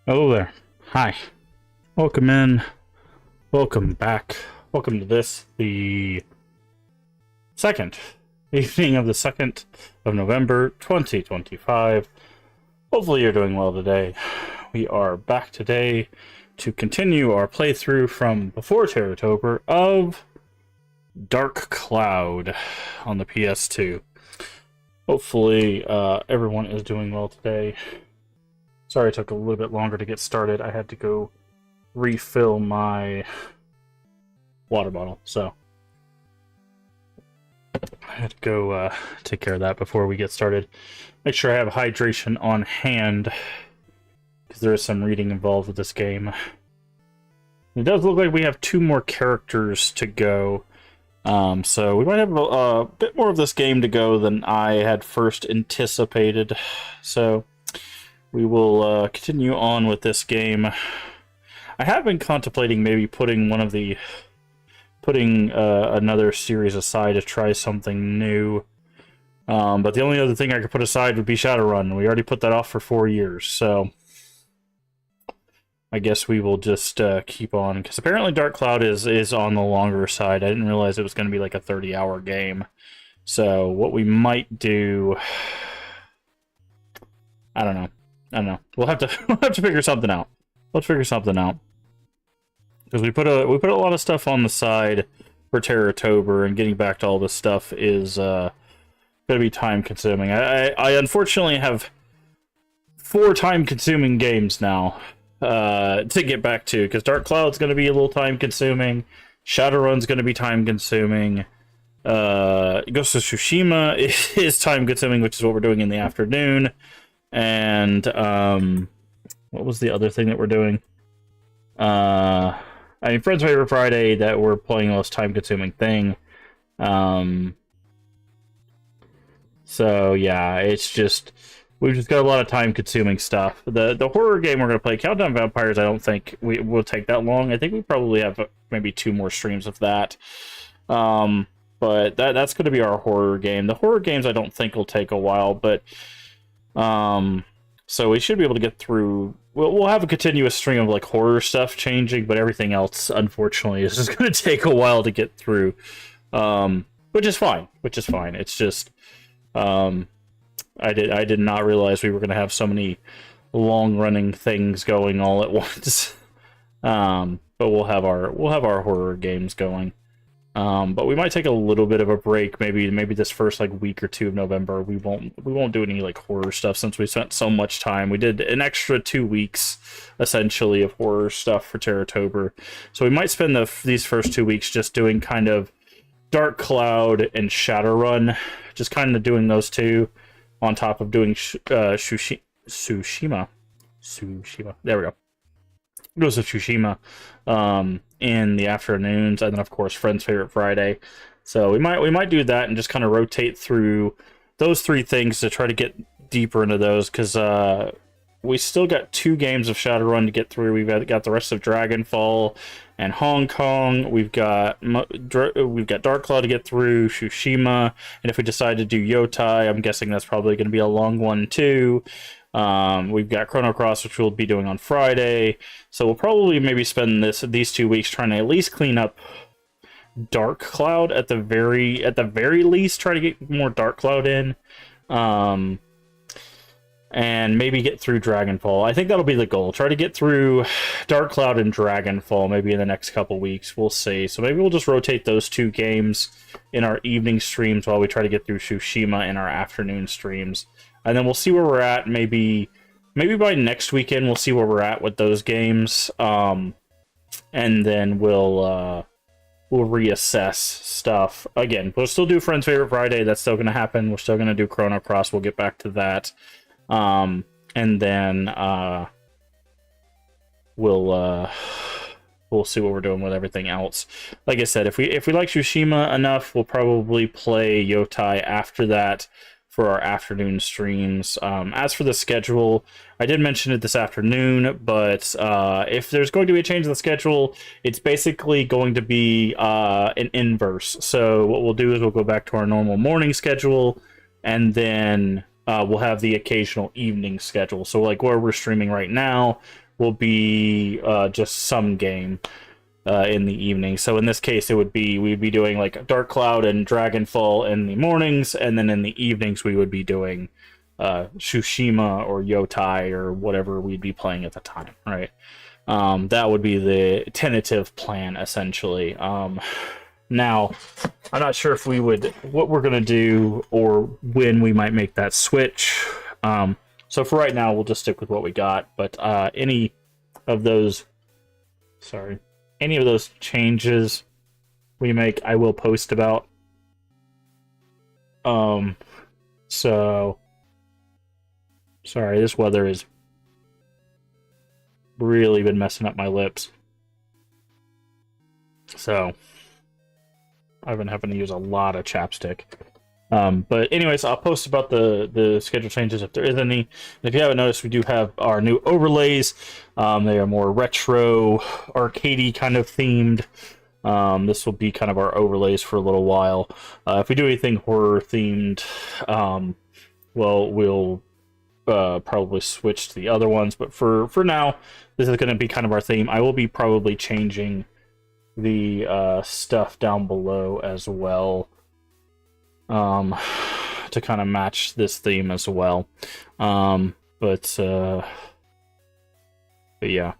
Hello there. Hi. Welcome in. Welcome back. Welcome to this, the second evening of the 2nd of November, 2025. Hopefully you're doing well today. We are back today to continue our playthrough from before Terratober of Dark Cloud on the PS2. Hopefully everyone is doing well today. Sorry it took a little bit longer to get started. I had to go refill my water bottle, so I had to go take care of that before we get started. Make sure I have hydration on hand, because there is some reading involved with this game. It does look like we have 2 more characters to go, so we might have a bit more of this game to go than I had first anticipated, so we will continue on with this game. I have been contemplating maybe putting another series aside to try something new. But the only other thing I could put aside would be Shadowrun. We already put that off for 4 years, so I guess we will just keep on. Because apparently Dark Cloud is on the longer side. I didn't realize it was going to be like a 30-hour game. So what we might do, I don't know. We'll have to figure something out. Let's figure something out. Because we put a lot of stuff on the side for Terratober, and getting back to all this stuff is going to be time consuming. I unfortunately have 4 time consuming games now to get back to, because Dark Cloud's going to be a little time consuming. Shadowrun's going to be time consuming. Ghost of Tsushima is time consuming, which is what we're doing in the afternoon. And what was the other thing that we're doing? I mean, Friends Favorite Friday, that we're playing the most time-consuming thing. So yeah, it's just, we've just got a lot of time-consuming stuff. The horror game we're gonna play, Countdown Vampires, I don't think we will take that long. I think we probably have maybe 2 more streams of that. But that's gonna be our horror game. The horror games I don't think will take a while, but so we should be able to get through. We'll have a continuous stream of like horror stuff changing, but everything else, unfortunately, is just going to take a while to get through. Which is fine. It's just I did not realize we were going to have so many long running things going all at once. But we'll have our horror games going. But we might take a little bit of a break, maybe this first like week or 2 of November. We won't do any like horror stuff, since we spent so much time. We did an extra 2 weeks essentially of horror stuff for Terratober, so we might spend these first 2 weeks just doing kind of Dark Cloud and Shadowrun, just kind of doing those 2 on top of doing Tsushima. There we go. Ghost of Tsushima in the afternoons, and then of course Friends Favorite Friday. So we might do that and just kind of rotate through those 3 things to try to get deeper into those, because we still got 2 games of Shadowrun to get through. We've got the rest of Dragonfall and Hong Kong. We've got Dark Cloud to get through, Tsushima, and if we decide to do Yotai, I'm guessing that's probably going to be a long one too. We've got Chrono Cross, which we'll be doing on Friday. So we'll probably maybe spend these 2 weeks trying to at least clean up Dark Cloud at the very least. Try to get more Dark Cloud in, and maybe get through Dragonfall. I think that'll be the goal. Try to get through Dark Cloud and Dragonfall maybe in the next couple weeks. We'll see. So maybe we'll just rotate those 2 games in our evening streams while we try to get through Tsushima in our afternoon streams. And then we'll see where we're at. Maybe by next weekend we'll see where we're at with those games. And then we'll reassess stuff. Again, we'll still do Friends Favorite Friday. That's still going to happen. We're still going to do Chrono Cross. We'll get back to that. And then we'll see what we're doing with everything else. Like I said, if we like Tsushima enough, we'll probably play Yotai after that for our afternoon streams. As for the schedule, I did mention it this afternoon, but if there's going to be a change in the schedule, it's basically going to be an inverse. So what we'll do is we'll go back to our normal morning schedule, and then we'll have the occasional evening schedule. So like where we're streaming right now, will be just some game in the evening. So in this case, we'd be doing like Dark Cloud and Dragonfall in the mornings, and then in the evenings we would be doing Tsushima or Yotai or whatever we'd be playing at the time, right? That would be the tentative plan, essentially. Now, I'm not sure if what we're gonna do or when we might make that switch. So for right now, we'll just stick with what we got. But any of those changes we make, I will post about. So sorry, this weather has really been messing up my lips. So I've been having to use a lot of chapstick. But anyways, I'll post about the schedule changes if there is any. And if you haven't noticed, we do have our new overlays. They are more retro, arcadey kind of themed. This will be kind of our overlays for a little while. If we do anything horror themed, well, we'll probably switch to the other ones. But for now, this is going to be kind of our theme. I will be probably changing the stuff down below as well, to kind of match this theme as well. But yeah.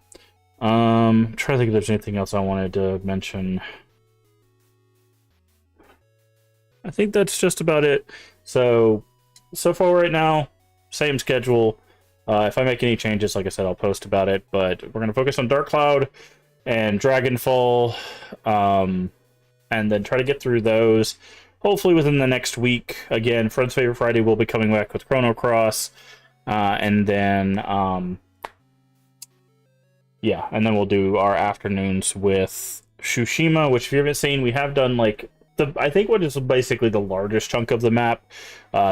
Trying to think if there's anything else I wanted to mention. I think that's just about it. So far right now, same schedule. If I make any changes, like I said, I'll post about it. But we're going to focus on Dark Cloud and Dragonfall, and then try to get through those. Hopefully within the next week. Again, Friends Favorite Friday will be coming back with Chrono Cross, and then yeah, and then we'll do our afternoons with Tsushima, which if you haven't seen, we have done like I think what is basically the largest chunk of the map.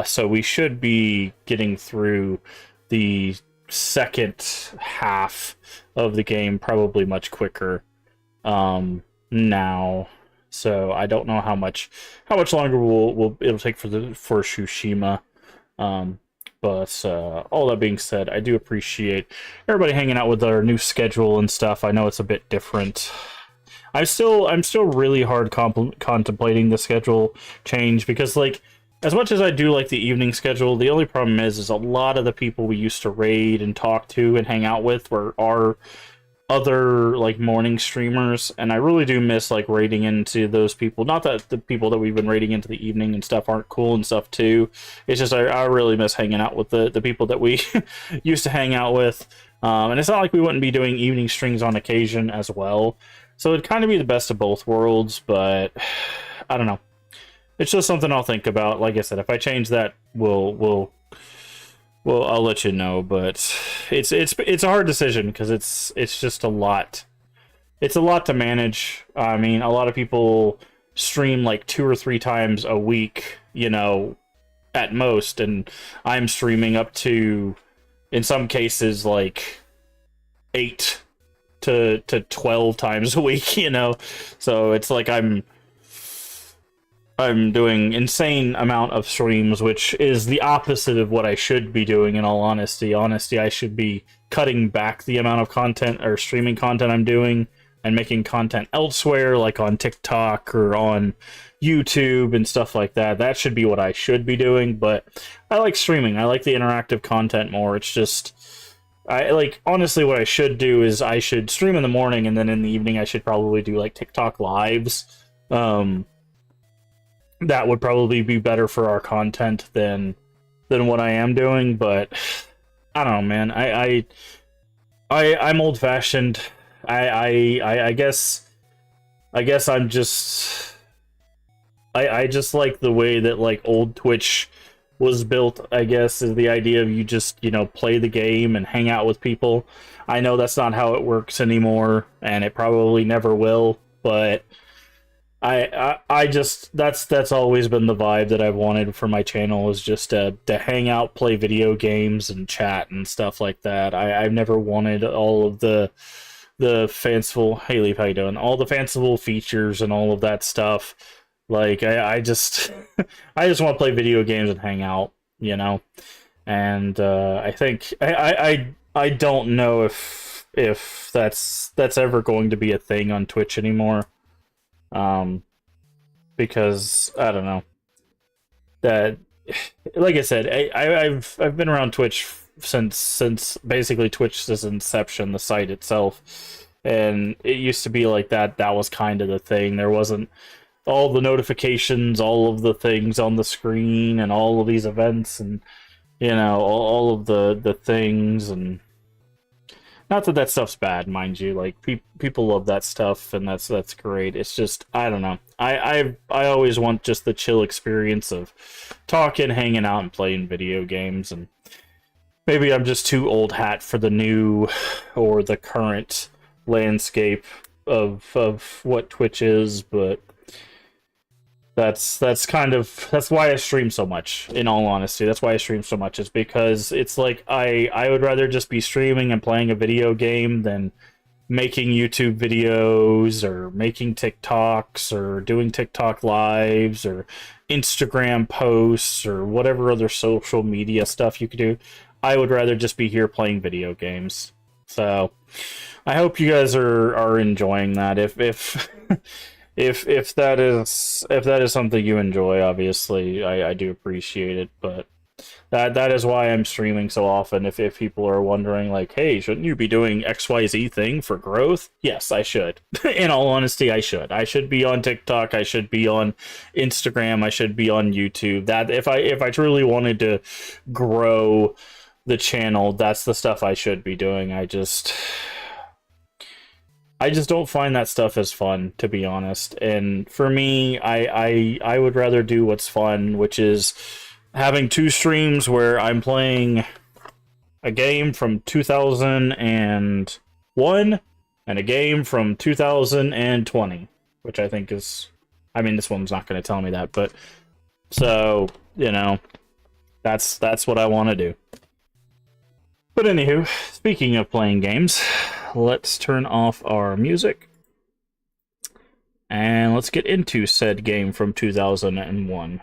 So we should be getting through the second half of the game probably much quicker now. So I don't know how much longer it'll take for Tsushima. But all that being said, I do appreciate everybody hanging out with our new schedule and stuff. I know it's a bit different. I'm still really hard contemplating the schedule change, because like, as much as I do like the evening schedule, the only problem is a lot of the people we used to raid and talk to and hang out with are other like morning streamers, and I really do miss like raiding into those people. Not that the people that we've been raiding into the evening and stuff aren't cool and stuff too. It's just I really miss hanging out with the people that we used to hang out with. And it's not like we wouldn't be doing evening streams on occasion as well. So it'd kind of be the best of both worlds, but I don't know. It's just something I'll think about. Like I said, if I change that, I'll let you know. But it's a hard decision, because it's just a lot. It's a lot to manage. I mean, a lot of people stream like 2 or 3 times a week, you know, at most, and I'm streaming up to, in some cases, like 8 to 12 times a week, you know. So it's like I'm doing insane amount of streams, which is the opposite of what I should be doing, in all honesty. I should be cutting back the amount of content or streaming content I'm doing and making content elsewhere, like on TikTok or on YouTube and stuff like that. That should be what I should be doing, but I like streaming. I like the interactive content more. It's just, honestly, what I should do is I should stream in the morning, and then in the evening I should probably do like TikTok lives. That would probably be better for our content than what I am doing. But I don't know, man. I'm old fashioned. I guess I'm just I just like the way that like old Twitch was built, I guess, is the idea of you just, you know, play the game and hang out with people. I know that's not how it works anymore, and it probably never will, but I just that's always been the vibe that I've wanted for my channel, is just to hang out, play video games, and chat and stuff like that. I've never wanted all of the fanciful, hey Leaf, how you doing? All the fanciful features and all of that stuff. Like I just I just want to play video games and hang out, you know. And I think I don't know if if that's ever going to be a thing on Twitch anymore. Because I don't know that, like I said, I've been around Twitch since basically Twitch's inception, the site itself, and it used to be like that. That was kind of the thing. There wasn't all the notifications, all of the things on the screen, and all of these events, and all of the things, and not that that stuff's bad, mind you. Like people love that stuff, and that's great. It's just I don't know. I always want just the chill experience of talking, hanging out, and playing video games. And maybe I'm just too old hat for the new or the current landscape of what Twitch is, but that's why I stream so much, in all honesty. That's why I stream so much, is because it's like I would rather just be streaming and playing a video game than making YouTube videos or making TikToks or doing TikTok lives or Instagram posts or whatever other social media stuff you could do. I would rather just be here playing video games. So I hope you guys are enjoying that. If that is something you enjoy, obviously I do appreciate it, but that is why I'm streaming so often. If people are wondering, like, hey, shouldn't you be doing XYZ thing for growth? Yes, I should. In all honesty, I should. I should be on TikTok, I should be on Instagram, I should be on YouTube. That if I truly wanted to grow the channel, that's the stuff I should be doing. I just don't find that stuff as fun, to be honest. And for me, I would rather do what's fun, which is having two streams where I'm playing a game from 2001 and a game from 2020, which I think is, I mean, this one's not going to tell me that, but so, that's what I want to do. But anywho, speaking of playing games, let's turn off our music and let's get into said game from 2001.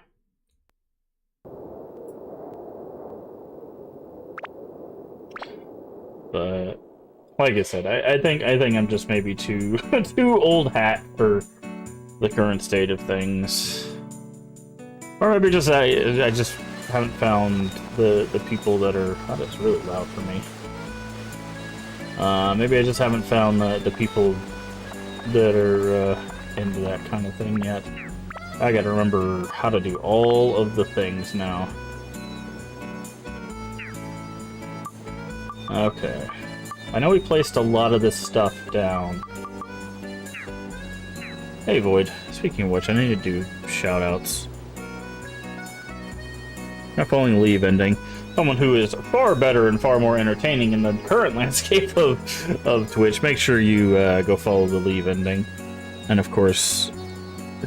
But like I said, I think I'm just maybe too old hat for the current state of things, or maybe just I just haven't found the people that are. Oh, that's really loud for me. Maybe I just haven't found the people that are into that kind of thing yet. I gotta remember how to do all of the things now. Okay. I know we placed a lot of this stuff down. Hey, Void. Speaking of which, I need to do shoutouts. Not following Leave ending. Someone who is far better and far more entertaining in the current landscape of Twitch. Make sure you go follow the Leave ending. And of course,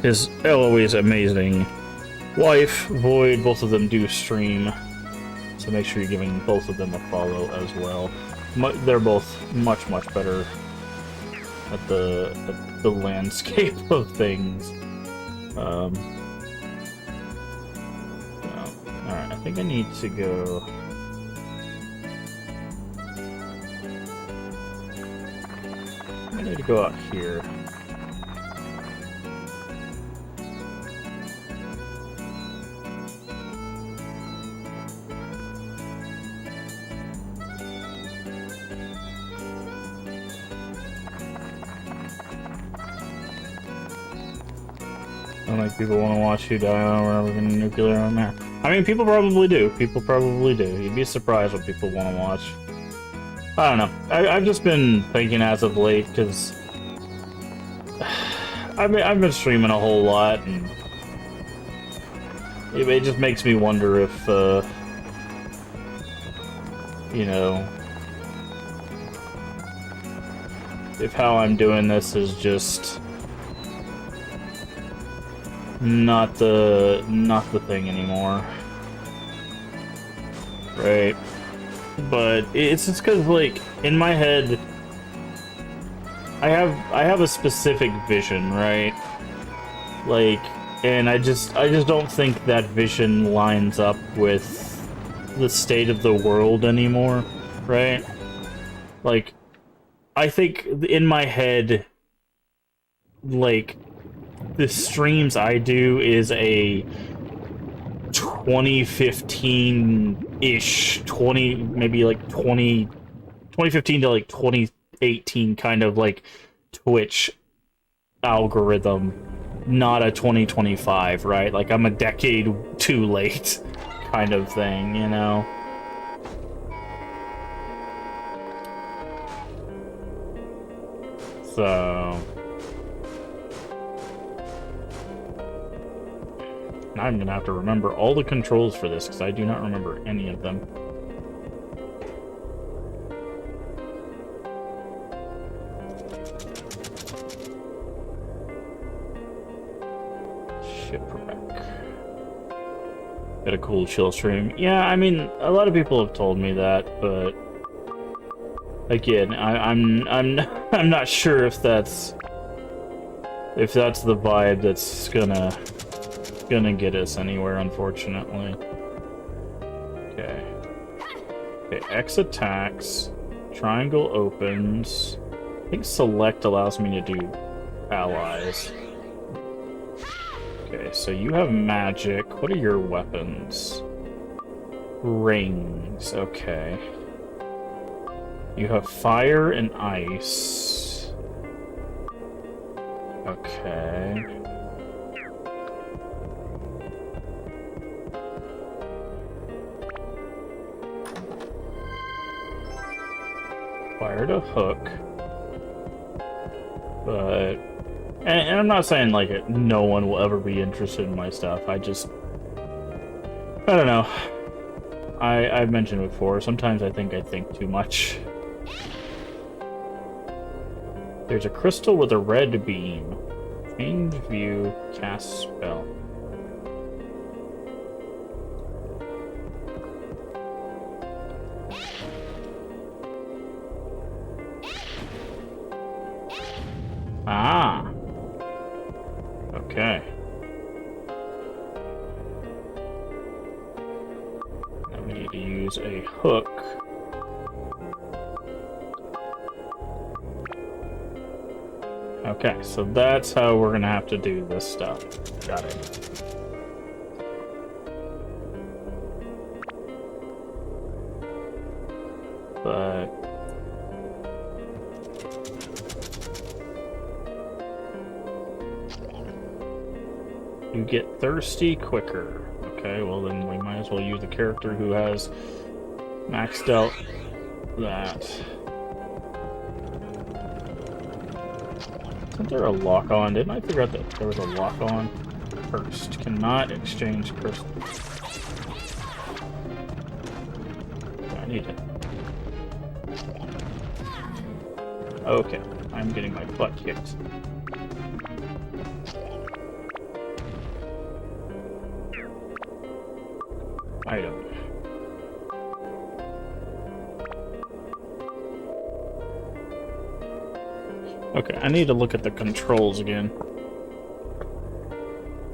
his always amazing wife, Void. Both of them do stream. So make sure you're giving both of them a follow as well. They're both much better at the landscape of things. Alright, I think I need to go. I need to go out here. I don't think people want to watch you die or a nuclear on there. I mean, people probably do. People probably do. You'd be surprised what people want to watch. I don't know. I've just been thinking as of late, because I've been streaming a whole lot, and it just makes me wonder if, if how I'm doing this is just not the thing anymore, right? But it's just because, like, in my head, I have a specific vision, right? Like, and I just don't think that vision lines up with the state of the world anymore, right? Like, I think in my head, like, the streams I do is a 2015-ish, maybe like 2015 to like 2018 kind of like Twitch algorithm, not a 2025, right? Like, I'm a decade too late kind of thing, you know? So... now I'm gonna have to remember all the controls for this, because I do not remember any of them. Shipwreck. Got a cool chill stream. Yeah, I mean, a lot of people have told me that, but again, I'm I'm not sure if that's the vibe that's gonna get us anywhere, unfortunately. Okay. Okay, X attacks. Triangle opens. I think select allows me to do allies. Okay, so you have magic. What are your weapons? Rings. Okay. You have fire and ice. Okay. Fire to hook. But... And I'm not saying, like, no one will ever be interested in my stuff. I don't know. I've mentioned before, sometimes I think too much. There's a crystal with a red beam. Change view, cast spell. Ah! Okay. Now we need to use a hook. Okay, so that's how we're gonna have to do this stuff. Got it. But... you get thirsty quicker. Okay, well then we might as well use the character who has maxed out that. Isn't there a lock-on? Didn't I figure out that there was a lock-on? First. Cannot exchange crystals. I need it. Okay, I'm getting my butt kicked. Item. Okay, I need to look at the controls again.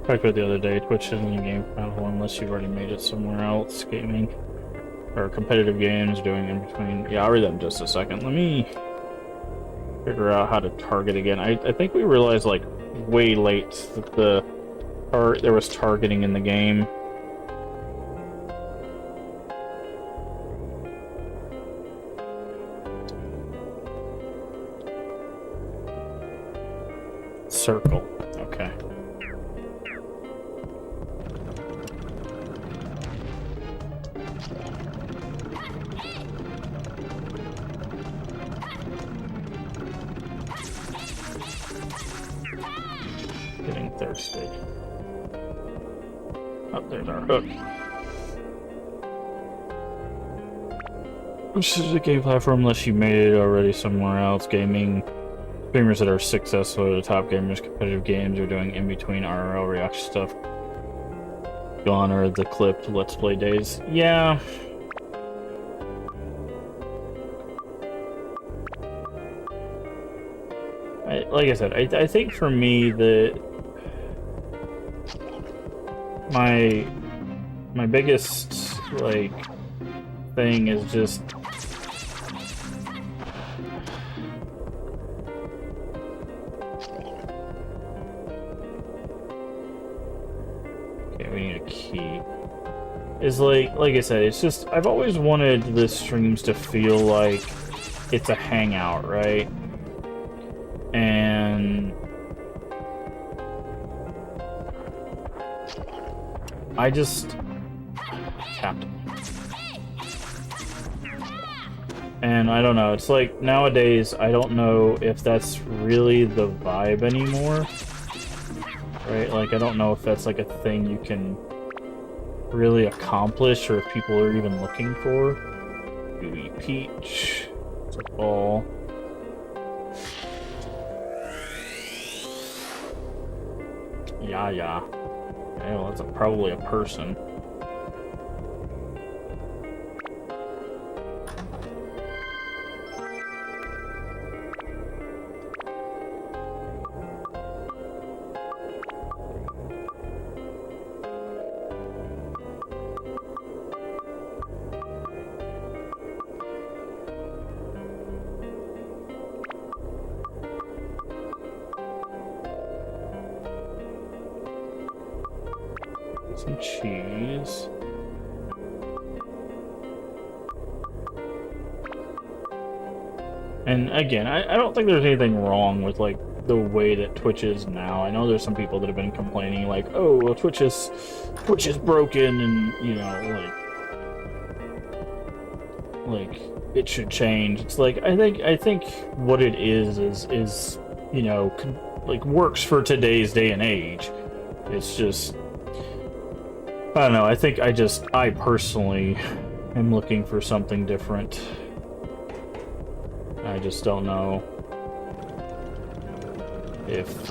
Talked about the other day, Twitch isn't a game compatible unless you've already made it somewhere else. Gaming or competitive games, doing in between. Yeah, I'll read that in just a second. Let me figure out how to target again. I think we realized like way late that there was targeting in the game. Circle. Okay. Getting thirsty. Oh, there's our hook. Which is a game platform unless you made it already somewhere else. Gaming. Streamers that are successful are the top gamers. Competitive games are doing in between RRL reaction stuff. Gone are the clipped Let's Play days. Yeah. Like I said, I think for me my biggest like thing is just is like I said, it's just I've always wanted the streams to feel like it's a hangout, right? And I just Captain. And I don't know, it's like nowadays I don't know if that's really the vibe anymore. Right? Like I don't know if that's like a thing you can really accomplish or if people are even looking for. Gooey Peach. It's a ball. Yeah. Okay, well, that's probably a person. Some cheese. And again, I don't think there's anything wrong with like the way that Twitch is now. I know there's some people that have been complaining like, oh, well, Twitch is broken, and you know, like it should change. It's like I think what it is you know, like works for today's day and age. It's just I don't know. I think I personally am looking for something different. I just don't know if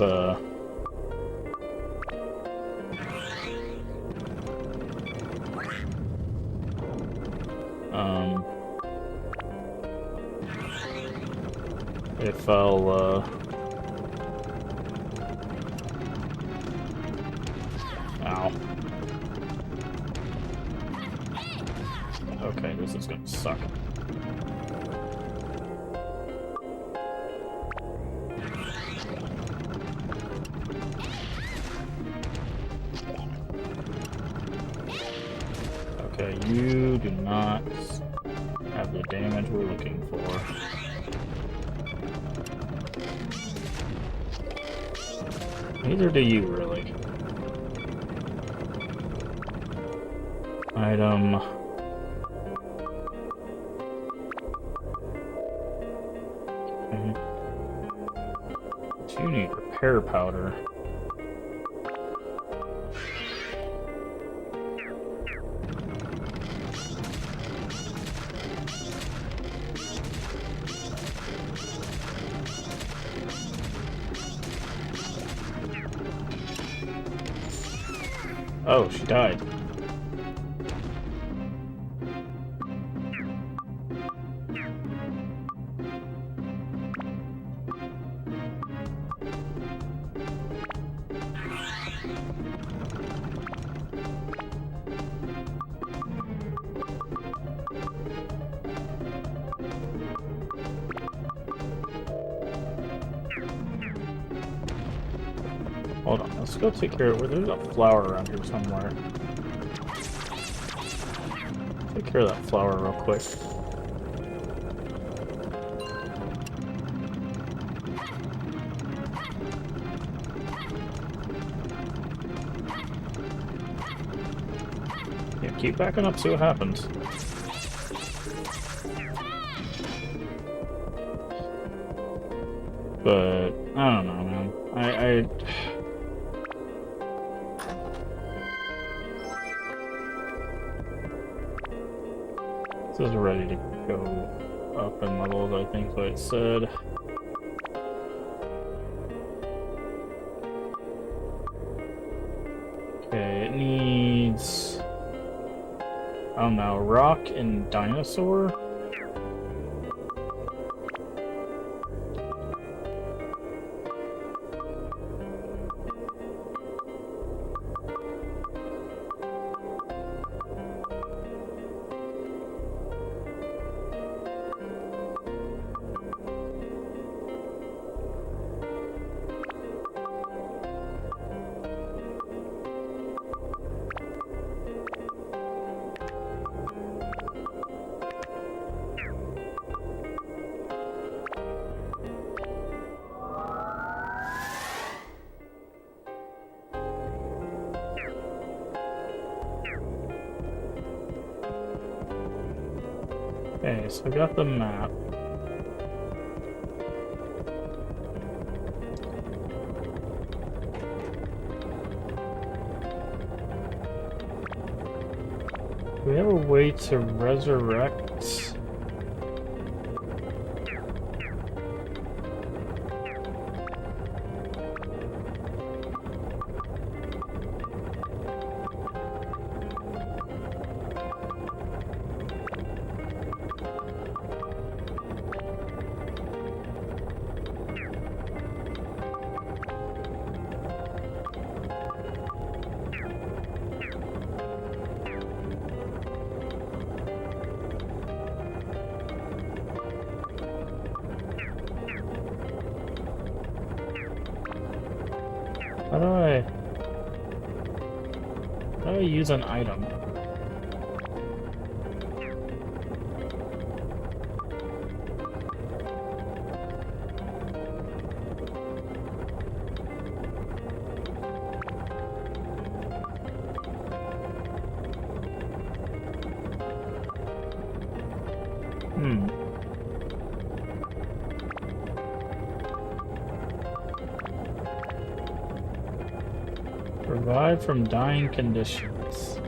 I'll ow. Okay, this is gonna suck. Okay, you do not have the damage we're looking for. Neither do you, really. Item. Okay. You need repair powder. Oh, she died. Hold on, let's go take care of it. There's a flower around here somewhere. Take care of that flower real quick. Yeah, keep backing up, see what happens. But I don't know, man. I This is ready to go up in levels, I think, what it said. Okay, it needs... I don't know, rock and dinosaur? Okay, so we got the map. Do we have a way to resurrect? How do I use an item? Revive from dying conditions.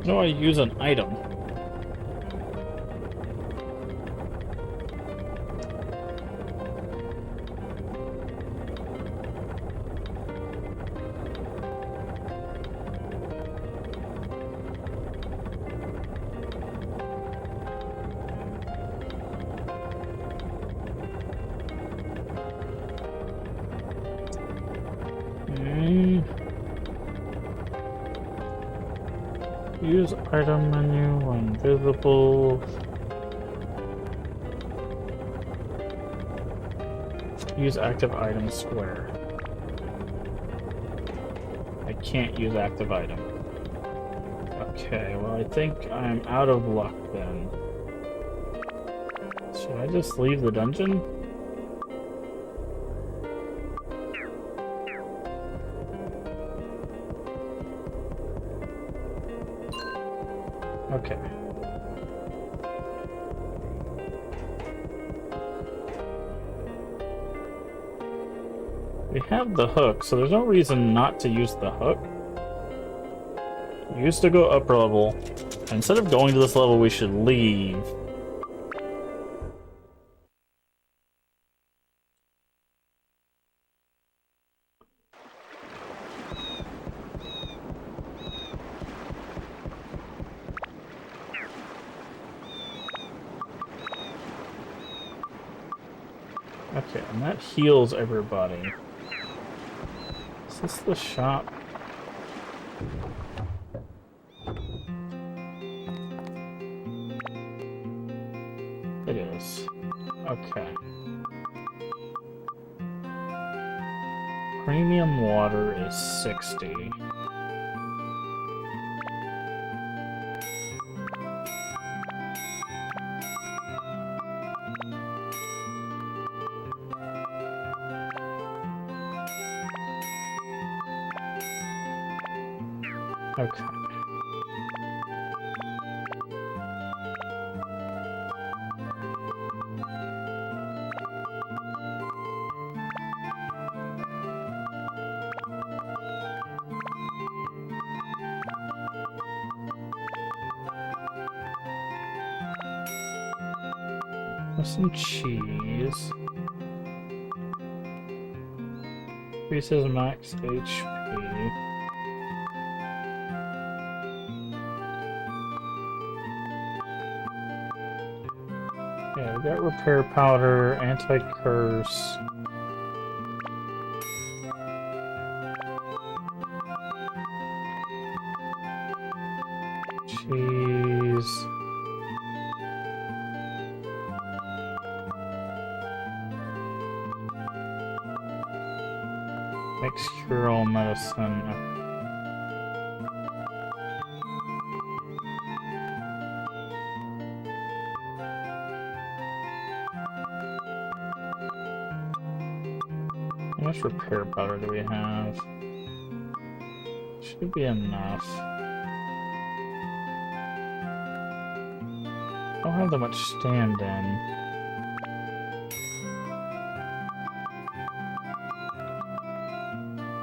No, I use an item. Use item menu when visible. Use active item square. I can't use active item. Okay, well I think I'm out of luck then. Should I just leave the dungeon? Okay. We have the hook, so there's no reason not to use the hook. We used to go upper level. Instead of going to this level, we should leave. Okay, and that heals everybody. Is this the shop? It is. Okay. Premium water is 60. Okay. There's some cheese. Increases max HP. Yeah, we got repair powder, anti-curse. Cheese. Mixed cure-all medicine. How much repair powder do we have? Should be enough. I don't have that much stand-in.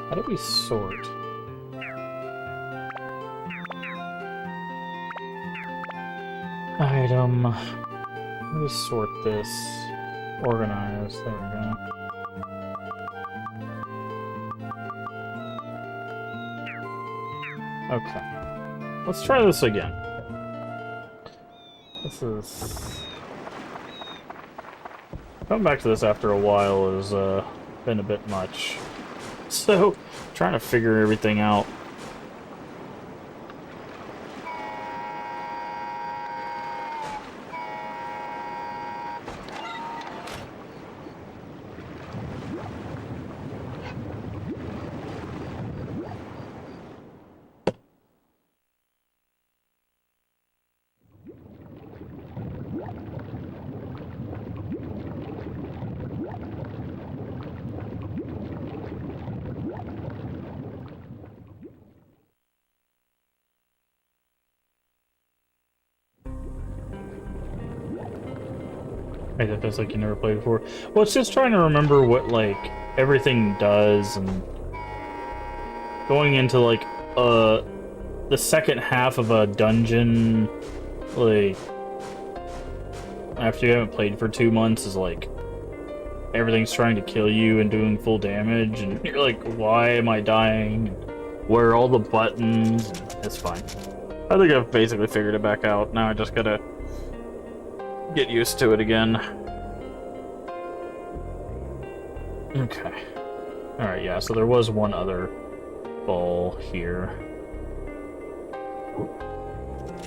How do we sort? Item. How do we sort this? Organize. There we go. Okay. Let's try this again. This is... Coming back to this after a while has been a bit much. So, trying to figure everything out. That feels like you never played before. Well, it's just trying to remember what, like, everything does, and going into, like, the second half of a dungeon, like, after you haven't played for 2 months is, like, everything's trying to kill you and doing full damage, and you're like, why am I dying? Where are all the buttons? It's fine. I think I've basically figured it back out. Now I just gotta get used to it again. Okay. Alright, yeah, so there was one other ball here.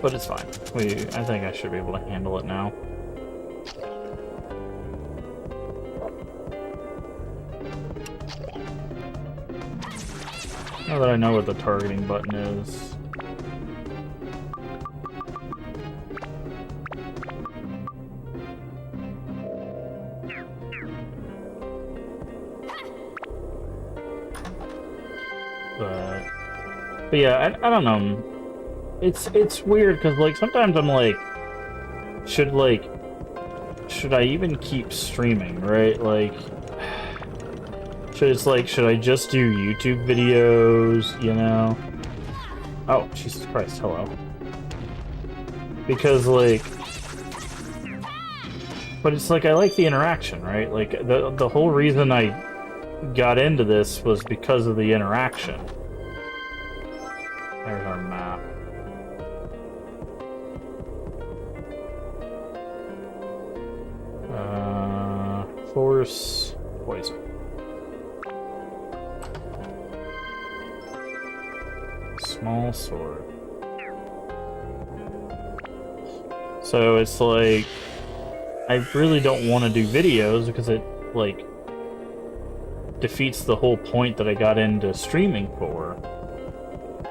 But it's fine. I think I should be able to handle it now. Now that I know what the targeting button is. But yeah, I don't know. It's weird because like sometimes I'm like, should I even keep streaming, right? Like, should I just do YouTube videos? You know? Oh, Jesus Christ! Hello. Because like, but it's like I like the interaction, right? Like the whole reason I got into this was because of the interaction. There's our map. Force poison. Small sword. So it's like I really don't want to do videos because it like defeats the whole point that I got into streaming for.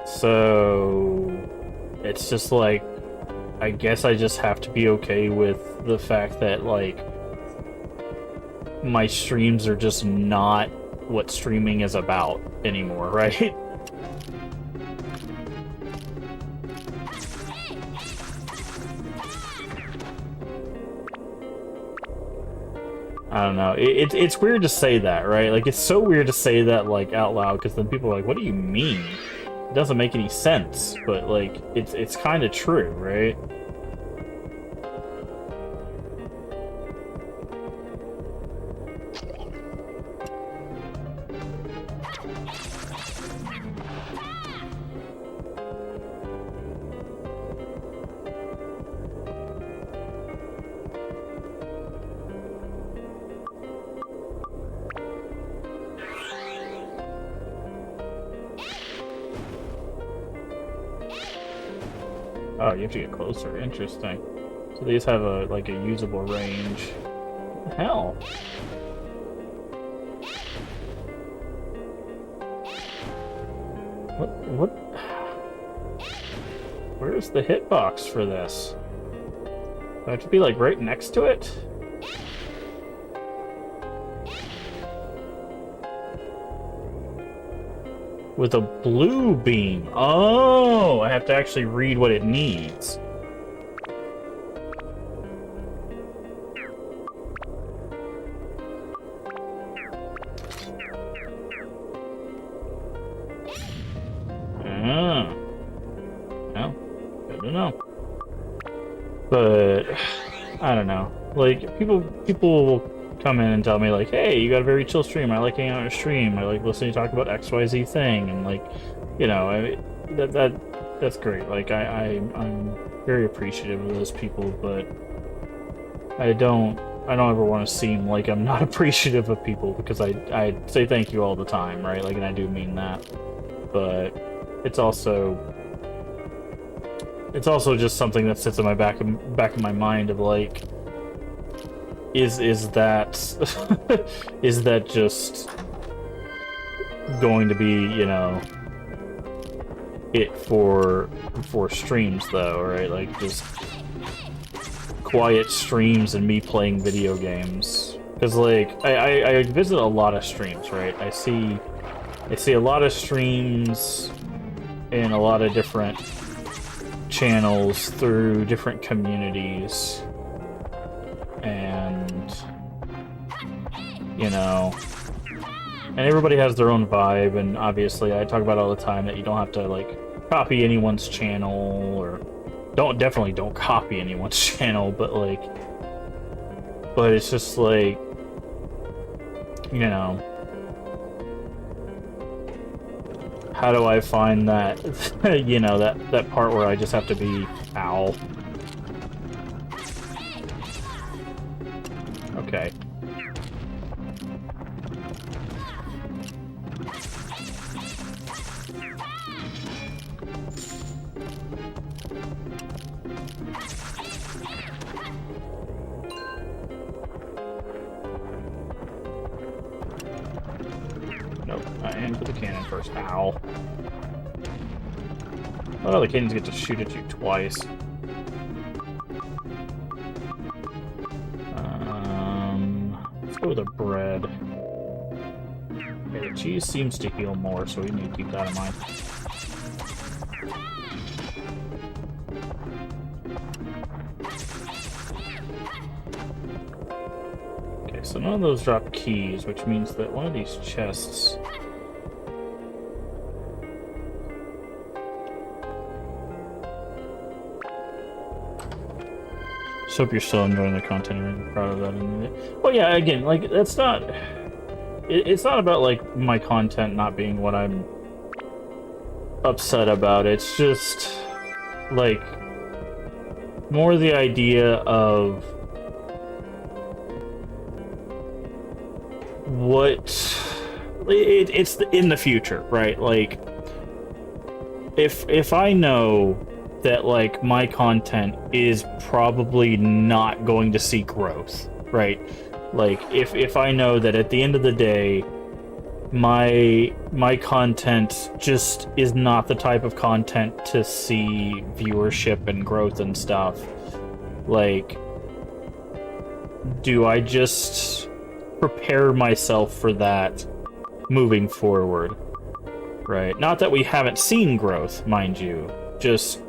So it's just like, I guess I just have to be okay with the fact that like my streams are just not what streaming is about anymore, right? I don't know. It's weird to say that, right? Like, it's so weird to say that like out loud because then people are like, what do you mean? It doesn't make any sense, but like it's kind of true, right? Oh, you have to get closer. Interesting. So these have a like a usable range. What the hell? What? Where's the hitbox for this? Do I have to be like right next to it? With a blue beam. Oh, I have to actually read what it needs. Oh. Well, good to know. But I don't know. Like people will come in and tell me like, "Hey, you got a very chill stream. I like hanging out on your stream. I like listening to you talk about XYZ thing." And like, you know, that's great. Like I'm very appreciative of those people, but I don't ever want to seem like I'm not appreciative of people, because I say thank you all the time, right? Like, and I do mean that. But it's also just something that sits in my back of my mind of like, is that is that just going to be, you know, it for streams though, right? Like just quiet streams and me playing video games. Because like I visit a lot of streams, right? I see a lot of streams in a lot of different channels through different communities, and you know, and everybody has their own vibe, and obviously I talk about all the time that you don't have to like copy anyone's channel, or definitely don't copy anyone's channel, but it's just like, you know, how do I find that, you know, that part where I just have to be, ow. Okay. Nope, I aim for the cannon first. Ow. Oh, the cannons get to shoot at you twice. Let's go with a bread. Okay, the cheese seems to heal more, so we need to keep that in mind. Okay, so none of those drop keys, which means that one of these chests... Just hope you're still enjoying the content and I'm proud of that. Well, yeah, again, like, that's not... It's not about, like, my content not being what I'm upset about. It's just, like, more the idea of what... It's in the future, right? Like, if I know that, like, my content is probably not going to see growth, right? Like, if I know that at the end of the day, my content just is not the type of content to see viewership and growth and stuff, like, do I just prepare myself for that moving forward, right? Not that we haven't seen growth, mind you, just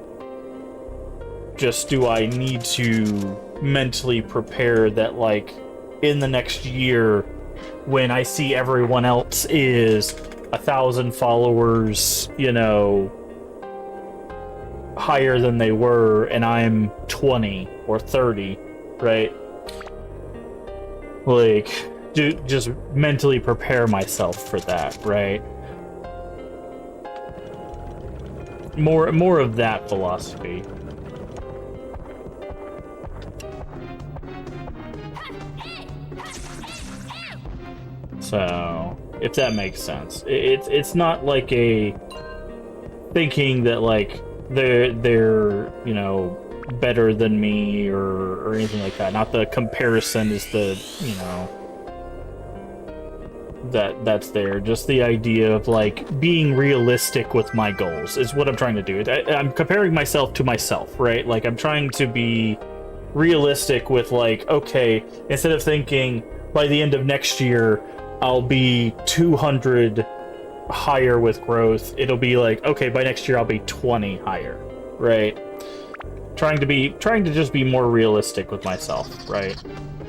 do I need to mentally prepare that, like, in the next year, when I see everyone else is 1,000 followers, you know, higher than they were, and I'm 20 or 30, right? Like, just mentally prepare myself for that, right? More of that philosophy. So, if that makes sense. It's not like a thinking that, like, they're you know, better than me or anything like that. Not the comparison is the, you know, that's there. Just the idea of, like, being realistic with my goals is what I'm trying to do. I'm comparing myself to myself, right? Like, I'm trying to be realistic with, like, okay, instead of thinking by the end of next year I'll be 200 higher with growth. It'll be like, okay, by next year I'll be 20 higher, right? Trying to just be more realistic with myself, right?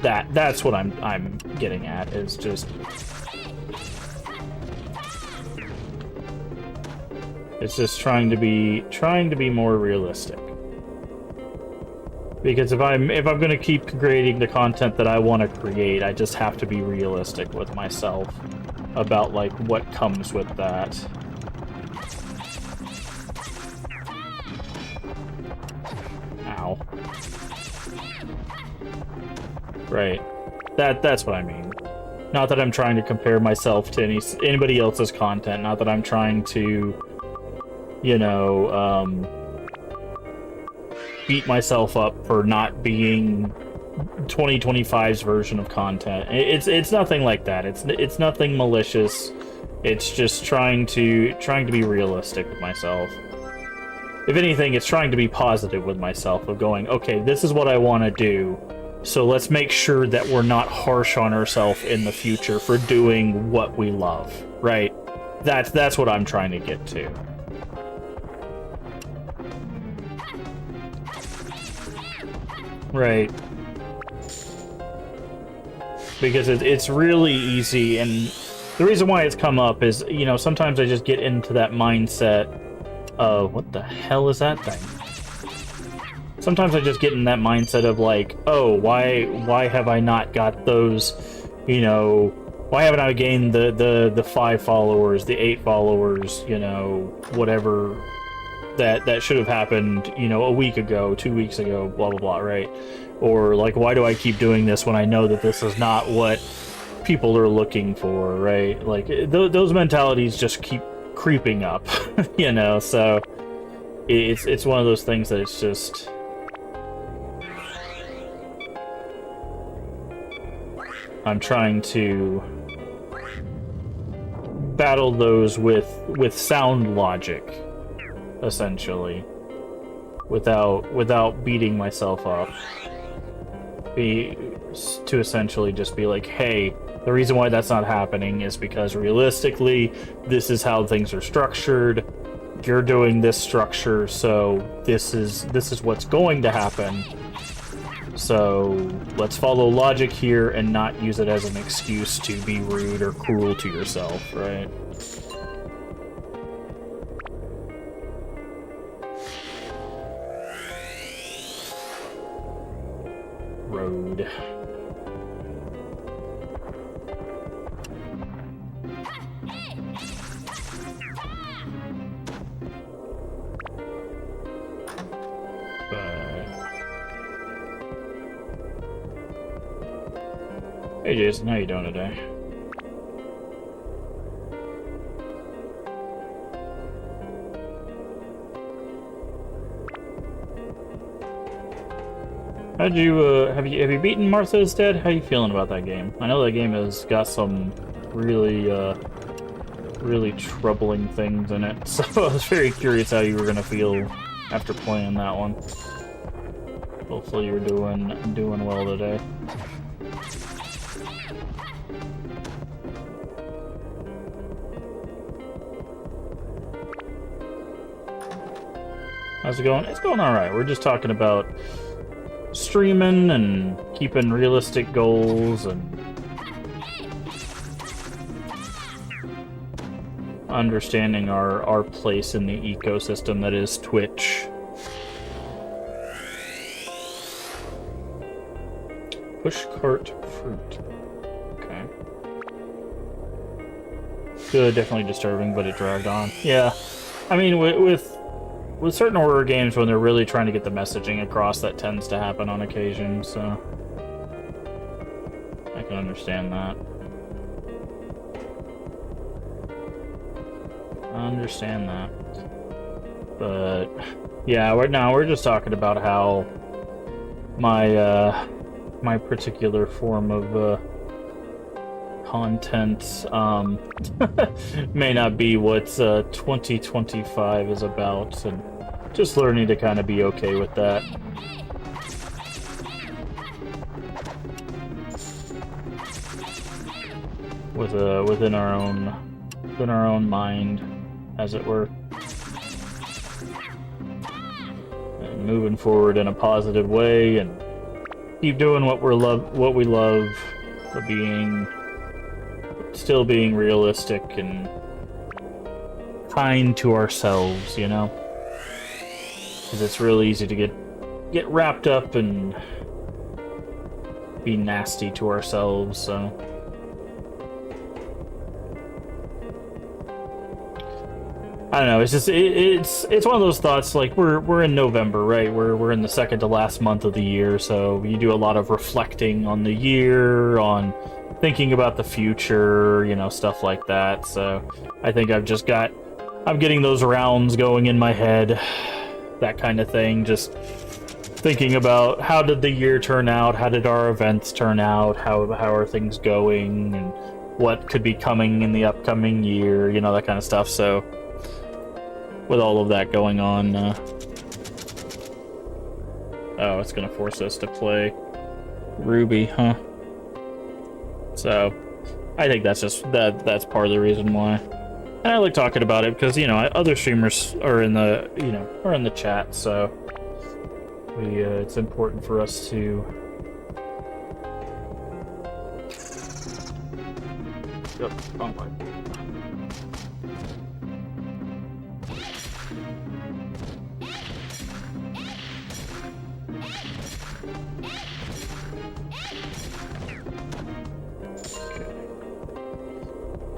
That's what I'm getting at, is just it's just trying to be more realistic. Because if I'm going to keep creating the content that I want to create, I just have to be realistic with myself about like what comes with that. Ow. Right. That's what I mean. Not that I'm trying to compare myself to anybody else's content, not that I'm trying to, you know, beat myself up for not being 2025's version of content. It's nothing like that. It's nothing malicious. It's just trying to be realistic with myself. If anything, it's trying to be positive with myself, of going, okay, this is what I want to do, so let's make sure that we're not harsh on ourselves in the future for doing what we love, right? That's what I'm trying to get to. Right. Because it's really easy, and the reason why it's come up is, you know, sometimes I just get into that mindset of, what the hell is that thing? Sometimes I just get in that mindset of like, oh, why have I not got those, you know, why haven't I gained the 5 followers, the 8 followers, you know, whatever that should have happened, you know, a week ago, 2 weeks ago, blah blah blah, right? Or like, why do I keep doing this when I know that this is not what people are looking for, right? Like those mentalities just keep creeping up, you know. So it's one of those things that it's just, I'm trying to battle those with sound logic, essentially, without beating myself up. To essentially just be like, hey, the reason why that's not happening is because realistically, this is how things are structured. You're doing this structure, so this is what's going to happen. So let's follow logic here and not use it as an excuse to be rude or cruel to yourself, right? Road. Hey Jason, how you doing today? How'd you, have you beaten Martha is Dead? How you feeling about that game? I know that game has got some really, really troubling things in it, so I was very curious how you were gonna feel after playing that one. Hopefully you're doing well today. How's it going? It's going alright. We're just talking about streaming and keeping realistic goals and understanding our place in the ecosystem that is Twitch. Pushcart fruit. Okay. Good, definitely disturbing, but it dragged on. Yeah. I mean, with certain horror games, when they're really trying to get the messaging across, that tends to happen on occasion, so I can understand that. But yeah, we're just talking about how my my particular form of content may not be what 2025 is about, and just learning to kind of be okay with that. Within our own in our own mind, as it were. And moving forward in a positive way, and keep doing what we love, but still being realistic and kind to ourselves, you know? Because it's real easy to get wrapped up and be nasty to ourselves, so... I don't know, it's just, it's one of those thoughts, like, we're in November, right? We're in the second to last month of the year, so you do a lot of reflecting on the year, on thinking about the future, you know, stuff like that, so I think I'm getting those rounds going in my head, that kind of thing, just thinking about how did the year turn out, how did our events turn out, how are things going, and what could be coming in the upcoming year, you know, that kind of stuff, so... With all of that going on, oh, it's gonna force us to play Ruby, huh? So, I think that's just, that's part of the reason why. And I like talking about it because, you know, other streamers are in the, you know, are in the chat, so it's important for us to... Yep, wrong way.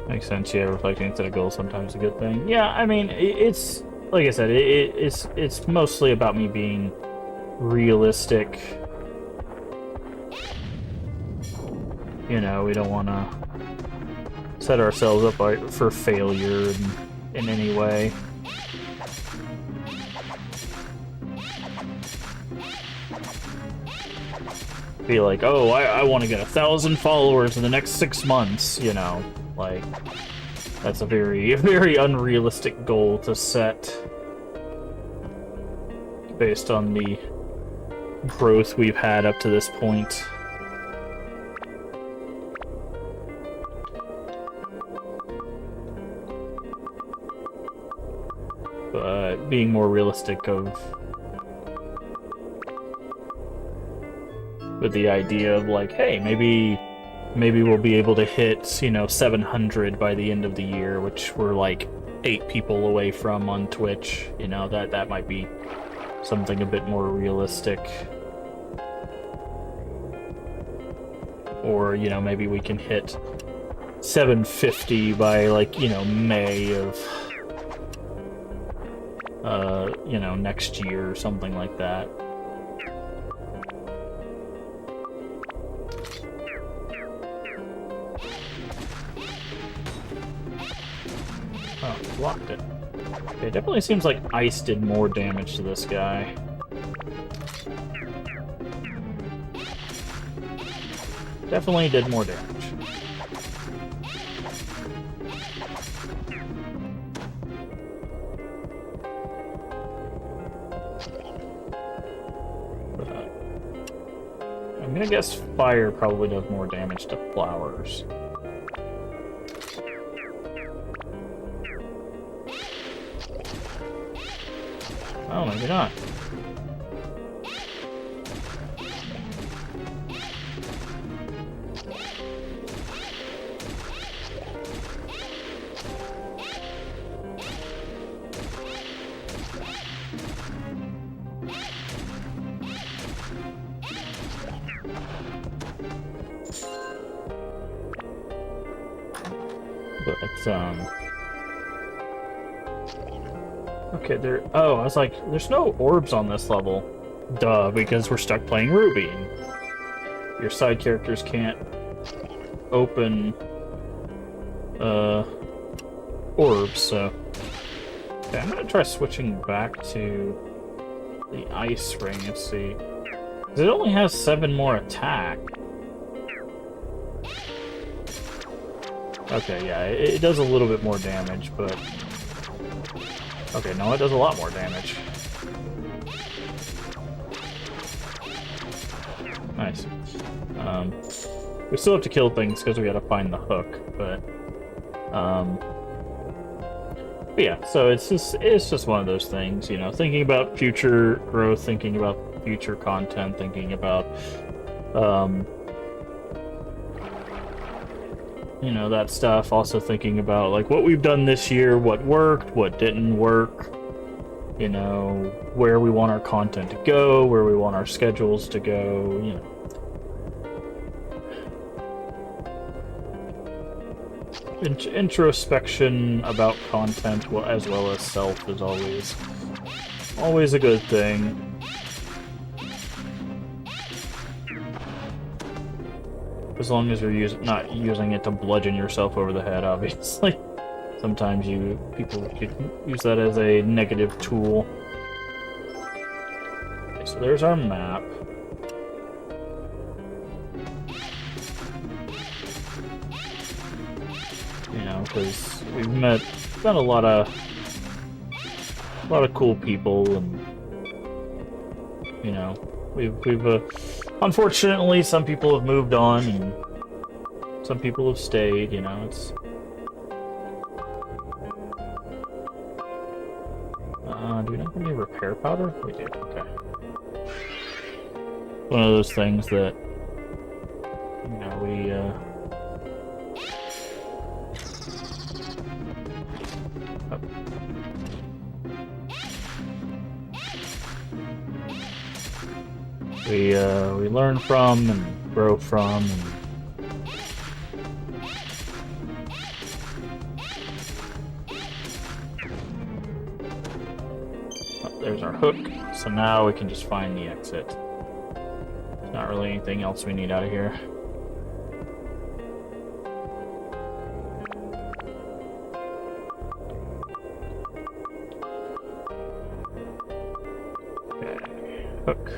Makes sense, yeah, reflecting instead of goals sometimes a good thing. Yeah, I mean, it's, like I said, it's mostly about me being realistic. You know, we don't want to set ourselves up for failure in any way. Be like, oh, I want to get 1,000 followers in the next 6 months, you know. Like, that's a very, very unrealistic goal to set based on the growth we've had up to this point. But being more realistic with the idea of like, hey, maybe we'll be able to hit, you know, 700 by the end of the year, which we're like 8 people away from on Twitch. You know, that might be something a bit more realistic. Or, you know, maybe we can hit 750 by, like, you know, May of, you know, next year or something like that. Oh, blocked it. Okay, it definitely seems like ice did more damage to this guy. Definitely did more damage. But I'm gonna guess fire probably does more damage to flowers. Oh, maybe not. But, okay, oh, I was like, there's no orbs on this level. Duh, because we're stuck playing Ruby. And your side characters can't open, orbs, so... Okay, I'm gonna try switching back to the ice ring and see. 'Cause it only has 7 more attack. Okay, yeah, it does a little bit more damage, but... Okay, no, it does a lot more damage. Nice. We still have to kill things because we gotta find the hook, but... But yeah, so it's just one of those things, you know, thinking about future growth, thinking about future content, thinking about you know, that stuff, also thinking about like what we've done this year, what worked, what didn't work, you know, where we want our content to go, where we want our schedules to go, you know. Introspection about content as well as self is always a good thing. As long as you're not using it to bludgeon yourself over the head, obviously. Sometimes people could use that as a negative tool. Okay, so there's our map. You know, because we've met a lot of cool people, and you know, we've unfortunately some people have moved on, and some people have stayed. You know, it's do we not have any repair powder? We do. Okay. One of those things that you know we. We learn from and grow from, and oh, there's our hook. So now we can just find the exit. There's not really anything else we need out of here. Okay, hook.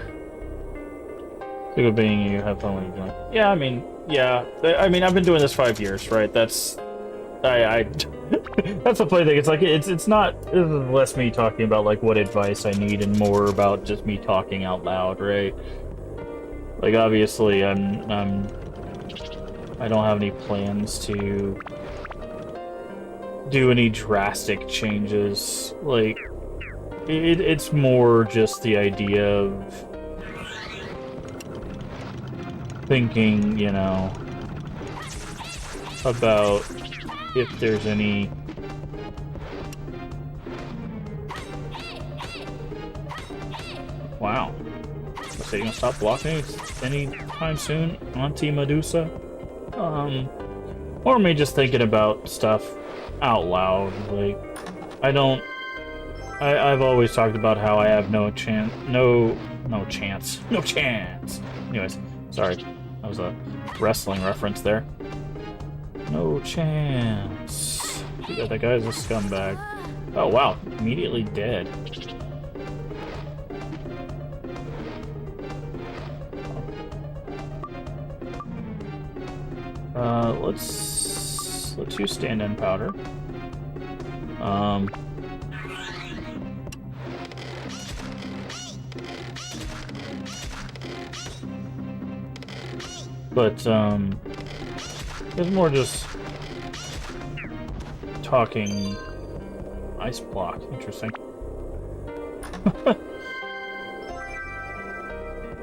Good being you have fun when you're doing. Yeah, I mean, yeah. I mean, I've been doing this 5 years, right? That's that's the funny thing. It's like it's not. This is less me talking about like what advice I need and more about just me talking out loud, right? Like obviously, I don't have any plans to do any drastic changes. Like it's more just the idea of thinking, you know, about if there's any wow. So you gonna stop blocking anytime soon, Auntie Medusa? Or me just thinking about stuff out loud. Like I've always talked about how I have no chance. Anyways, sorry. That was a wrestling reference there. No chance. Yeah, that guy's a scumbag. Oh, wow. Immediately dead. Let's use stand-in powder. But, there's more just talking ice block. Interesting.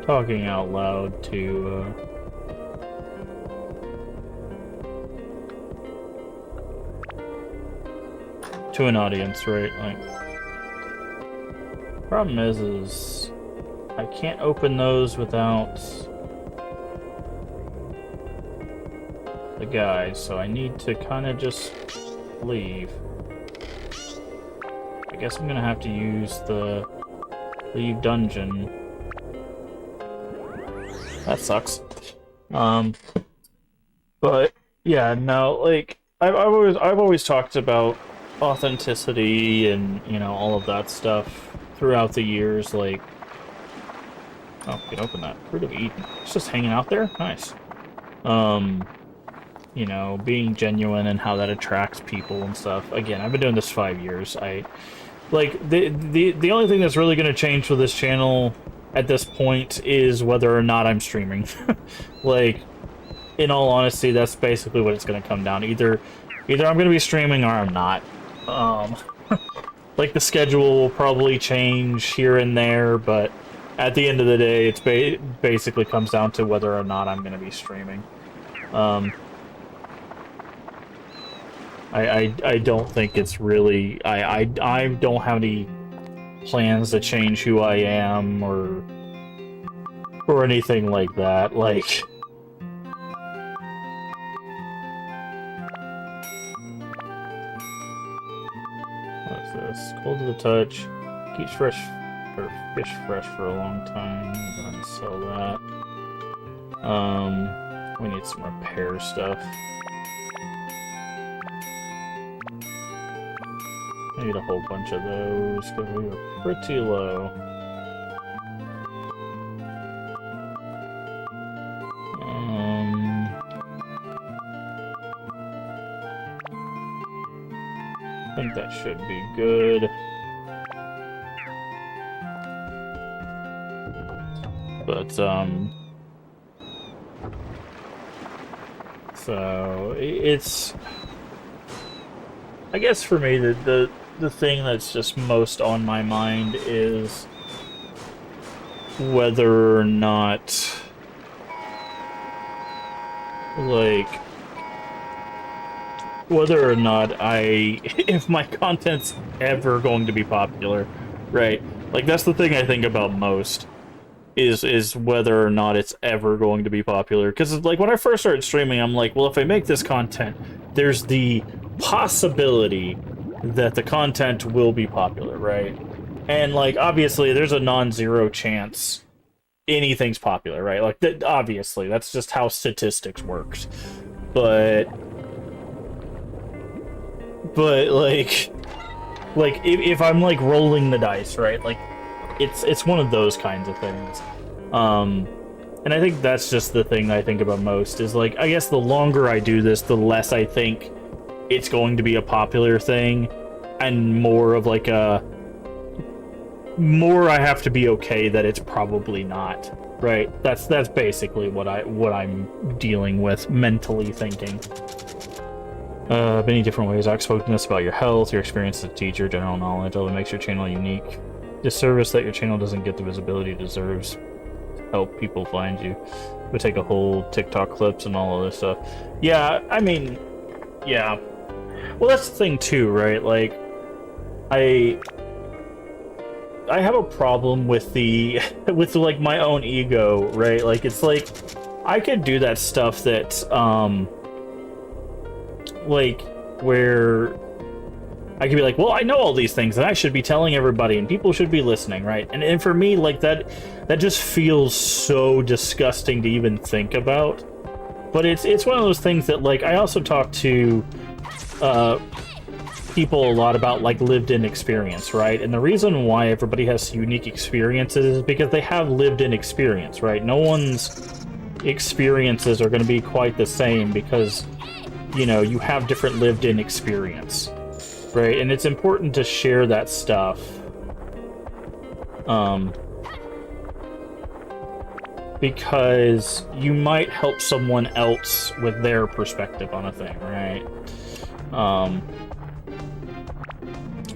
Talking out loud to an audience, right? Like, problem is I can't open those without the guy, so I need to kind of just leave. I guess I'm gonna have to use the leave dungeon. That sucks. But yeah, no, like I've always talked about authenticity and, you know, all of that stuff throughout the years. Like, oh, we can open that. Fruit of Eden. It's just hanging out there. Nice. You know, being genuine and how that attracts people and stuff. Again, I've been doing this 5 years. The only thing that's really going to change with this channel at this point is whether or not I'm streaming. Like, in all honesty, that's basically what it's going to come down. Either I'm going to be streaming or I'm not. Like, the schedule will probably change here and there, but at the end of the day, it's basically comes down to whether or not I'm going to be streaming. I don't think it's really... I don't have any plans to change who I am or anything like that. Like... What's this? Cold to the touch. Keeps fresh... or fish fresh for a long time. Go ahead and sell that. We need some repair stuff. I need a whole bunch of those because we were pretty low. I think that should be good. But, so, it's... I guess for me, the thing that's just most on my mind is whether or not, like, whether or not if my content's ever going to be popular, right? Like, that's the thing I think about most, is whether or not it's ever going to be popular. Because, like, when I first started streaming, I'm like, well, if I make this content, there's the possibility that the content will be popular, right? And, like, obviously, there's a non-zero chance anything's popular, right? Like, obviously, that's just how statistics works. But like if I'm, like, rolling the dice, right? Like, it's one of those kinds of things. And I think that's just the thing I think about most, is, like, I guess the longer I do this, the less I think it's going to be a popular thing, and more of, like, more I have to be okay that it's probably not, right? That's basically what I'm dealing with, mentally thinking. Many different ways. I've spoken this about your health, your experience as a teacher, general knowledge, all that makes your channel unique. Disservice that your channel doesn't get the visibility it deserves to help people find you. We take a whole TikTok clips and all of this stuff. Yeah, I mean, yeah. Well, that's the thing too, right? Like, I have a problem with with, like, my own ego, right? Like, it's like, I could do that stuff that, like, where I could be like, well, I know all these things, and I should be telling everybody, and people should be listening, right? And for me, like, that just feels so disgusting to even think about. But it's one of those things that, like, I also talk to people a lot about, like, lived-in experience, right? And the reason why everybody has unique experiences is because they have lived-in experience, right? No one's experiences are going to be quite the same because, you know, you have different lived-in experience, right? And it's important to share that stuff. Because you might help someone else with their perspective on a thing, right?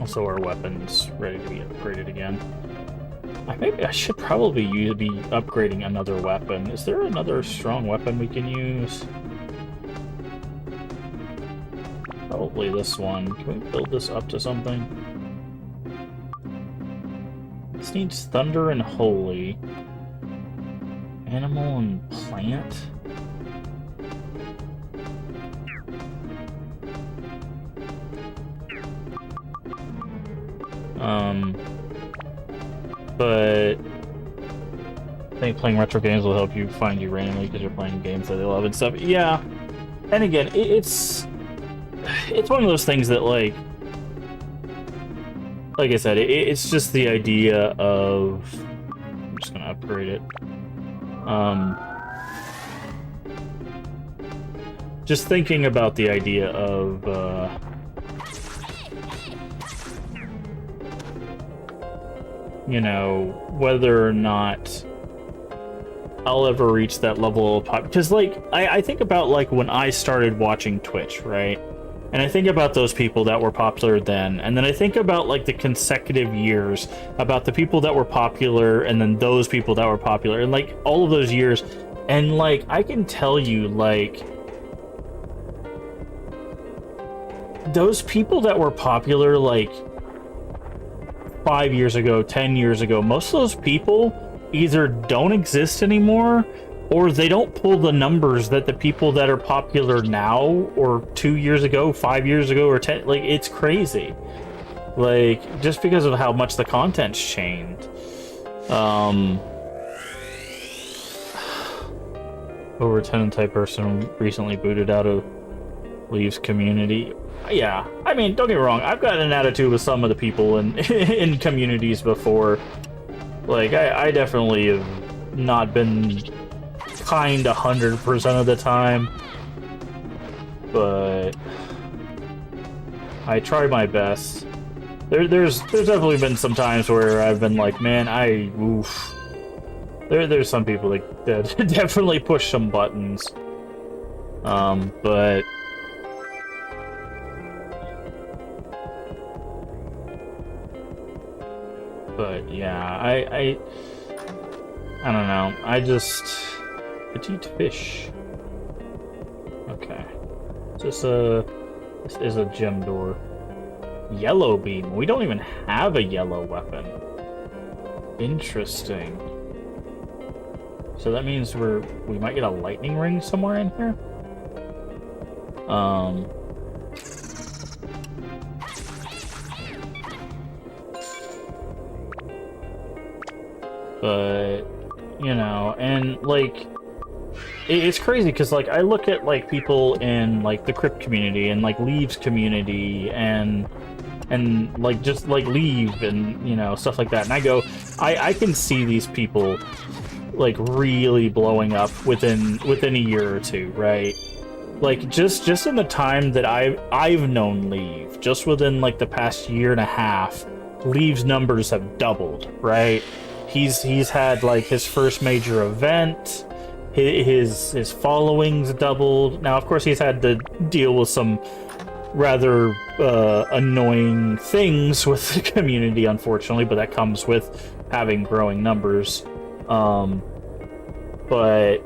Also, our weapon's ready to be upgraded again. I should probably be upgrading another weapon. Is there another strong weapon we can use? Probably this one. Can we build this up to something? This needs thunder and holy. Animal and plant? But I think playing retro games will help you find you randomly because you're playing games that they love and stuff. Yeah, and again, it's one of those things that, like I said, it's just the idea of... I'm just gonna upgrade it. Just thinking about the idea of, you know, whether or not I'll ever reach that level of pop. Because, like, I think about, like, when I started watching Twitch, right? And I think about those people that were popular then, and then I think about like the consecutive years, about the people that were popular, and then those people that were popular, and like all of those years, and like I can tell you, like those people that were popular like 5 years ago, 10 years ago, most of those people either don't exist anymore, or they don't pull the numbers that the people that are popular now, or 2 years ago, 5 years ago, or 10, like, it's crazy. Like, just because of how much the content's changed. Over 10 type person recently booted out of Leaves community. Yeah, I mean, don't get me wrong, I've gotten an attitude with some of the people in, in communities before. Like, I definitely have not been kind 100% of the time, but I try my best. There's definitely been some times where I've been like, man, oof. There's some people that definitely push some buttons. But yeah, I don't know. I just petite fish. Okay. This is a gem door. Yellow beam. We don't even have a yellow weapon. Interesting. So that means we might get a lightning ring somewhere in here. But you know, and like it's crazy because like I look at like people in like the crypt community and like Leaves community and like just like Leave and you know stuff like that, and I go, I can see these people like really blowing up within a year or two, right? Like just in the time that I've known Leave, just within like the past year and a half, Leave's numbers have doubled, right? He's had like his first major event. His following's doubled. Now, of course, he's had to deal with some rather annoying things with the community, unfortunately, but that comes with having growing numbers. But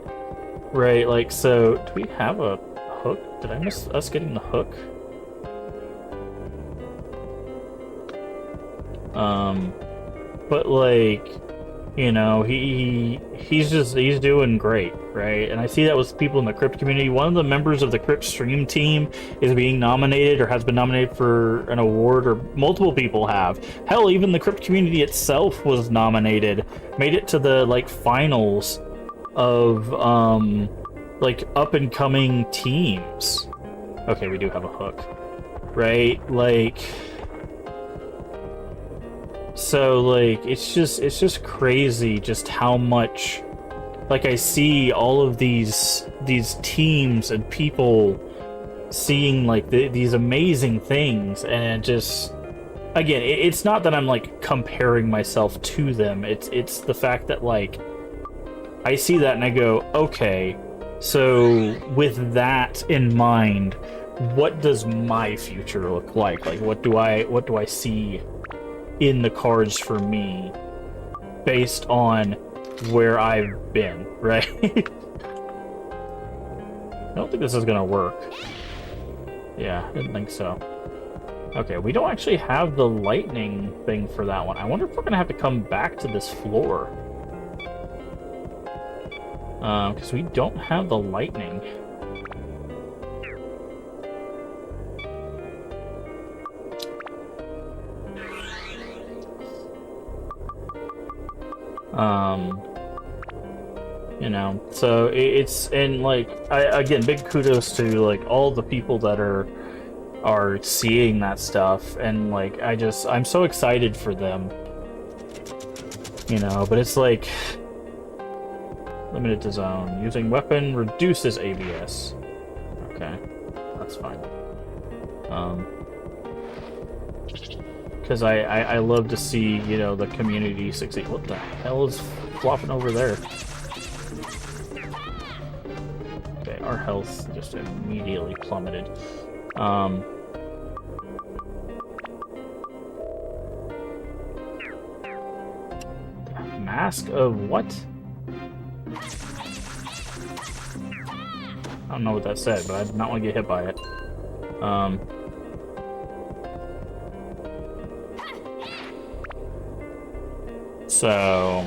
right, like, so do we have a hook? Did I miss us getting the hook? But like, you know, he's doing great, right? And I see that with people in the crypt community. One of the members of the crypt stream team is being nominated or has been nominated for an award, or multiple people have. Hell, even the crypt community itself was nominated, made it to the like finals of like up and coming teams. Okay, we do have a hook, right? Like, so like it's just crazy just how much like I see all of these teams and people seeing like these amazing things, and just again, it's not that I'm like comparing myself to them, it's the fact that like I see that and I go, okay, so with that in mind, what does my future look like? Like what do I see in the cards for me based on where I've been, right? I don't think this is gonna work. Yeah, I didn't think so. Okay, we don't actually have the lightning thing for that one. I wonder if we're gonna have to come back to this floor. Because we don't have the lightning. You know, so it's, and like, again, big kudos to like all the people that are seeing that stuff, and like I'm so excited for them, you know. But it's like limited to zone, using weapon reduces ABS. Okay, that's fine. Because I love to see, you know, the community succeed. What the hell is flopping over there? Okay, our health just immediately plummeted. Mask of what? I don't know what that said, but I did not want to get hit by it. So...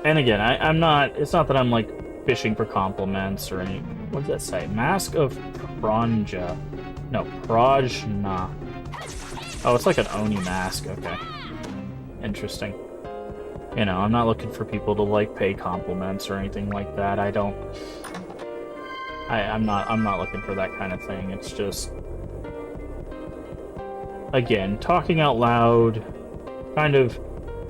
And again, I'm not... It's not that I'm, like, fishing for compliments or any... What does that say? Mask of Pranja. No, Prajna. Oh, it's like an Oni mask. Okay. Interesting. You know, I'm not looking for people to, like, pay compliments or anything like that. I don't... I'm not looking for that kind of thing. It's just... Again, talking out loud, kind of...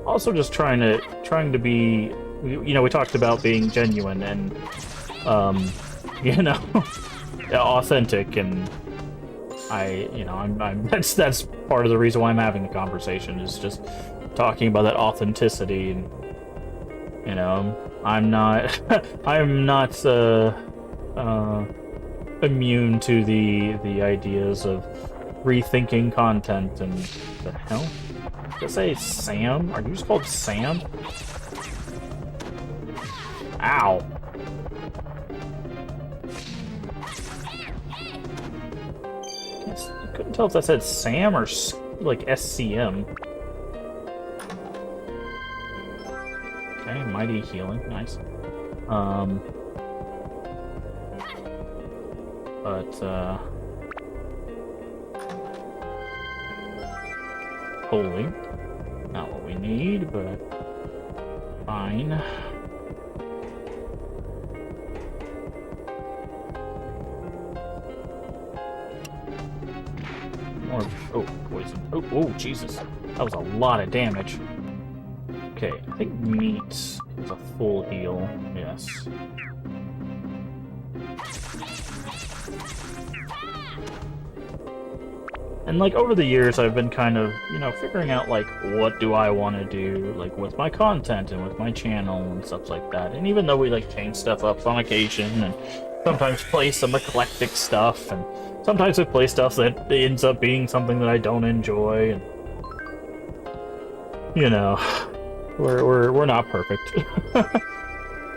Also just trying to be... You know, we talked about being genuine and, you know, authentic, and that's part of the reason why I'm having the conversation, is just talking about that authenticity. And, you know, I'm not immune to the ideas of rethinking content. And the hell? Did I say Sam? Are you just called Sam? Ow. I couldn't tell if that said Sam or like SCM. Okay, mighty healing, nice. Holy. Not what we need, but fine. More. Oh, poison. Oh, Jesus. That was a lot of damage. Okay, I think meat is a full heal. Yes. And, like, over the years, I've been kind of, you know, figuring out, like, what do I want to do, like, with my content and with my channel and stuff like that. And even though we, like, change stuff up on occasion and sometimes play some eclectic stuff, and sometimes we play stuff that ends up being something that I don't enjoy, and, you know, we're not perfect.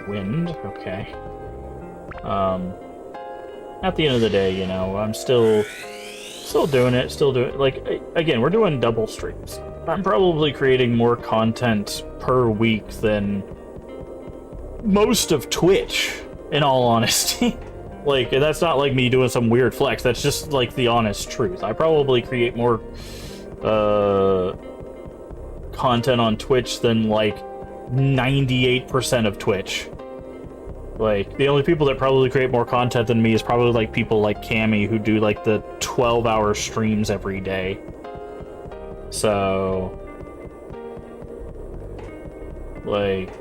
Wind, okay. At the end of the day, you know, I'm still doing it, like, again, we're doing double streams. I'm probably creating more content per week than most of Twitch, in all honesty. Like, that's not like me doing some weird flex, that's just, like, the honest truth. I probably create more, content on Twitch than, like, 98% of Twitch. Like, the only people that probably create more content than me is probably, like, people like Cammy who do, like, the 12-hour streams every day. So... like...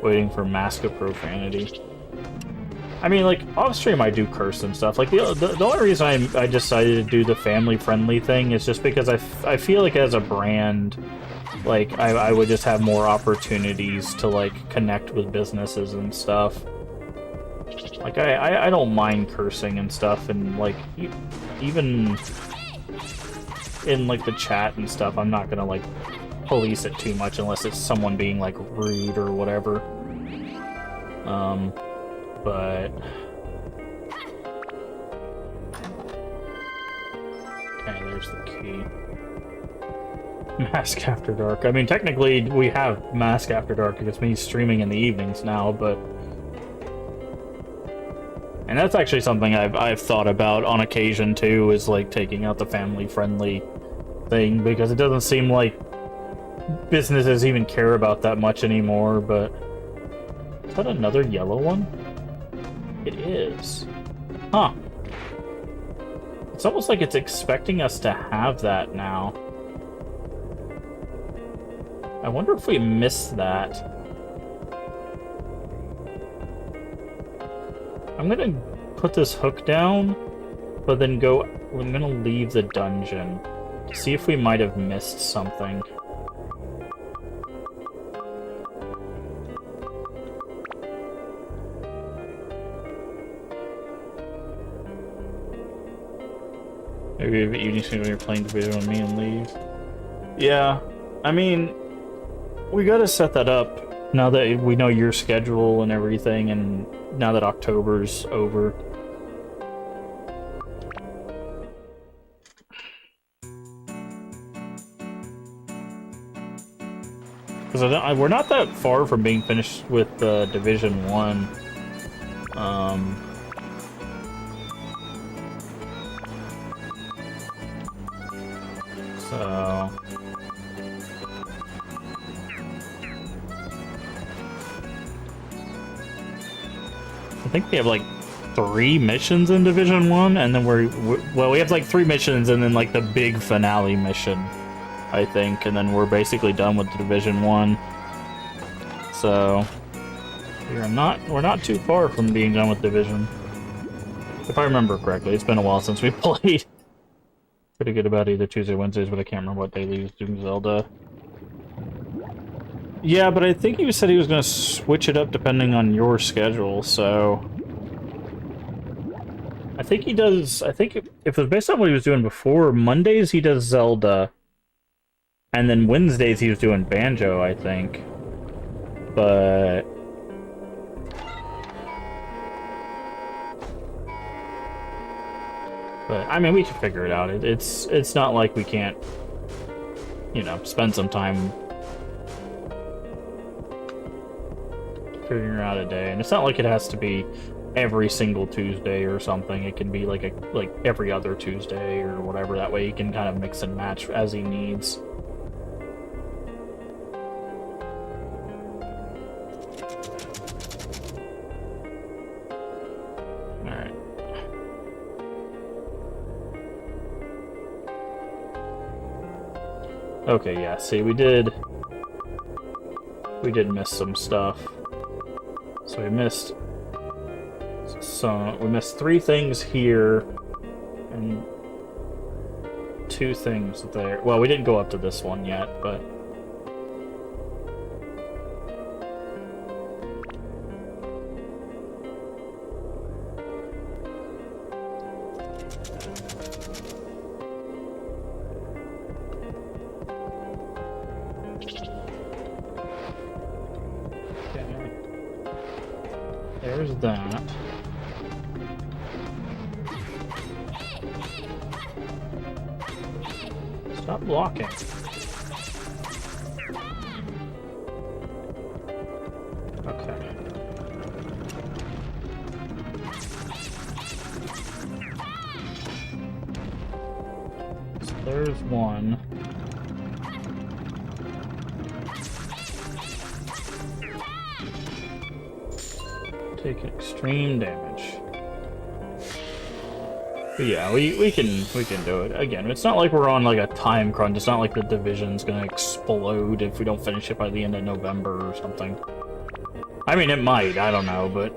waiting for Mask of Profanity. I mean, like, off-stream I do curse and stuff. Like, the only reason I decided to do the family-friendly thing is just because I feel like as a brand... like, I would just have more opportunities to, like, connect with businesses and stuff. Like, I don't mind cursing and stuff, and, like, even in, like, the chat and stuff, I'm not gonna, like, police it too much unless it's someone being, like, rude or whatever. But... okay, there's the key. Mask After Dark. I mean, technically, we have Mask After Dark. It's me streaming in the evenings now, but... and that's actually something I've thought about on occasion, too, is, like, taking out the family-friendly thing, because it doesn't seem like businesses even care about that much anymore, but... is that another yellow one? It is. Huh. It's almost like it's expecting us to have that now. I wonder if we missed that. I'm gonna put this hook down, but then I'm gonna leave the dungeon to see if we might have missed something. Maybe you just when you're playing the video on me and leave. Yeah, I mean, we gotta set that up now that we know your schedule and everything, and now that October's over. Because we're not that far from being finished with Division 1. So... I think we have like 3 missions in Division 1, and then well, we have like 3 missions and then like the big finale mission, I think, and then we're basically done with the Division 1. So we're not too far from being done with Division. If I remember correctly, it's been a while since we played. Pretty good about either Tuesday or Wednesdays, but I can't remember what day he was doing Zelda. Yeah, but I think he said he was going to switch it up depending on your schedule, so... I think he does... I think if it was based on what he was doing before, Mondays he does Zelda, and then Wednesdays he was doing Banjo, I think. But... I mean, we can figure it out. It's not like we can't, you know, spend some time figuring out a day. And it's not like it has to be every single Tuesday or something. It can be like every other Tuesday or whatever. That way he can kind of mix and match as he needs. Okay, yeah, see, we did miss some stuff. So we missed 3 things here, and 2 things there. Well, we didn't go up to this one yet, but... There's that. Stop blocking. Okay. So there's one. Take extreme damage. But yeah, we can do it. Again, it's not like we're on like a time crunch. It's not like the Division's gonna explode if we don't finish it by the end of November or something. I mean, it might, I don't know, but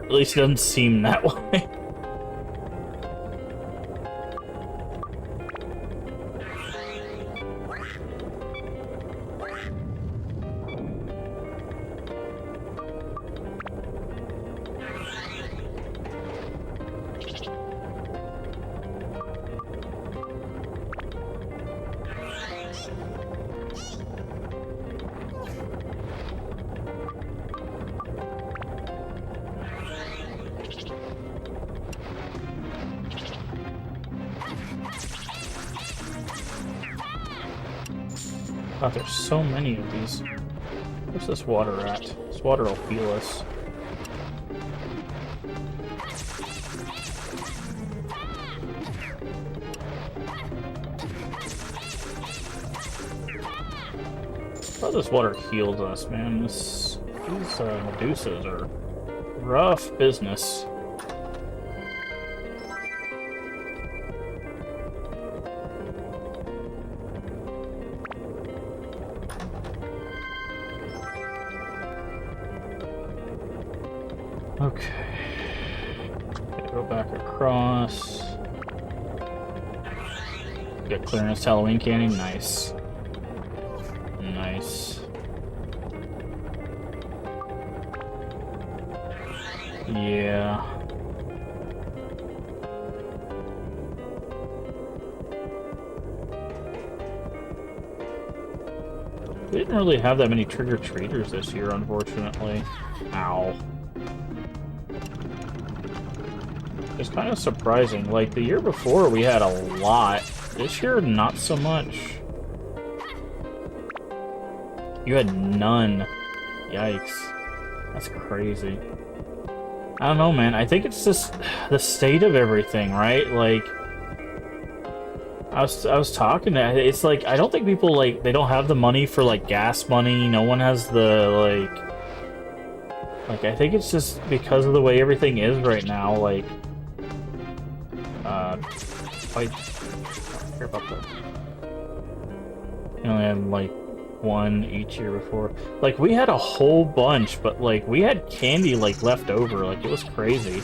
at least it doesn't seem that way. God, there's so many of these. Where's this water at? This water will heal us. Oh, this water heals us, man. These Medusas are rough business. Okay. Go back across. Get clearance Halloween candy. Nice. Nice. Yeah. We didn't really have that many trick-or-treaters this year, unfortunately. Ow. It's kind of surprising. Like, the year before, we had a lot. This year, not so much. You had none. Yikes. That's crazy. I don't know, man. I think it's just the state of everything, right? Like, I was talking to, it's like, I don't think people, like, they don't have the money for, like, gas money. No one has the, like, I think it's just because of the way everything is right now, like, I don't care about that. You only had, like, one each year before. Like, we had a whole bunch, but, like, we had candy, like, left over. Like, it was crazy.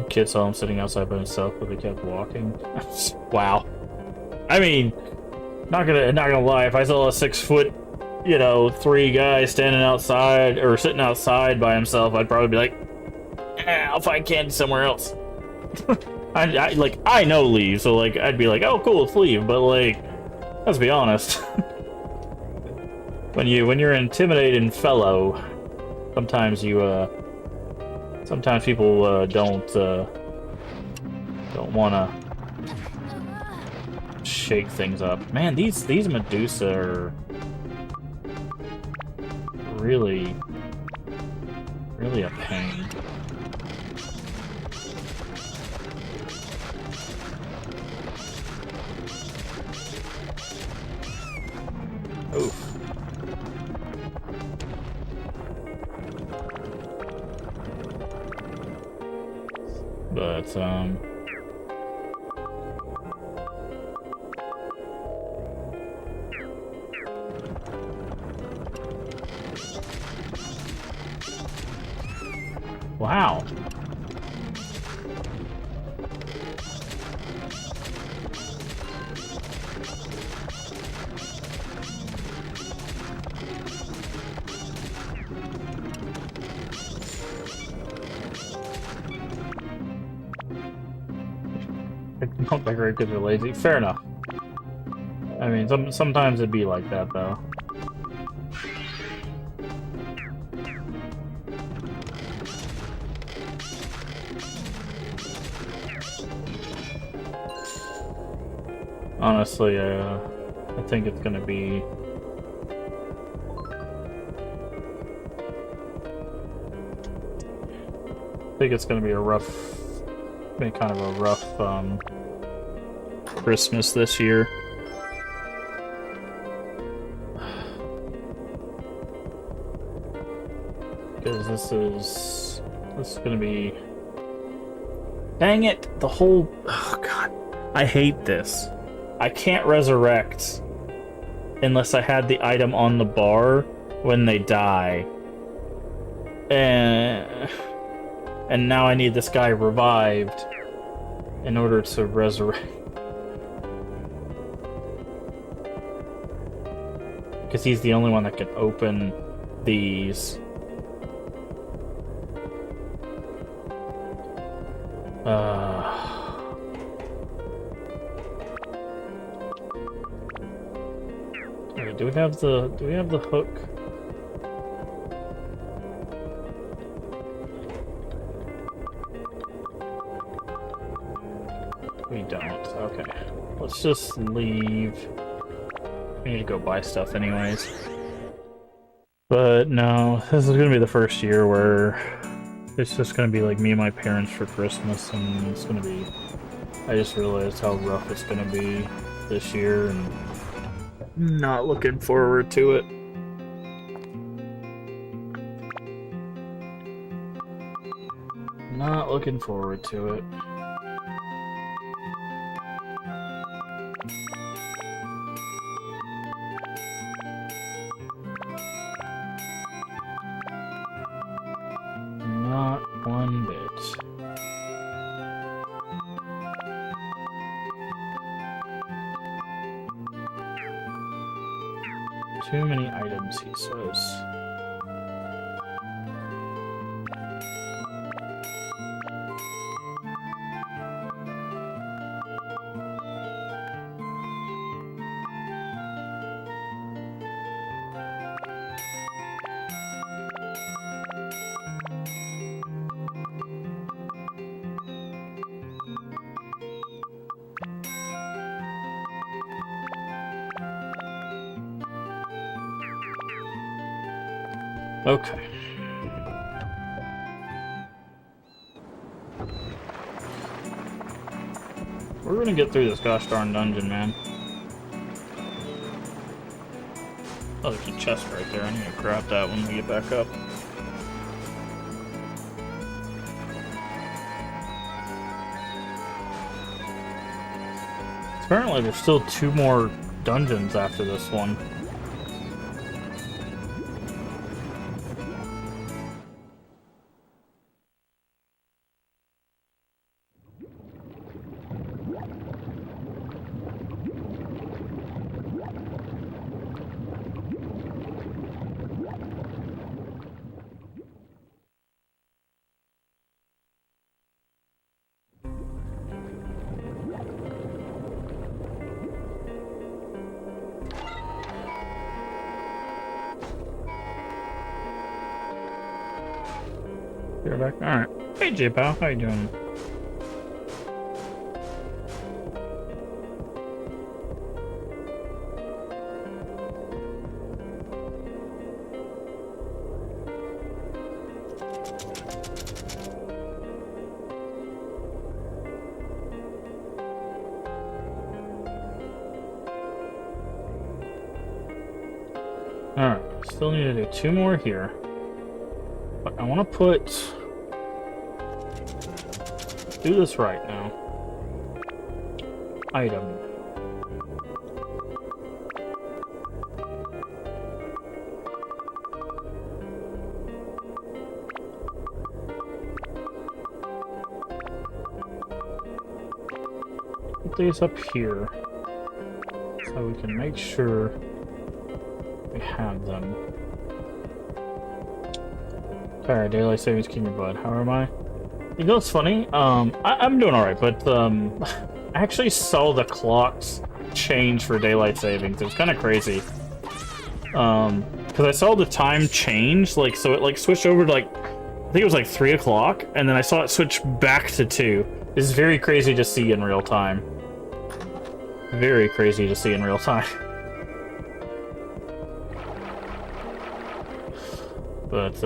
Kid saw him sitting outside by himself, but they kept walking. Wow. I mean, not gonna lie. If I saw a 6'3" guy standing outside or sitting outside by himself, I'd probably be like, I'll find candy somewhere else. I know Leave, so like I'd be like, oh cool, it's Leave, but like, let's be honest. when you're an intimidating fellow, sometimes sometimes people don't want to shake things up. Man, these Medusa are really a pain. Oof. But, wow. Don't decorate because you're lazy. Fair enough. I mean, sometimes it'd be like that, though. Honestly, I think it's gonna be... I think it's gonna be a rough... kind of a rough, Christmas this year. Because this is gonna be... Dang it! The whole... Oh, God. I hate this. I can't resurrect unless I had the item on the bar when they die. And now I need this guy revived in order to resurrect. Because he's the only one that can open these. Okay, do we have the hook? We don't. Okay. Let's just leave. We need to go buy stuff anyways. But no, this is gonna be the first year where it's just gonna be like me and my parents for Christmas, and it's gonna be... I just realized how rough it's gonna be this year, and not looking forward to it. Not looking forward to it. Not one bit. Too many items, he says. Okay. We're gonna get through this gosh darn dungeon, man. Oh, there's a chest right there. I need to grab that when we get back up. Apparently there's still 2 more dungeons after this one. You're back. Alright. Hey, J-Pal. How you doing? Alright. Still need to do 2 more here. But I want to do this right now. Item. Put these up here so we can make sure we have them. Sorry, daylight savings keep me bud. How am I? You know what's funny? I'm doing alright, but I actually saw the clocks change for daylight savings. It was kind of crazy. Because I saw the time change, like, so it like switched over to like, I think it was like 3 o'clock, and then I saw it switch back to 2. It's very crazy to see in real time. Very crazy to see in real time. But,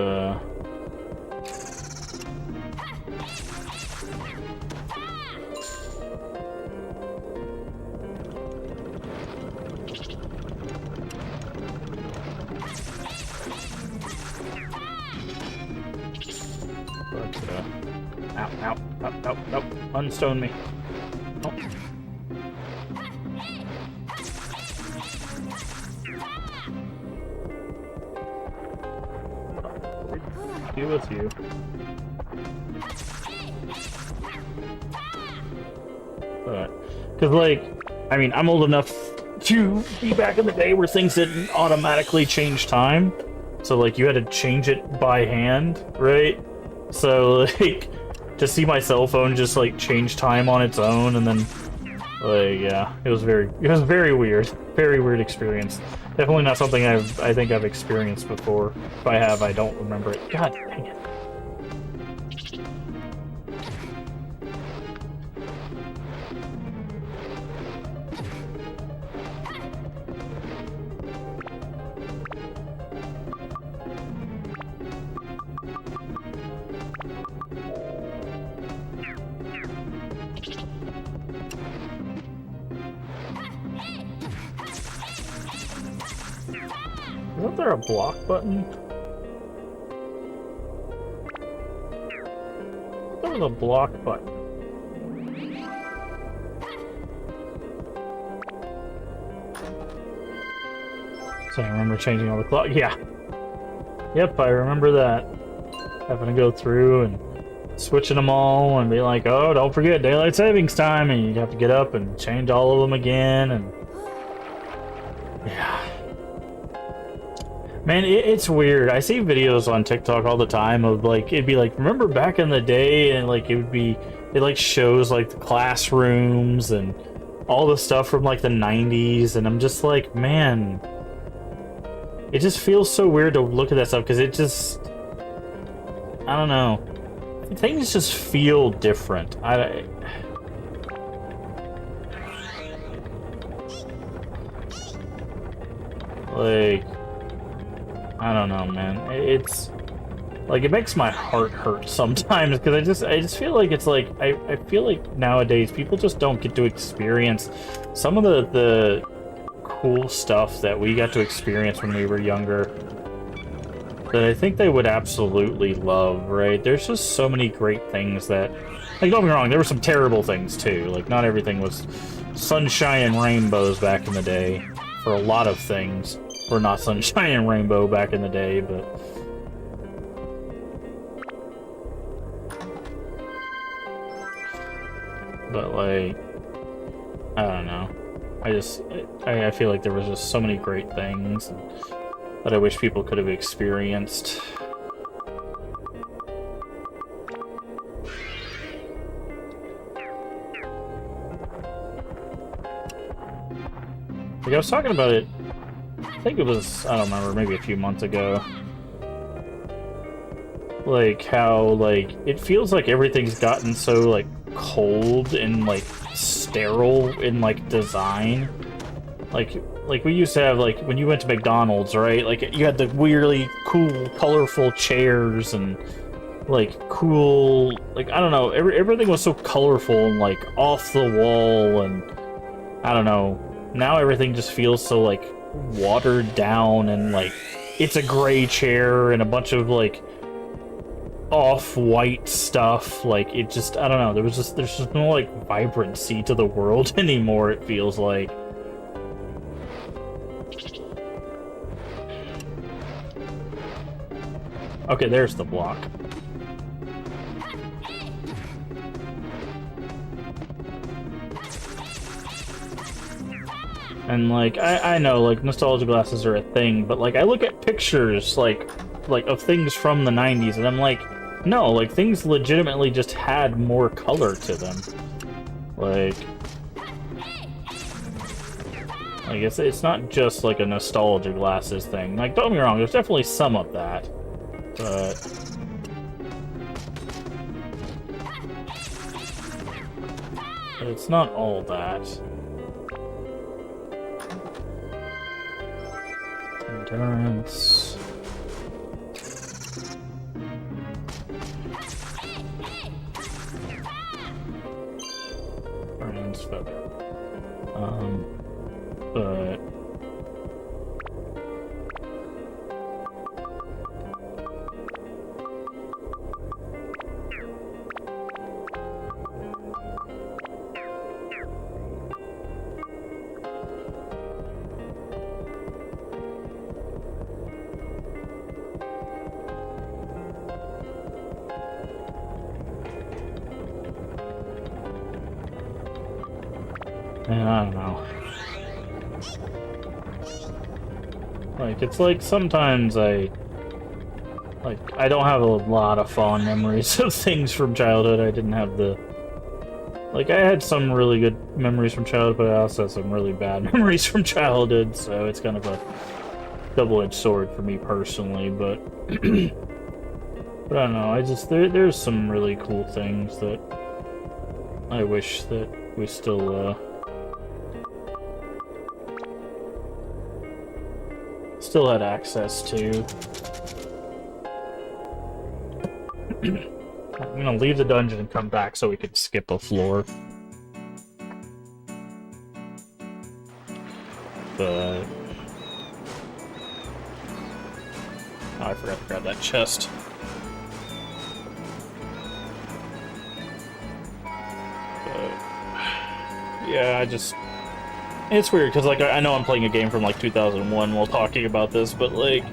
ow, unstone me. Oh. Deal with you. But, cause like, I mean, I'm old enough to be back in the day where things didn't automatically change time. So like, you had to change it by hand, right? So like, to see my cell phone just like change time on its own, and then like, yeah, it was very weird. Very weird experience. Definitely not something I think I've experienced before. If I have, I don't remember it. God dang it. Isn't there a block button? There was a block button. So I remember changing all the clock. Yeah. Yep, I remember that. Having to go through and switching them all and be like, oh, don't forget daylight savings time, and you have to get up and change all of them again, and yeah. Man, it's weird. I see videos on TikTok all the time of like, it'd be like, remember back in the day, and like it like shows like the classrooms and all the stuff from like the 90s, and I'm just like, man, it just feels so weird to look at that stuff because it just, I don't know, things just feel different. Like, I don't know, man. It's like it makes my heart hurt sometimes because I just feel like it's like I feel like nowadays people just don't get to experience some of the cool stuff that we got to experience when we were younger that I think they would absolutely love, right? There's just so many great things that, like, don't get me wrong, there were some terrible things too. Like, not everything was sunshine and rainbows back in the day for a lot of things. Or not sunshine and rainbow back in the day, but like, I don't know. I feel like there was just so many great things that I wish people could have experienced. Like, I was talking about it, I think it was, I don't remember, maybe a few months ago. Like, how, like, it feels like everything's gotten so, like, cold and, like, sterile in, like, design. Like we used to have, like, when you went to McDonald's, right? Like, you had the weirdly cool, colorful chairs and, like, cool... Like, I don't know, everything was so colorful and, like, off the wall and... I don't know. Now everything just feels so, like, watered down and, like, it's a gray chair and a bunch of, like, off-white stuff. Like, it just... I don't know, there's just no, like, vibrancy to the world anymore, it feels like. Okay, there's the block. And, like, I know, like, nostalgia glasses are a thing, but, like, I look at pictures, like, of things from the 90s, and I'm like, no, like, things legitimately just had more color to them. Like, it's not just, like, a nostalgia glasses thing. Like, don't get me wrong, there's definitely some of that. But it's not all that. Endurance. Burns feather. But man, I don't know. Like, it's like sometimes I don't have a lot of fond memories of things from childhood. I didn't have the... Like, I had some really good memories from childhood, but I also had some really bad memories from childhood, so it's kind of a double-edged sword for me personally, but... but I don't know, there's some really cool things that I wish that we still had access to. I'm gonna leave the dungeon and come back so we can skip a floor. But... oh, I forgot to grab that chest. But... yeah, it's weird, because, like, I know I'm playing a game from, like, 2001 while talking about this, but, like...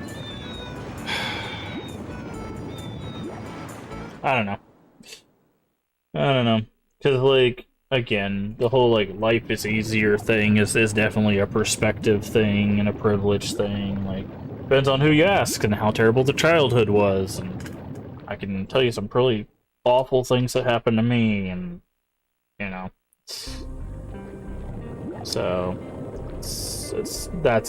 I don't know. Because, like, again, the whole, like, life is easier thing is definitely a perspective thing and a privilege thing. Like, depends on who you ask and how terrible the childhood was. And I can tell you some pretty awful things that happened to me, and, you know... So, that's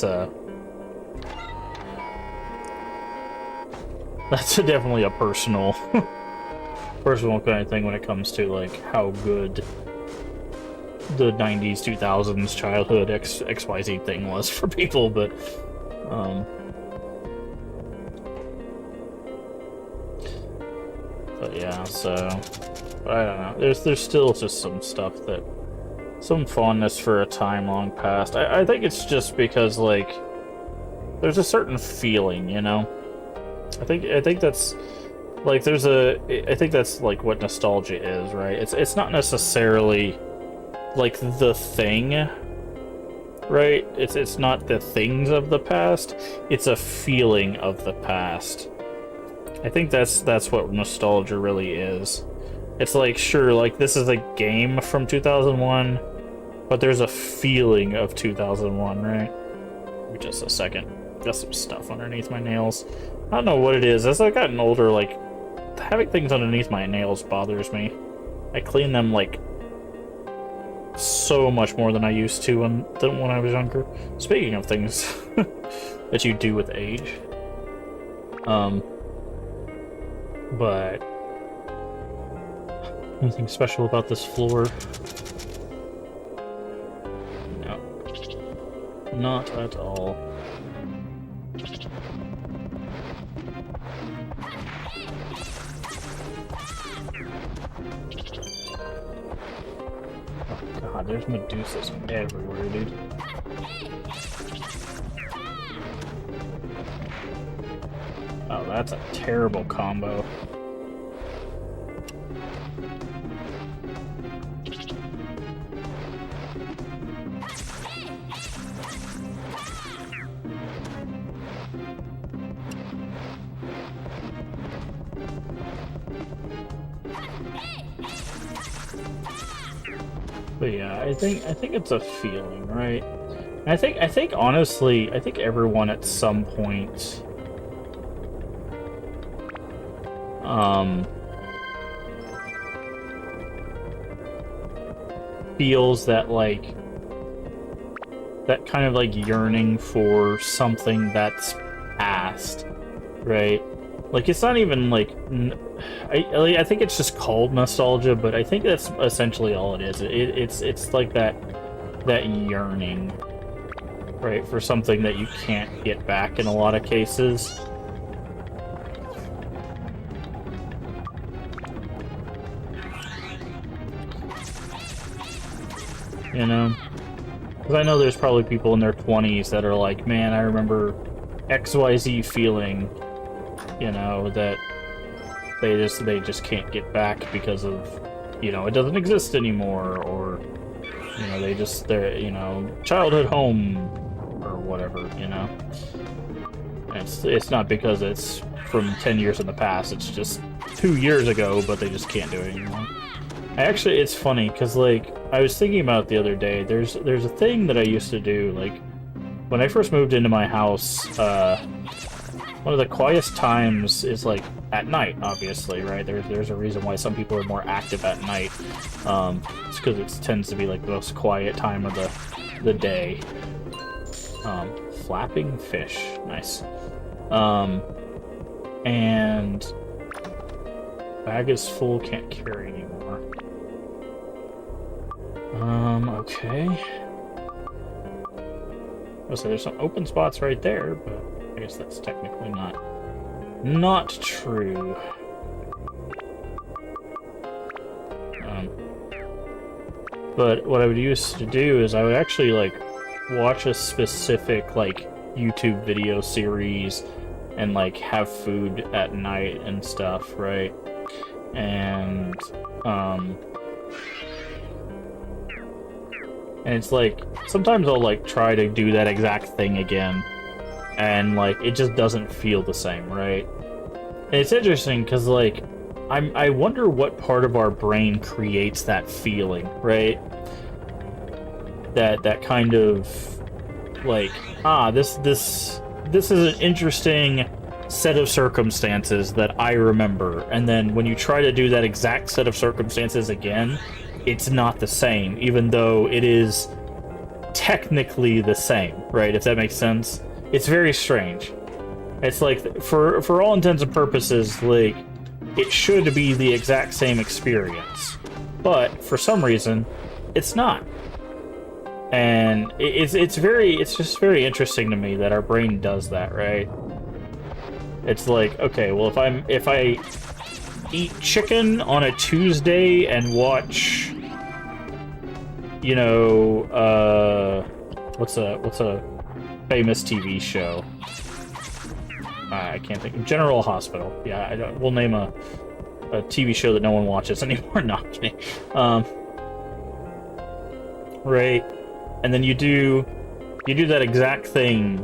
definitely a personal kind of thing when it comes to, like, how good the 90s, 2000s childhood XYZ thing was for people, but, But yeah, so I don't know. There's still just some stuff that some fondness for a time long past. I think it's just because like there's a certain feeling, you know. I think that's like I think that's like what nostalgia is, right? It's not necessarily like the thing, right? It's not the things of the past. It's a feeling of the past. I think that's what nostalgia really is. It's like, sure, like this is a game from 2001, but there's a feeling of 2001, right? Give me just a second. Got some stuff underneath my nails. I don't know what it is. As I've gotten older, like having things underneath my nails bothers me. I clean them like so much more than I used to than when I was younger. Speaking of things that you do with age, but anything special about this floor? No, not at all. Oh god, there's Medusas everywhere, dude. Oh, that's a terrible combo. But yeah, I think it's a feeling, right? And I think honestly, I think everyone at some point feels that like that kind of like yearning for something that's past, right? Like it's not even like I think it's just called nostalgia, but I think that's essentially all it is. It's like that yearning, right, for something that you can't get back in a lot of cases. You know? Because I know there's probably people in their 20s that are like, man, I remember XYZ feeling, you know, that they just can't get back because of, you know, it doesn't exist anymore, or, you know, they're, you know, childhood home, or whatever, you know? It's not because it's from 10 years in the past, it's just 2 years ago, but they just can't do it anymore. Actually, it's funny, because, like, I was thinking about it the other day, there's a thing that I used to do, like, when I first moved into my house, one of the quietest times is, like, at night, obviously, right? There's a reason why some people are more active at night. It's because it tends to be, like, the most quiet time of the day. Flapping fish. Nice. And bag is full, can't carry anymore. Okay. Oh, so there's some open spots right there, but I guess that's technically not true. But what I would used to do is I would actually, like, watch a specific, like, YouTube video series and, like, have food at night and stuff, right? And it's like, sometimes I'll, like, try to do that exact thing again, and, like, it just doesn't feel the same, right? And it's interesting, because, like, I wonder what part of our brain creates that feeling, right? That kind of, like, this is an interesting set of circumstances that I remember, and then when you try to do that exact set of circumstances again, it's not the same, even though it is technically the same, right? If that makes sense. It's very strange. It's like, for all intents and purposes, like, it should be the exact same experience, but for some reason, it's not. And it's just very interesting to me that our brain does that, right? It's like, okay, well, if I eat chicken on a Tuesday and watch, you know, what's a famous TV show? I can't think. General Hospital. Yeah, we'll name a TV show that no one watches anymore. No, I'm kidding. Right, and then you do that exact thing,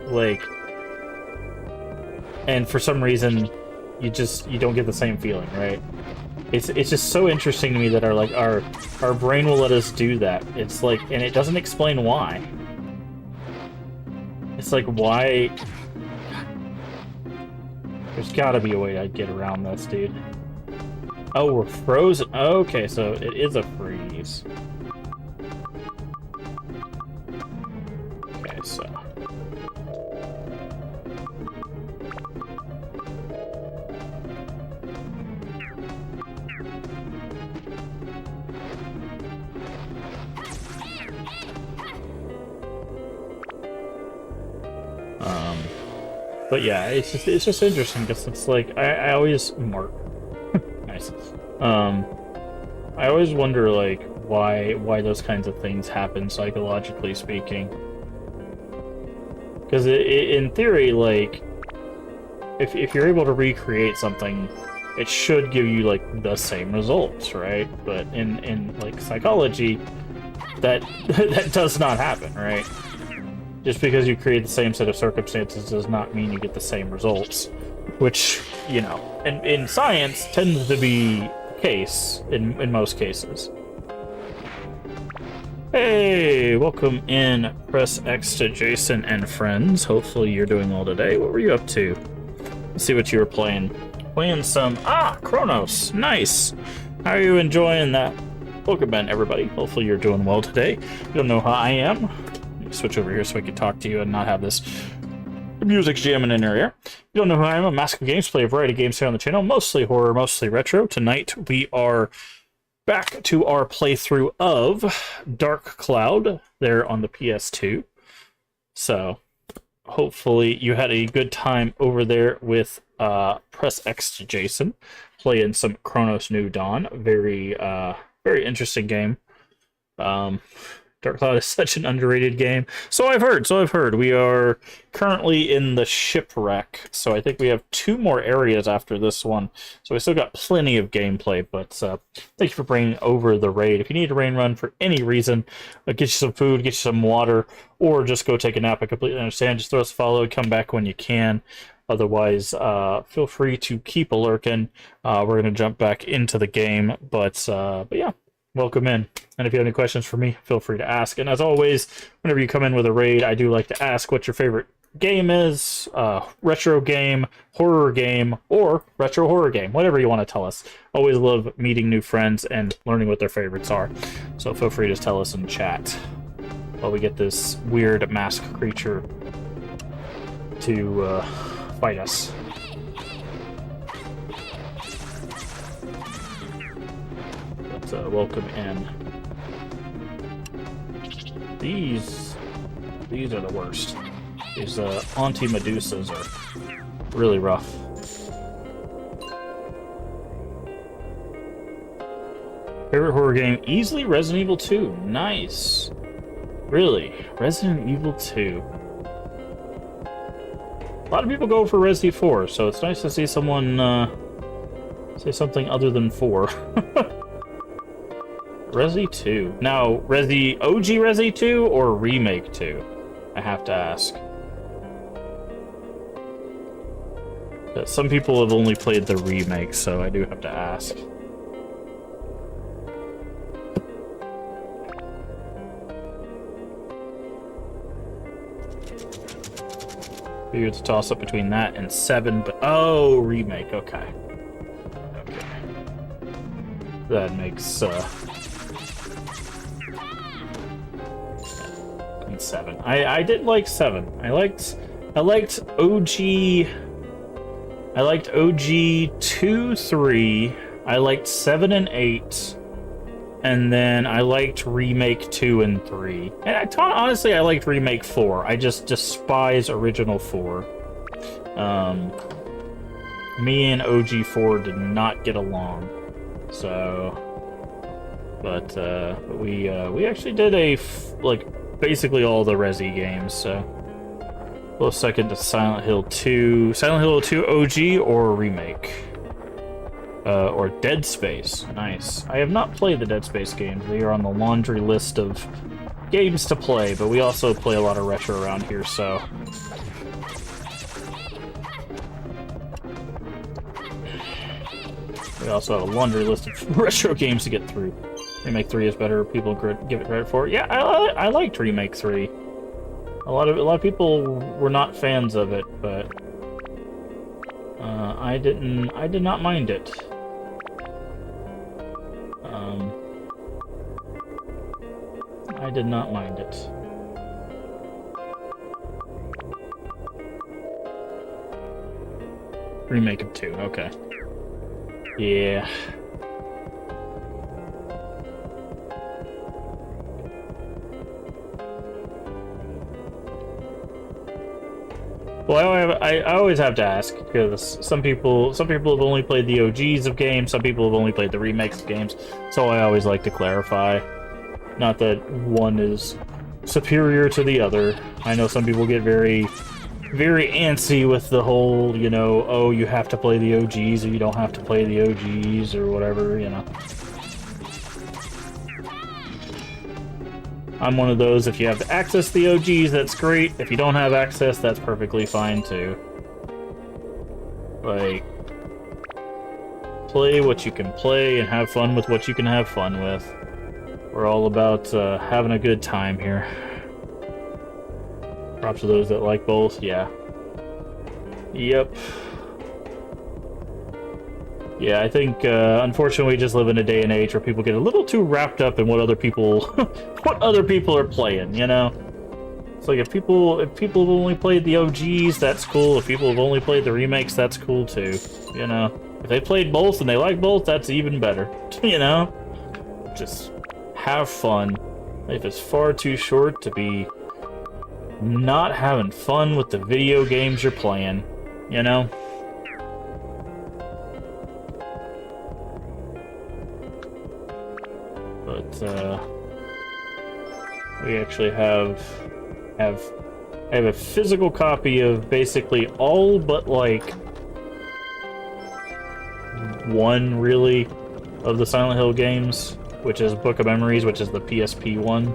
like, and for some reason you don't get the same feeling, right? It's just so interesting to me that our brain will let us do that. It's like, and it doesn't explain why. It's like, why? There's gotta be a way to get around this, dude. Oh, we're frozen. Okay, so it is a freeze. Okay, so... But yeah, it's just interesting because it's like I always Mark, nice. I always wonder like why those kinds of things happen psychologically speaking. Because in theory, like if you're able to recreate something, it should give you like the same results, right? But in like psychology, that that does not happen, right? Just because you create the same set of circumstances does not mean you get the same results, which, you know, in science tends to be the case in most cases. Hey, welcome in. Press X to Jason and friends. Hopefully you're doing well today. What were you up to? Let's see what you were playing. Playing some... Chronos. Nice. How are you enjoying that? Welcome in, everybody. Hopefully you're doing well today. You don't know how I am. Switch over here so I can talk to you and not have this music's jamming in your ear. You don't know who I am. I'm Massive Games, play a variety of games here on the channel, mostly horror, mostly retro. Tonight we are back to our playthrough of Dark Cloud there on the PS2. So hopefully you had a good time over there with Press X to Jason, playing some Chronos New Dawn. Very interesting game. Dark Cloud is such an underrated game. So I've heard. We are currently in the shipwreck, so I think we have 2 more areas after this one. So we still got plenty of gameplay, but thank you for bringing over the raid. If you need a raid run for any reason, get you some food, get you some water, or just go take a nap, I completely understand. Just throw us a follow, come back when you can. Otherwise, feel free to keep a lurking. We're going to jump back into the game, but yeah. Welcome in. And if you have any questions for me, feel free to ask. And as always, whenever you come in with a raid, I do like to ask what your favorite game is, retro game, horror game, or retro horror game, whatever you want to tell us. Always love meeting new friends and learning what their favorites are. So feel free to tell us in chat while we get this weird masked creature to fight us. Welcome in. These are the worst. These anti-medusas are really rough. Favorite horror game? Easily Resident Evil 2. Nice. Really? Resident Evil 2. A lot of people go for Resi 4, so it's nice to see someone say something other than 4. Resi 2. Now, OG Resi 2 or Remake 2? I have to ask. Some people have only played the remake, so I do have to ask. Maybe it's a toss-up between that and 7, but... Oh, remake, okay. Okay. That makes, and 7. I did like 7. I liked OG... I liked OG 2, 3. I liked 7 and 8. And then I liked Remake 2 and 3. And honestly, I liked Remake 4. I just despise original 4. me and OG4 did not get along. So, but we actually did like basically all the Resi games. So, close second to Silent Hill 2, Silent Hill 2 OG or remake, or Dead Space. Nice. I have not played the Dead Space games. They are on the laundry list of games to play, but we also play a lot of retro around here, so. We also have a laundry list of retro games to get through. Remake 3 is better. People give it credit for it. Yeah, I liked Remake 3. A lot of people were not fans of it, but I did not mind it. I did not mind it. Remake of 2, okay. Yeah. Well, I always have to ask, because some people have only played the OGs of games, some people have only played the remakes of games, so I always like to clarify. Not that one is superior to the other. I know some people get very antsy with the whole, you know, oh, you have to play the OGs or you don't have to play the OGs or whatever, you know. I'm one of those, if you have access to the OGs, that's great. If you don't have access, that's perfectly fine too. Like, play what you can play and have fun with what you can have fun with. We're all about having a good time here. Props to those that like both, yeah. Yep. Yeah, I think, unfortunately, we just live in a day and age where people get a little too wrapped up in what other people, what other people are playing, you know? It's like, if people have only played the OGs, that's cool. If people have only played the remakes, that's cool too, you know? If they played both and they like both, that's even better, you know? Just have fun. Life is far too short to be not having fun with the video games you're playing, you know? But, we actually have a physical copy of basically all but, like, one, really, of the Silent Hill games, which is Book of Memories, which is the PSP one.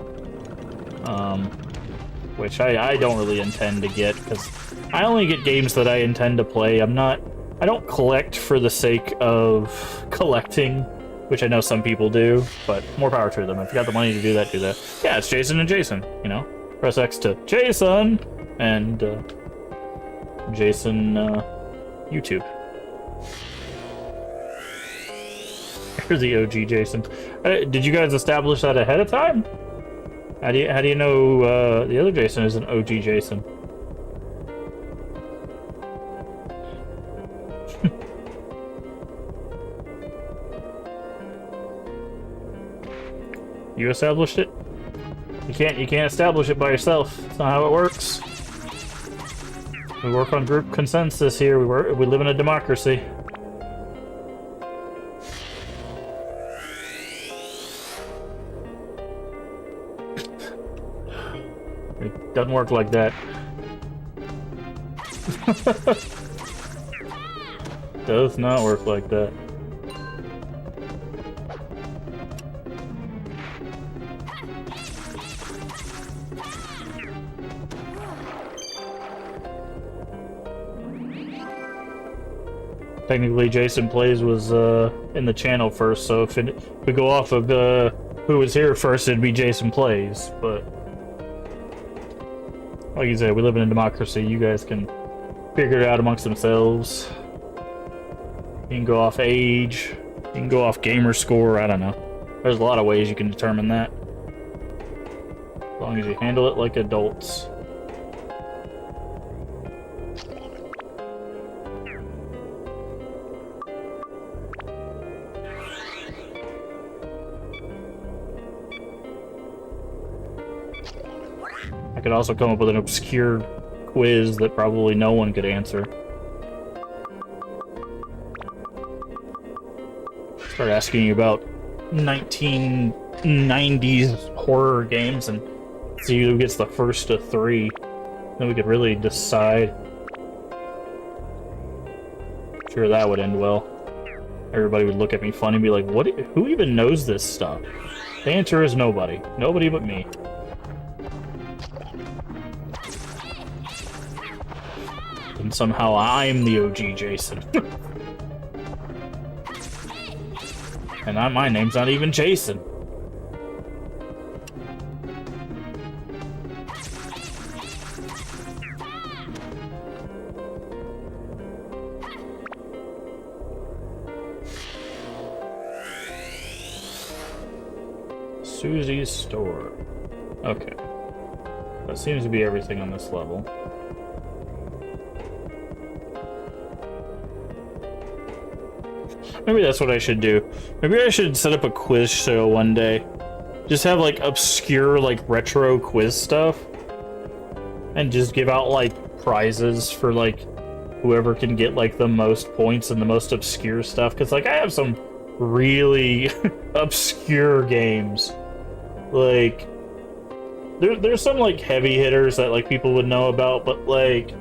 Which I don't really intend to get, because I only get games that I intend to play. I don't collect for the sake of collecting, which I know some people do, but more power to them. If you got the money to do that, do that. Yeah, it's Jason and Jason, you know? Press X to Jason, and Jason YouTube. Here's the OG Jason. Did you guys establish that ahead of time? How do you know the other Jason is an OG Jason? You established it? You can't establish it by yourself. That's not how it works. We work on group consensus here. We live in a democracy. It doesn't work like that. Does not work like that. Technically, Jason Plays was in the channel first, so if we go off of who was here first, it'd be Jason Plays. But like you said, we live in a democracy. You guys can figure it out amongst themselves. You can go off age. You can go off gamer score. I don't know. There's a lot of ways you can determine that. As long as you handle it like adults. I could also come up with an obscure quiz that probably no one could answer. start asking you about 1990s horror games and see who gets the first of 3. Then we could really decide. Sure, that would end well. Everybody would look at me funny and be like, "What? Who even knows this stuff?" The answer is nobody. Nobody but me. And somehow I'm the OG Jason. And my name's not even Jason. Susie's store. Okay. That seems to be everything on this level. Maybe that's what I should do. Maybe I should set up a quiz show one day. Just have, like, obscure, like, retro quiz stuff. And just give out, like, prizes for, like, whoever can get, like, the most points and the most obscure stuff. Because, like, I have some really obscure games. Like, there's some, like, heavy hitters that, like, people would know about, but, like...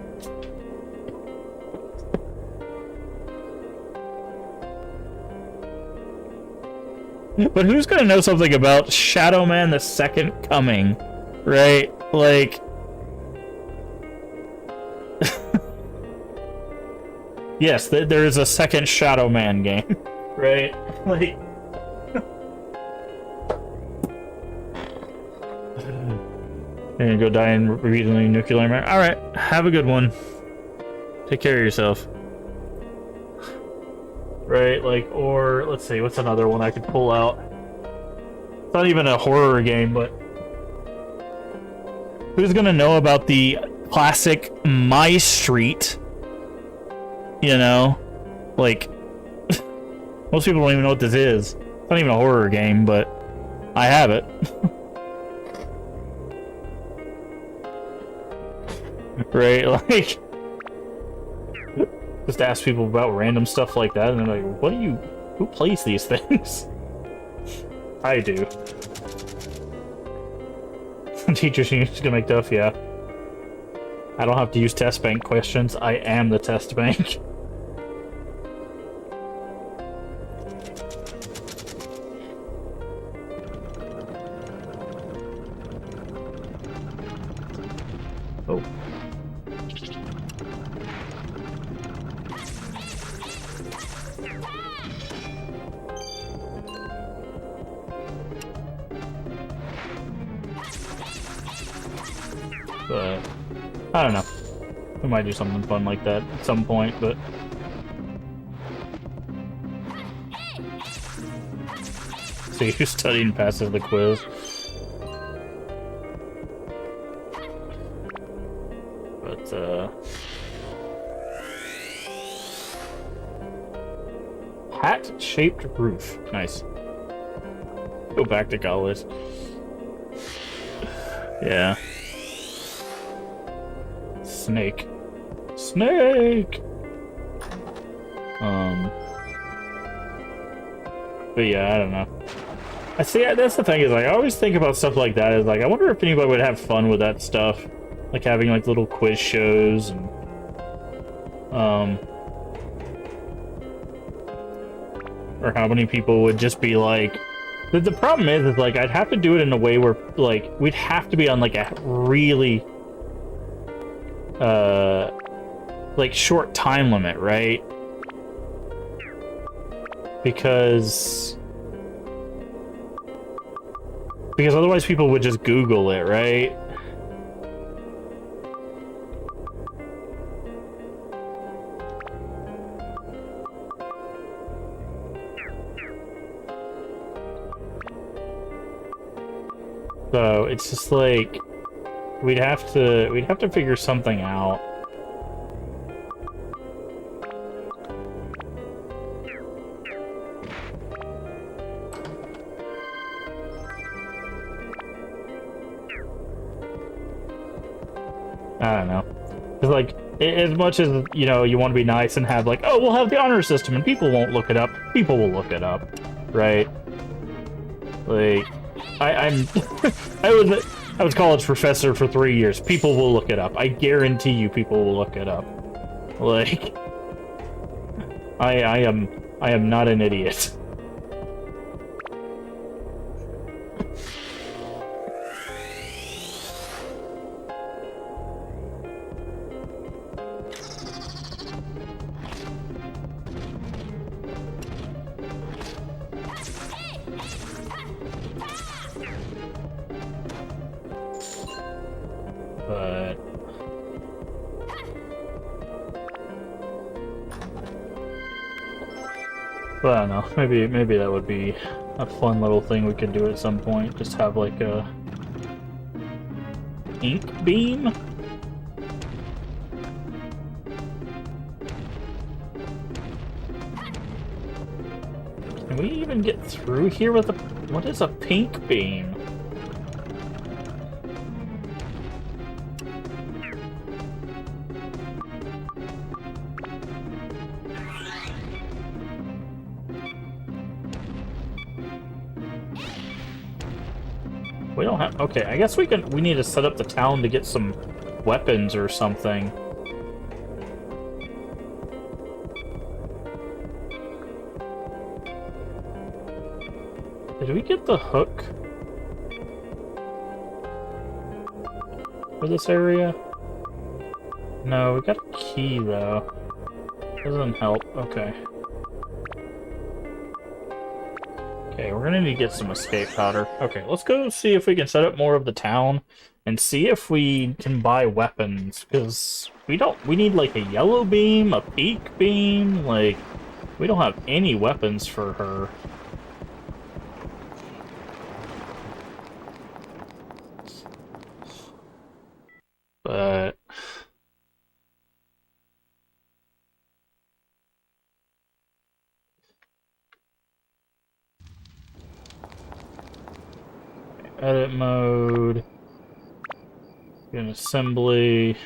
But who's gonna know something about Shadow Man the Second Coming, right? Like... Yes, there is a second Shadow Man game, right? Like... You're gonna go die in repeatedly nuclear man. Alright, have a good one. Take care of yourself. Right, like, or, let's see, what's another one I could pull out? It's not even a horror game, but... Who's gonna know about the classic My Street? You know? Like... Most people don't even know what this is. It's not even a horror game, but... I have it. Right, like... Just ask people about random stuff like that, and they're like, what do you... Who plays these things? I do. Teachers are just gonna make tough, yeah. I don't have to use test bank questions. I am the test bank. Oh. I don't know. We might do something fun like that at some point, but... So you studied and passes the quiz. But, hat-shaped roof. Nice. Go back to college. Yeah. Snake. Snake! But yeah, I don't know. I see, that's the thing, is like, I always think about stuff like that, is like, I wonder if anybody would have fun with that stuff. Like having like little quiz shows and, or how many people would just be like, the problem is like, I'd have to do it in a way where, like, we'd have to be on like a really, like, short time limit, right? Because otherwise people would just Google it, right? So it's just like we'd have to figure something out. I don't know. It's like, as much as, you know, you want to be nice and have like, oh, we'll have the honor system and people won't look it up. People will look it up. right? Like, I'm I was college professor for 3 years. People will look it up. I guarantee you, people will look it up. Like, I am not an idiot. But I don't know. Maybe that would be a fun little thing we could do at some point. Just have like a ink beam. Can we even get through here with a... What is a pink beam? We don't have... Okay, I guess we need to set up the town to get some weapons or something. Did we get the hook for this area? No, we got a key, though. Doesn't help. Okay. Okay, we're gonna need to get some escape powder. Okay, let's go see if we can set up more of the town and see if we can buy weapons, because we need like a yellow beam, a pink beam, like, we don't have any weapons for her. But... edit mode, an assembly.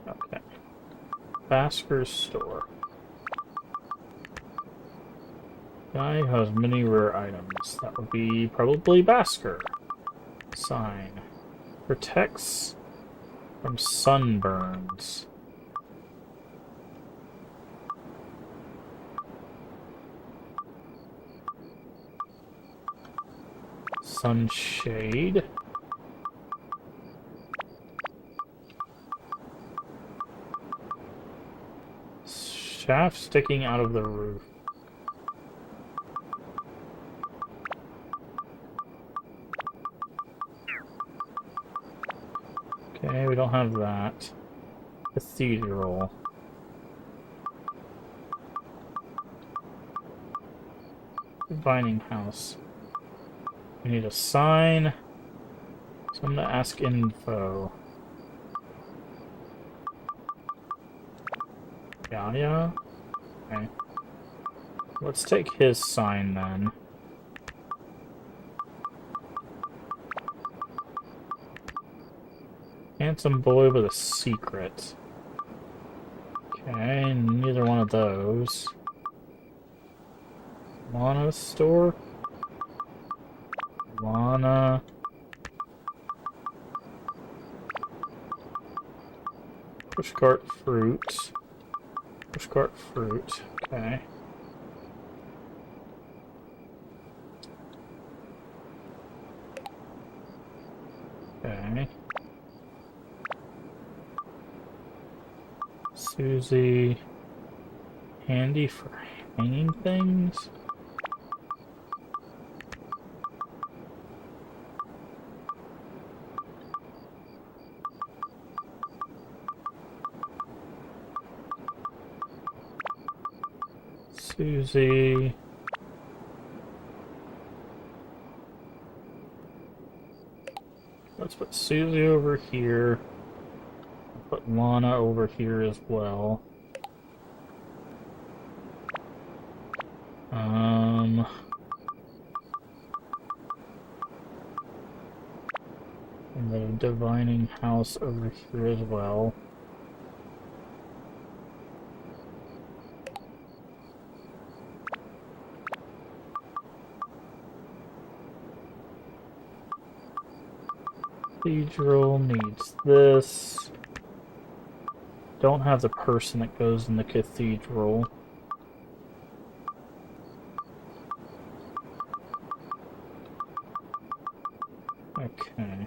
Okay. Basker's store. Guy has many rare items. That would be probably Basker. Sign. Protects from sunburns. Sunshade. Shaft sticking out of the roof. Okay, we don't have that. Cathedral. Divining house. We need a sign. So I'm gonna ask info. Yeah. Okay. Let's take his sign then. Handsome boy with a secret. Okay, neither one of those. Lana store? Lana. Pushcart fruit. Pushcart fruit. Okay. Okay. Susie. Handy for hanging things? Susie. Let's put Susie over here. Put Lana over here as well. And then a divining house over here as well. Cathedral needs this. Don't have the person that goes in the cathedral. Okay.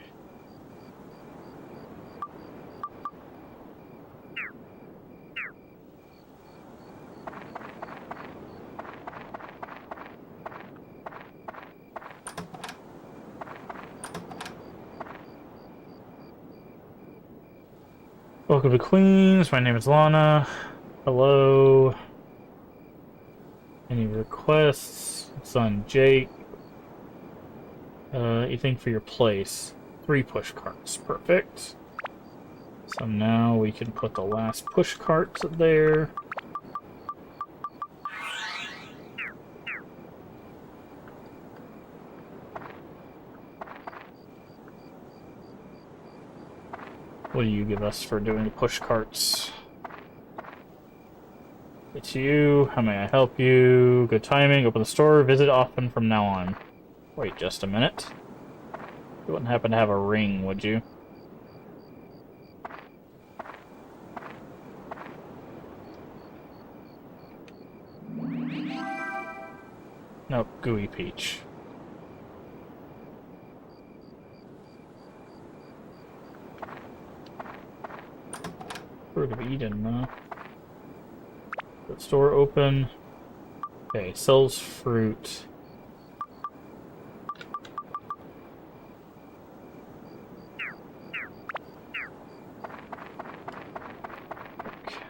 Welcome to Queens. My name is Lana. Hello. Any requests? Son Jake. Anything for your place? 3 push carts. Perfect. So now we can put the last push carts there. What do you give us for doing push carts? It's you. How may I help you? Good timing. Open the store. Visit often from now on. Wait just a minute. You wouldn't happen to have a ring, would you? Nope, Gooey Peach. Fruit of Eden, huh? The store open. Okay, sells fruit.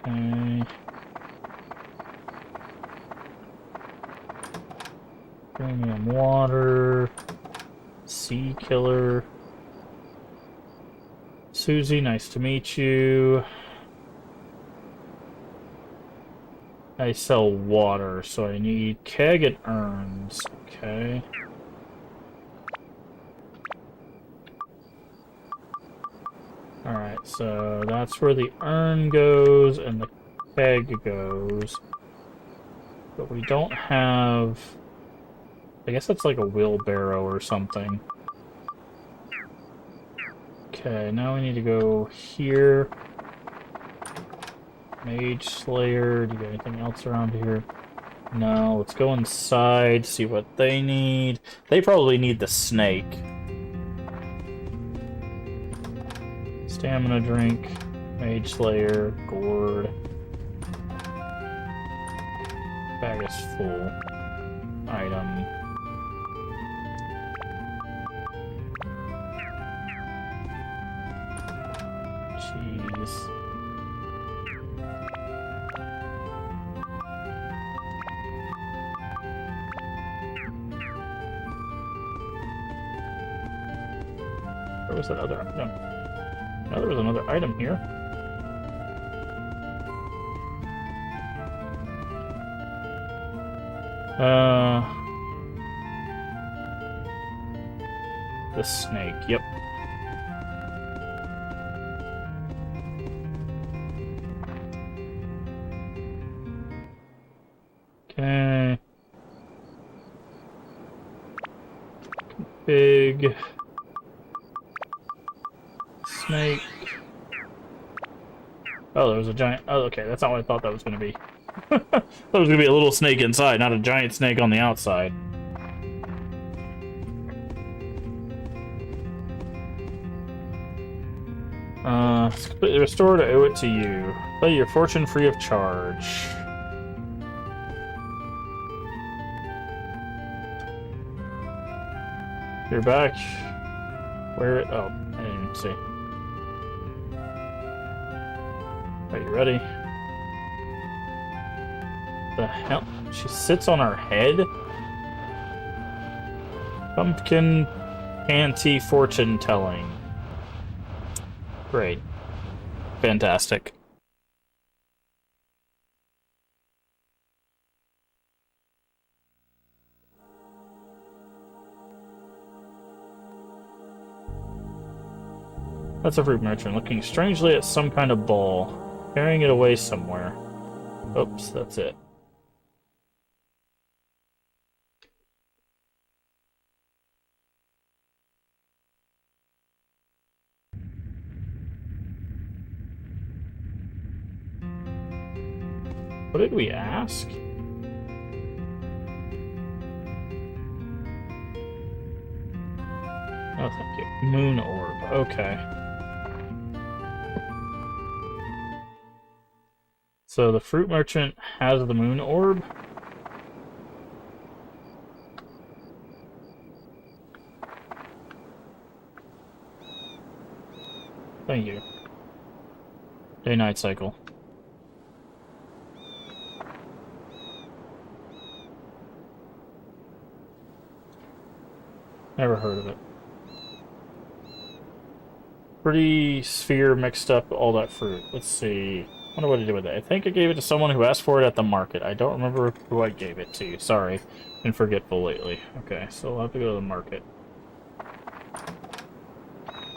Okay. Premium water. Sea killer. Susie, nice to meet you. I sell water, so I need keg and urns. Okay. Alright, so that's where the urn goes and the keg goes. But we don't have... I guess that's like a wheelbarrow or something. Okay, now we need to go here. Mage Slayer, do you got anything else around here? No, let's go inside, see what they need. They probably need the snake. Stamina drink, Mage Slayer, gourd. Bag is full. Item. Cheese. Where was that other item? No, there was another item here. The snake, yep. Okay. Big snake. Oh, there was a giant... Oh, okay, that's not what I thought that was going to be. I thought it was going to be a little snake inside, not a giant snake on the outside. It's completely restored. I owe it to you. Play your fortune free of charge. You're back. Where? Oh, I didn't even see. Are you ready? The hell? She sits on our head? Pumpkin panty fortune telling. Great. Fantastic. That's a fruit merchant looking strangely at some kind of ball, carrying it away somewhere. Oops, that's it. What did we ask? Oh, thank you. Moon orb. Okay. So the fruit merchant has the moon orb. Thank you. Day-night cycle. Never heard of it. Pretty sphere mixed up all that fruit. Let's see. Wonder what to do with it. I think I gave it to someone who asked for it at the market. I don't remember who I gave it to. Sorry. Been forgetful lately. Okay, so we'll have to go to the market.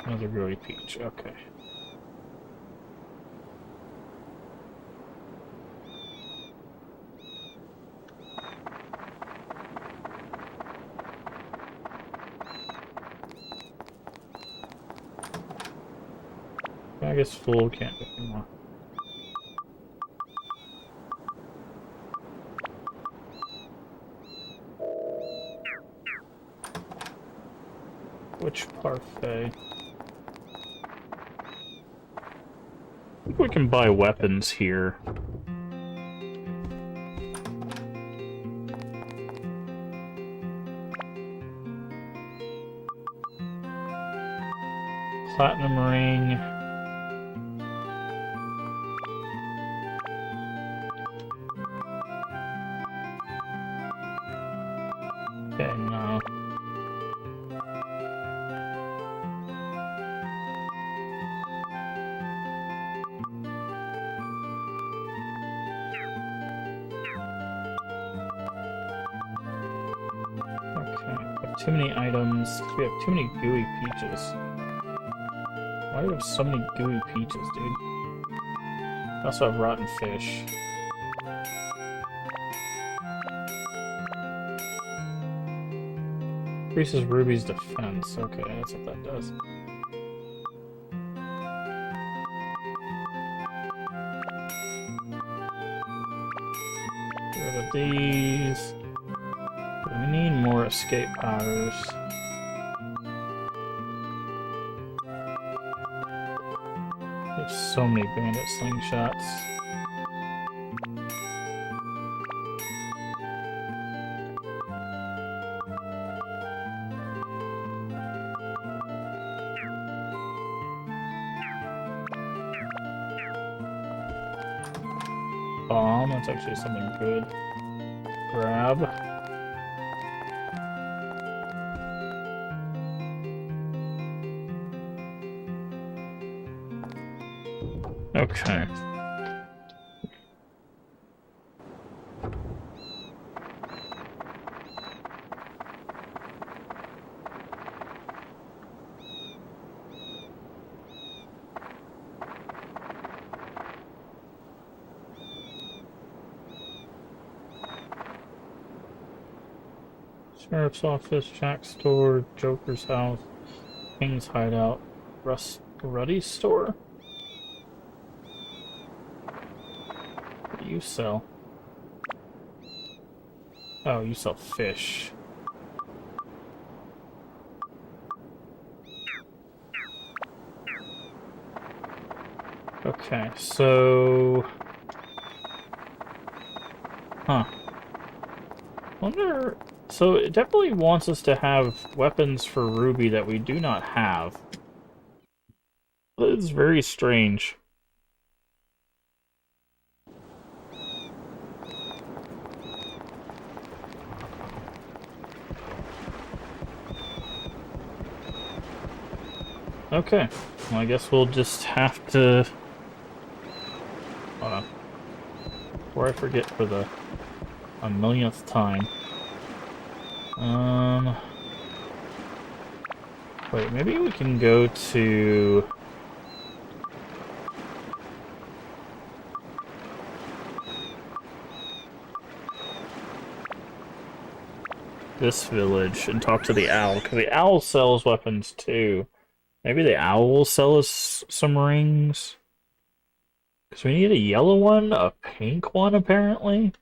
Another gooey peach. Okay. I guess full can't get anymore. Which parfait? I think we can buy weapons here. Platinum ring. Okay, no. Too many items. We have too many gooey peaches. Why do we have so many gooey peaches, dude? I also have rotten fish. Increases Ruby's defense. Okay, that's what that does. Get rid of these. We need more escape powders. There's so many bandit slingshots. Bomb, that's actually something good. Grab. Okay. Sheriff's office, Jack's store, Joker's house, King's hideout, Ruddy's store? What do you sell? Oh, you sell fish. Okay, so... Huh. Wonder... So it definitely wants us to have weapons for Ruby that we do not have. It's very strange. Okay, well, I guess we'll just have to... Hold on. Before I forget for the 1,000,000th time. Wait, maybe we can go to this village and talk to the owl, because the owl sells weapons too. Maybe the owl will sell us some rings. Because we need a yellow one, a pink one, apparently.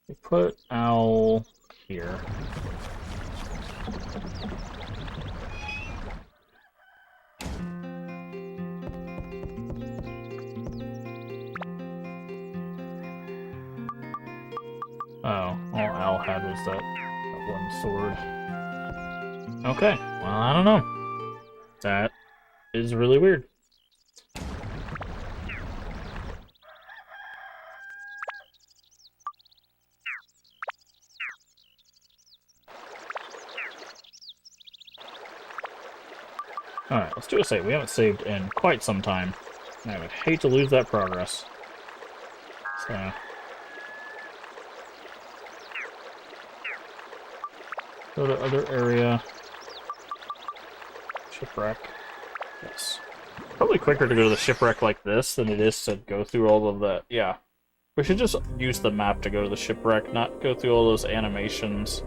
We put owl here. Oh, all owl had was that one sword. Okay, well, I don't know. That is really weird. Alright, let's do a save. We haven't saved in quite some time. I would hate to lose that progress. So... go to other area. Shipwreck. Yes. Probably quicker to go to the shipwreck like this than it is to go through all of that. Yeah. We should just use the map to go to the shipwreck, not go through all those animations.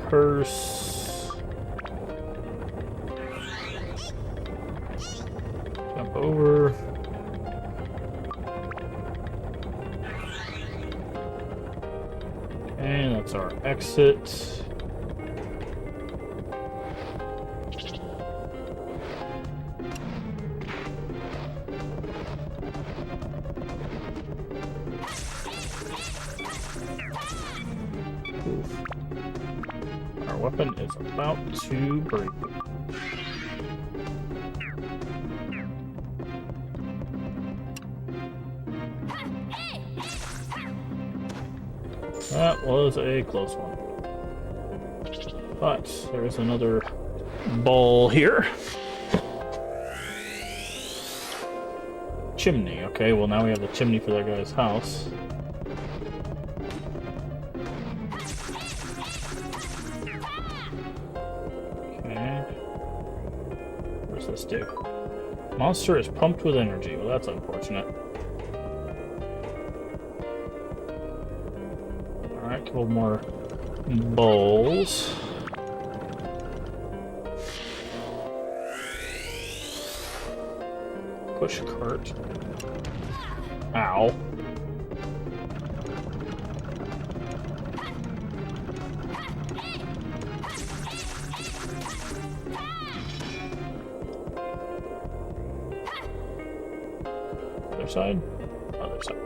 Curse. Jump over. Okay, that's our exit. Weapon is about to break. That was a close one. But there's another ball here. Chimney. Okay, well now we have the chimney for that guy's house. Do. Monster is pumped with energy. Well, that's unfortunate. Alright, a couple more bowls. Push cart. Ow. Side? Other side.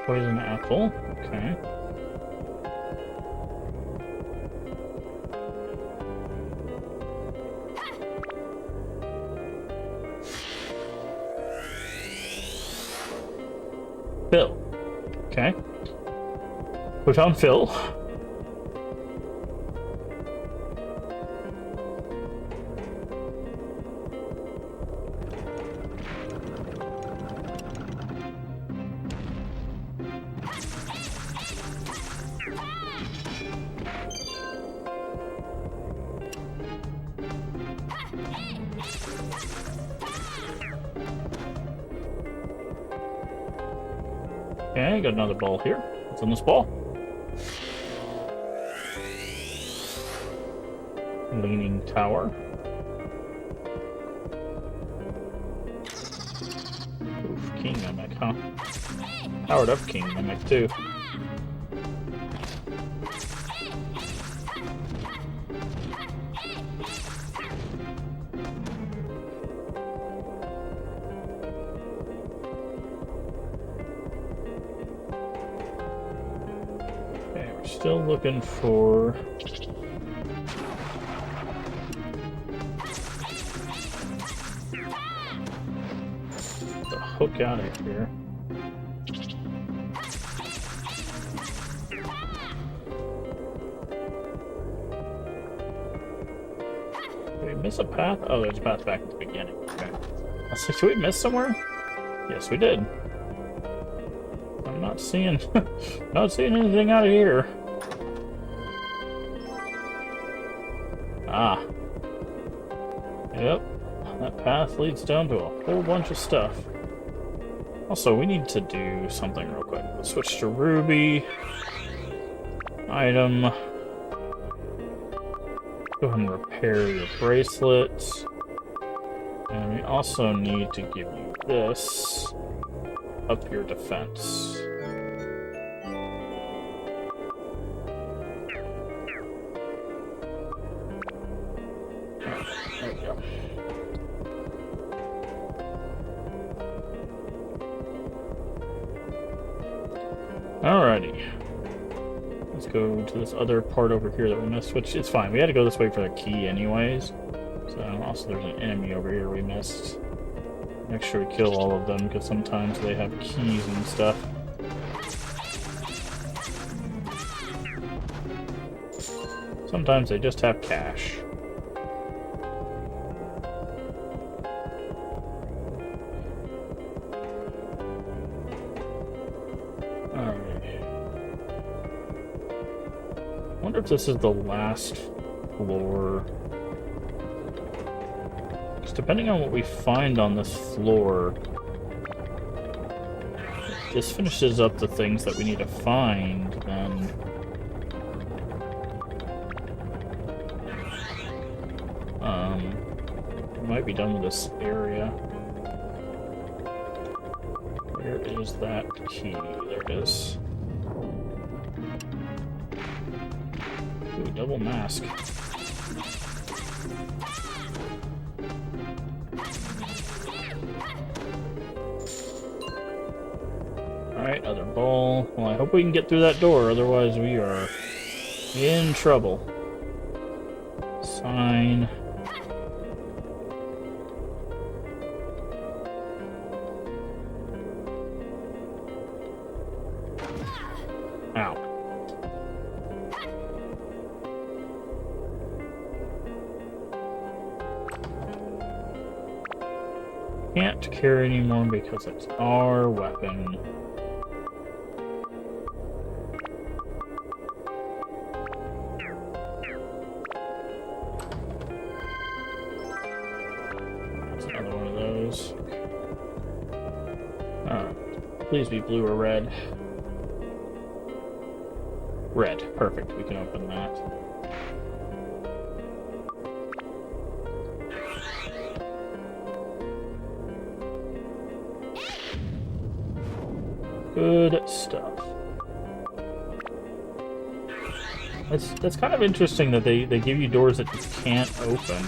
Poison apple. Okay. Phil. Okay. Put on Phil. Okay, got another ball here. What's on this ball? Leaning tower. Oof, king mimic, huh? Powered up king mimic too. Still looking for the hook out of here. We miss a path? Oh, there's a path back at the beginning. Okay. Let's see, did we miss somewhere? Yes, we did. I'm not seeing... not seeing anything out of here. Ah. Yep. That path leads down to a whole bunch of stuff. Also, we need to do something real quick. Let's switch to Ruby. Item. Go ahead and repair your bracelets. And we also need to give you this. Up your defense. There we go. Alrighty. Let's go to this other part over here that we missed, which is fine. We had to go this way for the key anyways. So, also there's an enemy over here we missed. Make sure we kill all of them, because sometimes they have keys and stuff. Sometimes they just have cash. Alright. I wonder if this is the last floor. Because depending on what we find on this floor, if this finishes up the things that we need to find, then... we might be done with this area. Where is that key? There it is. Ooh, double mask. Alright, other ball. Well, I hope we can get through that door, otherwise we are in trouble. Sign. Ow. Can't carry anymore because it's our weapon. That's another one of those. Please be blue or red. Red. Perfect. We can open that. Good stuff. That's kind of interesting that they give you doors that you can't open.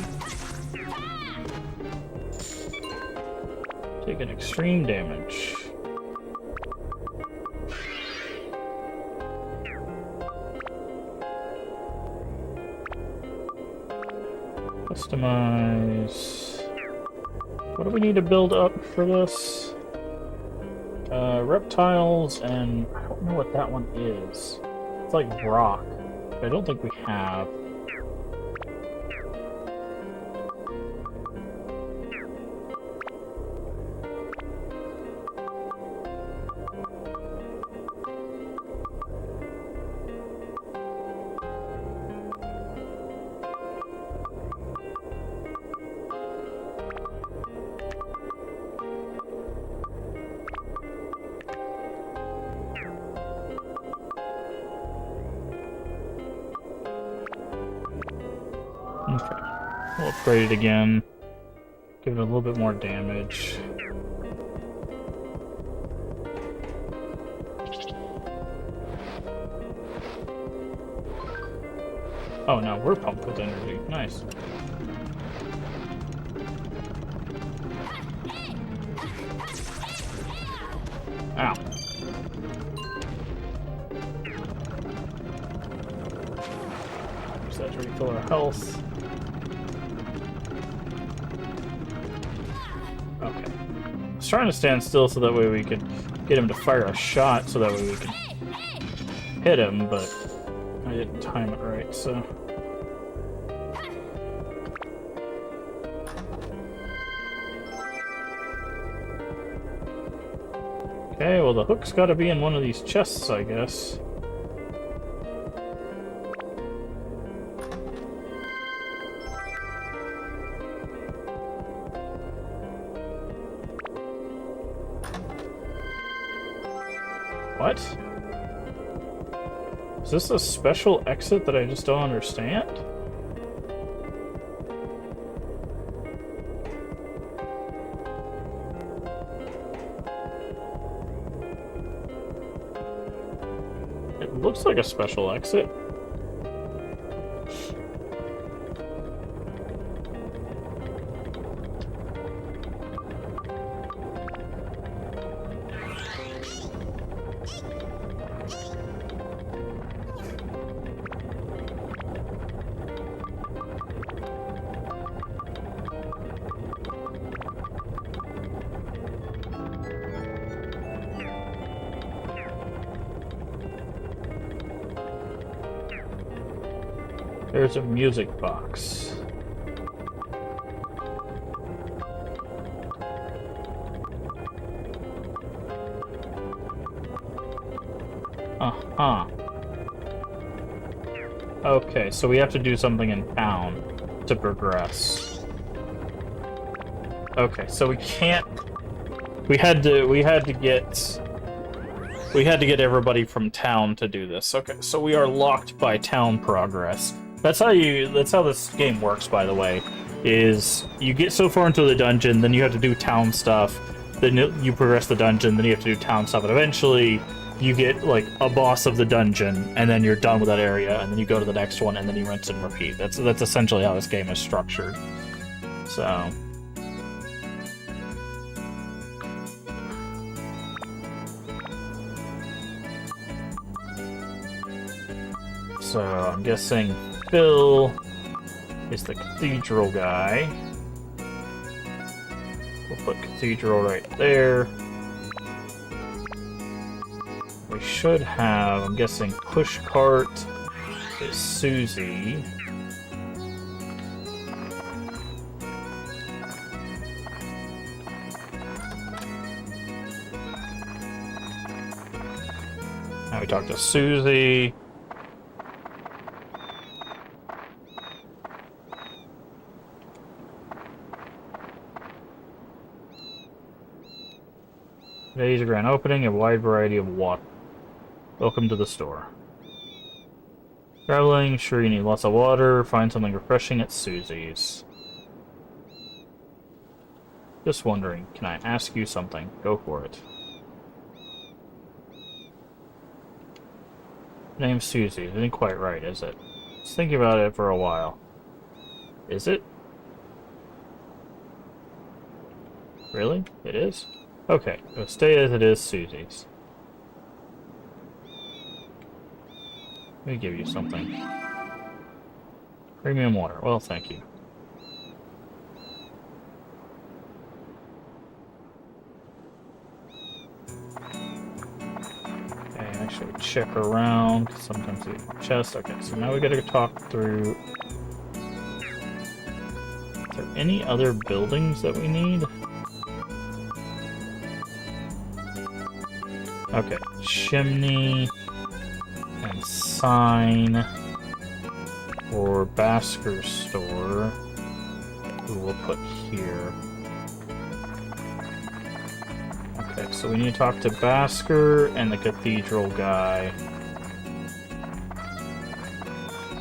Taking extreme damage. Customize. What do we need to build up for this? Reptiles, and I don't know what that one is. It's like rock. I don't think we have. Okay. We'll upgrade it again. Give it a little bit more damage. Oh, now we're pumped with energy. Nice. Ow. Use that to refill our health. Okay. I was trying to stand still so that way we could get him to fire a shot so that way we can hit him, but I didn't time it right, so... Okay, well the hook's gotta be in one of these chests, I guess. What? Is this a special exit that I just don't understand? It looks like a special exit. There's a music box. Uh-huh. Okay, so we have to do something in town to progress. Okay, so we can't... We had to get everybody from town to do this. Okay, so we are locked by town progress. That's how this game works, by the way, is you get so far into the dungeon, then you have to do town stuff, then you progress the dungeon, then you have to do town stuff, and eventually you get, like, a boss of the dungeon, and then you're done with that area, and then you go to the next one, and then you rinse and repeat. That's essentially how this game is structured. So... So, I'm guessing Phil is the cathedral guy. We'll put cathedral right there. We should have, I'm guessing, pushcart is Susie. Now we talk to Susie. Today's a grand opening, a wide variety of water. Welcome to the store. Traveling, sure you need lots of water. Find something refreshing at Susie's. Just wondering, can I ask you something? Go for it. Name's Susie. It isn't quite right, is it? I was thinking about it for a while. Is it? Really? It is? Okay, so stay as it is, Susie's. Let me give you something. Premium water. Well, thank you. Okay, actually check around, because sometimes we get chest. Okay, so now we gotta talk through... Is there any other buildings that we need? Okay, chimney and sign for Basker's store, who we'll put here. Okay, so we need to talk to Basker and the cathedral guy.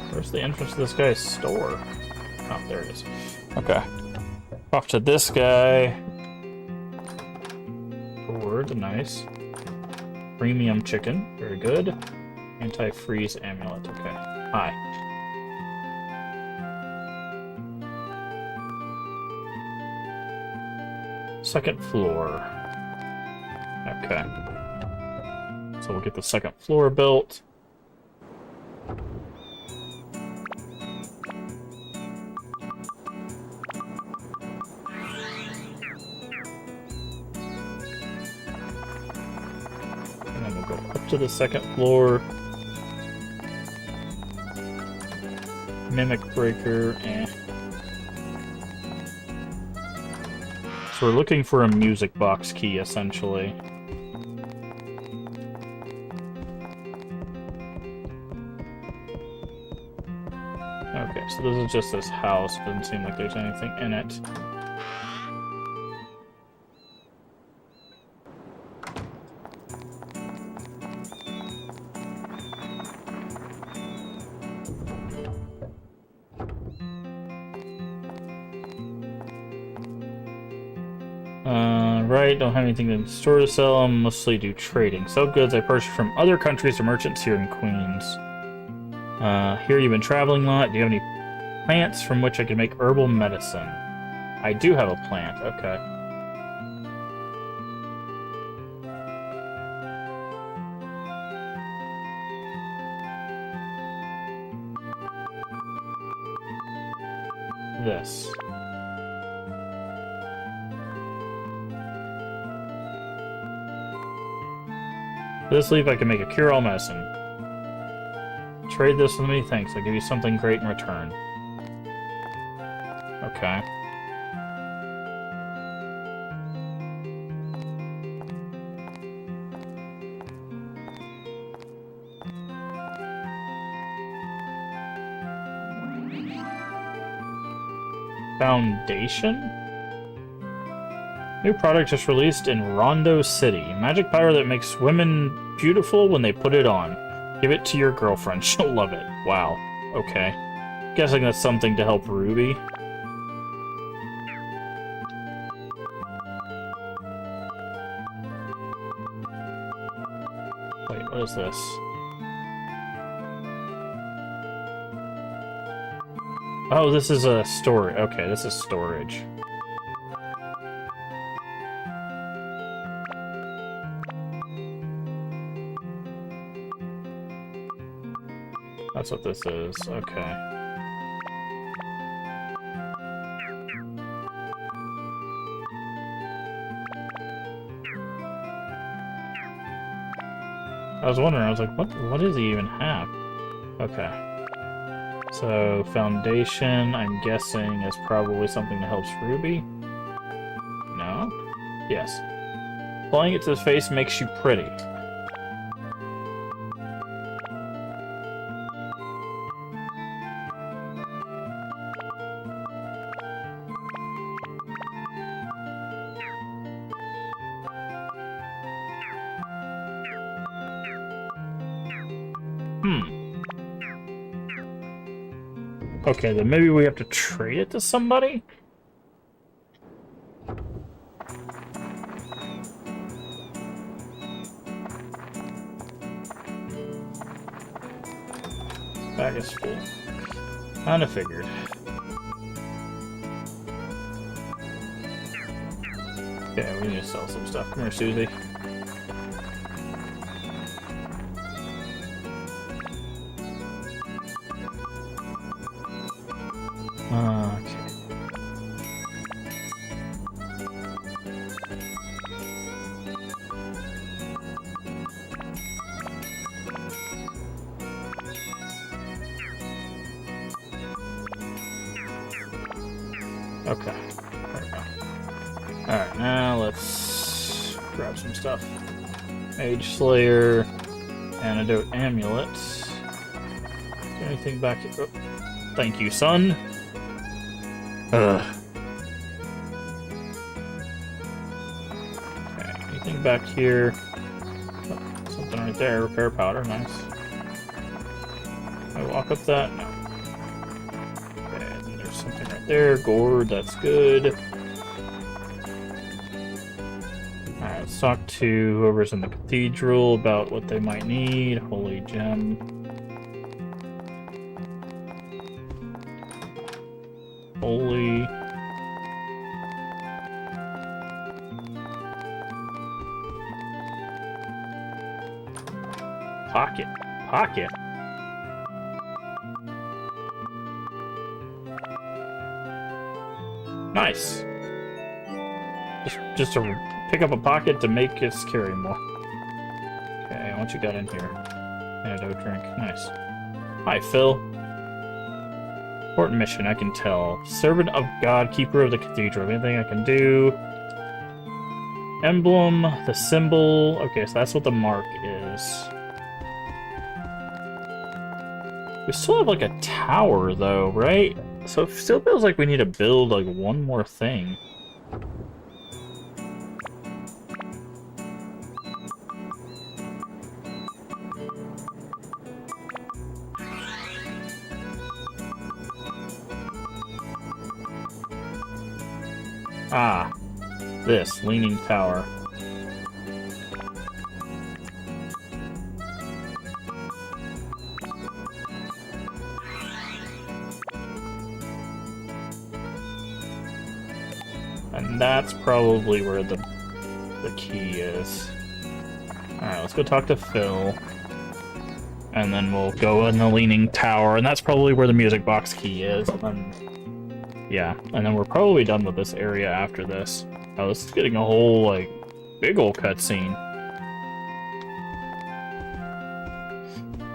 Where's the entrance to this guy's store? Oh, there it is. Okay. Talk to this guy. Sword, nice. Premium chicken, very good. Anti-freeze amulet, okay. Hi. Second floor. Okay. So we'll get the second floor built. To the second floor. Mimic breaker, So we're looking for a music box key, essentially. So this is just this house. Doesn't seem like there's anything in it. Right, don't have anything in store to sell. I mostly do trading. Sell goods I purchase from other countries or merchants here in Queens. Here you've been traveling a lot. Do you have any plants from which I can make herbal medicine? I do have a plant, okay. This. This leaf I can make a cure-all medicine. Trade this with me, thanks. I'll give you something great in return. Okay. Foundation? New product just released in Rondo City. Magic powder that makes women beautiful when they put it on. Give it to your girlfriend. She'll love it. Wow. Okay. Guessing that's something to help Ruby. Wait, what is this? Oh, this is a storage. Okay, this is storage. That's what this is. Okay. I was wondering, I was like, what does he even have? Okay. So, foundation, I'm guessing, is probably something that helps Ruby? No? Yes. Applying it to his face makes you pretty. Okay, then maybe we have to trade it to somebody? Bag is full. Kinda figured. Okay, we need to sell some stuff. Come here, Susie. Okay, there we go. Alright, now let's grab some stuff. Mage Slayer, Antidote Amulet. Is there anything back here? Oh, thank you, son. Ugh. Okay, anything back here? Oh, something right there, repair powder, nice. Can I walk up that? No. Something right there. Gourd, that's good. Alright, let's talk to whoever's in the cathedral about what they might need. Holy gem. Holy. Pocket. Pocket? Nice. Just to pick up a pocket to make us carry more. Okay, what you got in here? Antidote drink. Nice. Hi, Phil. Important mission, I can tell. Servant of God, keeper of the cathedral. Anything I can do? Emblem, the symbol. Okay, so that's what the mark is. We still have like a tower though, right? So it still feels like we need to build like one more thing. Ah, this leaning tower. And that's probably where the key is. Alright, let's go talk to Phil. And then we'll go in the leaning tower, and that's probably where the music box key is. And then, yeah, and then we're probably done with this area after this. Oh, this is getting a whole, like, big ol' cutscene.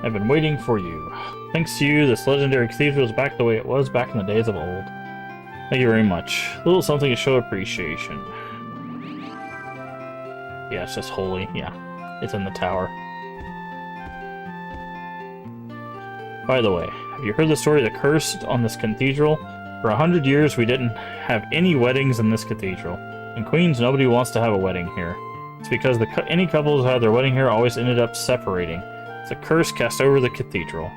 I've been waiting for you. Thanks to you, this legendary cathedral is back the way it was back in the days of old. Thank you very much. A little something to show appreciation. Yeah, it's just holy. Yeah, it's in the tower. By the way, have you heard the story of the curse on this cathedral? For 100 years, we didn't have any weddings in this cathedral. In Queens, nobody wants to have a wedding here. It's because any couples who had their wedding here always ended up separating. It's a curse cast over the cathedral.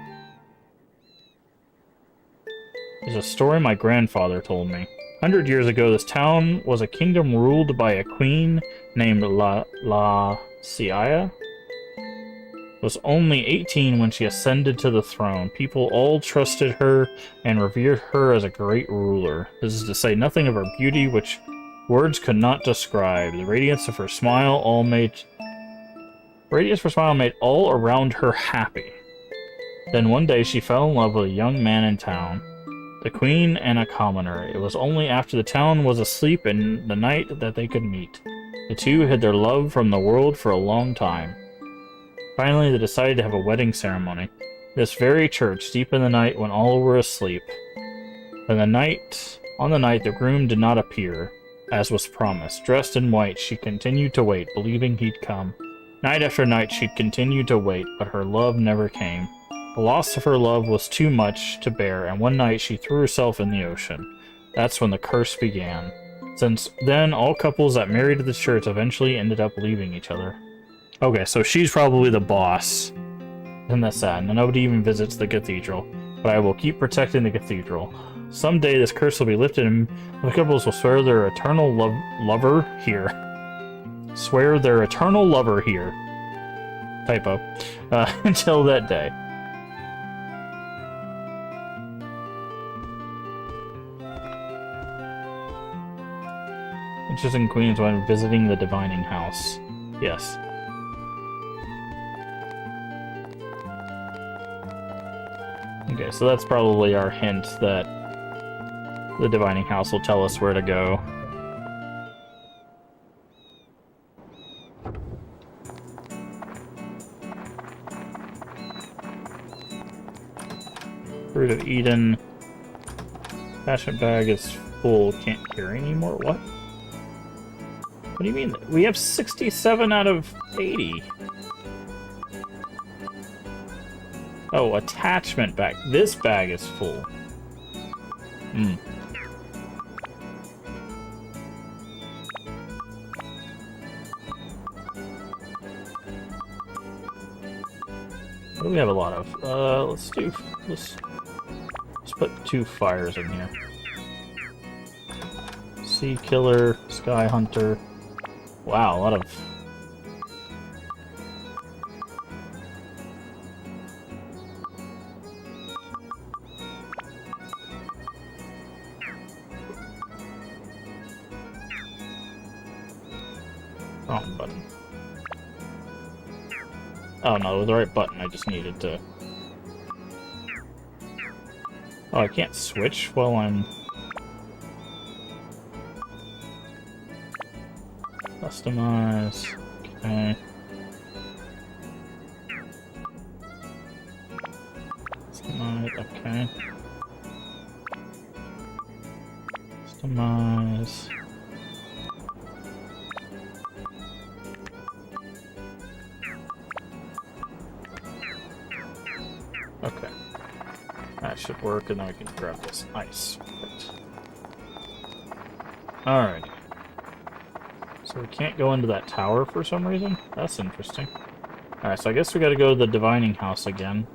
It's a story my grandfather told me. 100 years ago, this town was a kingdom ruled by a queen named La Cia. Was only 18 when she ascended to the throne. People all trusted her and revered her as a great ruler. This is to say nothing of her beauty, which words could not describe. The radiance of her smile made all around her happy. Then one day she fell in love with a young man in town, the queen and a commoner. It was only after the town was asleep in the night that they could meet. The two hid their love from the world for a long time. Finally, they decided to have a wedding ceremony. This very church, deep in the night when all were asleep. On the night, the groom did not appear, as was promised. Dressed in white, she continued to wait, believing he'd come. Night after night, she continued to wait, but her love never came. The loss of her love was too much to bear, and one night she threw herself in the ocean. That's when the curse began. Since then, all couples that married at the church eventually ended up leaving each other. Okay, so she's probably the boss. Isn't that sad? Nobody even visits the cathedral. But I will keep protecting the cathedral. Someday this curse will be lifted and the couples will swear their eternal lover here. Swear their eternal lover here. Typo. Until that day. Witches and queens when visiting the divining house. Yes. Okay, so that's probably our hint that the divining house will tell us where to go. Fruit of Eden. Attachment bag is full, can't carry anymore. What? What do you mean? We have 67 out of 80. Oh, attachment bag. This bag is full. Hmm. What do we have a lot of? Let's put 2 fires in here. Sea Killer, Sky Hunter. Wow, a lot of... Wrong button. Oh no, it was the right button, I just needed to... Oh, I can't switch while I'm... Customize... Okay... Customize... Okay... Customize... Okay. That should work, and then we can grab this. Nice. Perfect. Alright. So we can't go into that tower for some reason? That's interesting. Alright, so I guess we gotta go to the divining house again.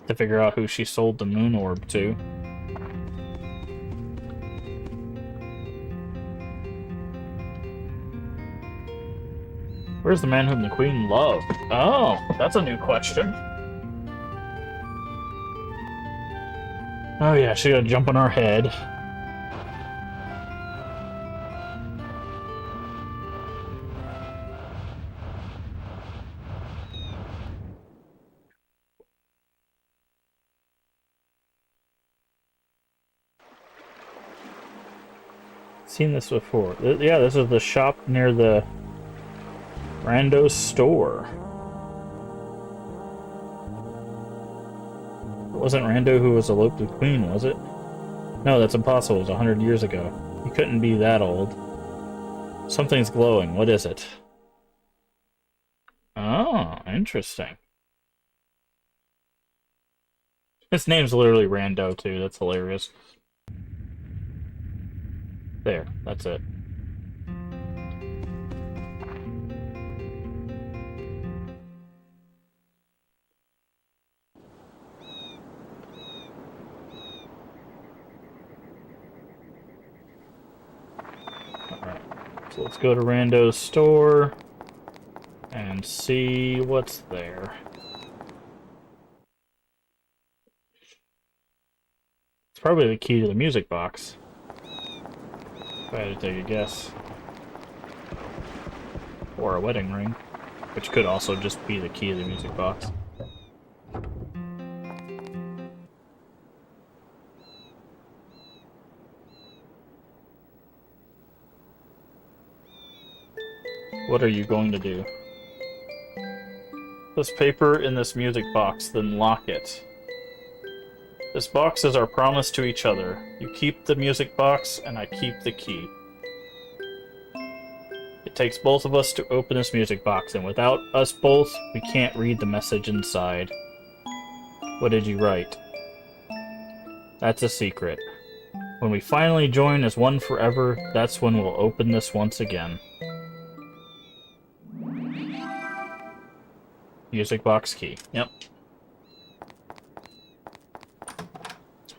To figure out who she sold the moon orb to. Where's the man whom the queen loved? Oh, that's a new question. Oh yeah, she gotta jump on our head. Seen this before. Yeah, this is the shop near the Rando's store. It wasn't Rando who was eloped with Queen, was it? No, that's impossible. It was 100 years ago. He couldn't be that old. Something's glowing. What is it? Oh, interesting. His name's literally Rando, too. That's hilarious. There, that's it. Alright, so let's go to Rando's store and see what's there. It's probably the key to the music box. If I had to take a guess. Or a wedding ring, which could also just be the key to the music box. What are you going to do? This paper in this music box, then lock it. This box is our promise to each other. You keep the music box, and I keep the key. It takes both of us to open this music box, and without us both, we can't read the message inside. What did you write? That's a secret. When we finally join as one forever, that's when we'll open this once again. Music box key. Yep.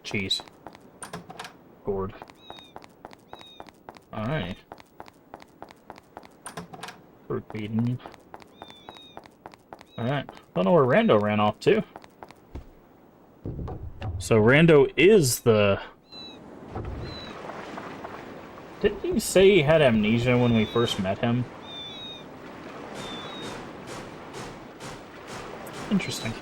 Cheese. Gourd. Alright. Fruit beaten. Alright. Don't know where Rando ran off to. So Rando is the... Didn't you say he had amnesia when we first met him? Interesting.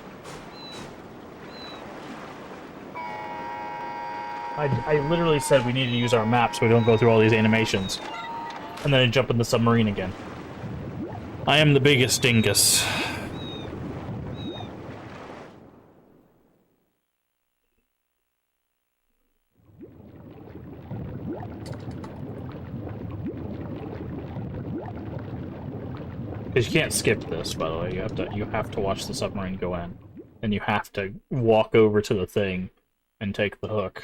I literally said we need to use our map so we don't go through all these animations. And then I jump in the submarine again. I am the biggest dingus. Because you can't skip this, by the way. You have to watch the submarine go in. And you have to walk over to the thing and take the hook.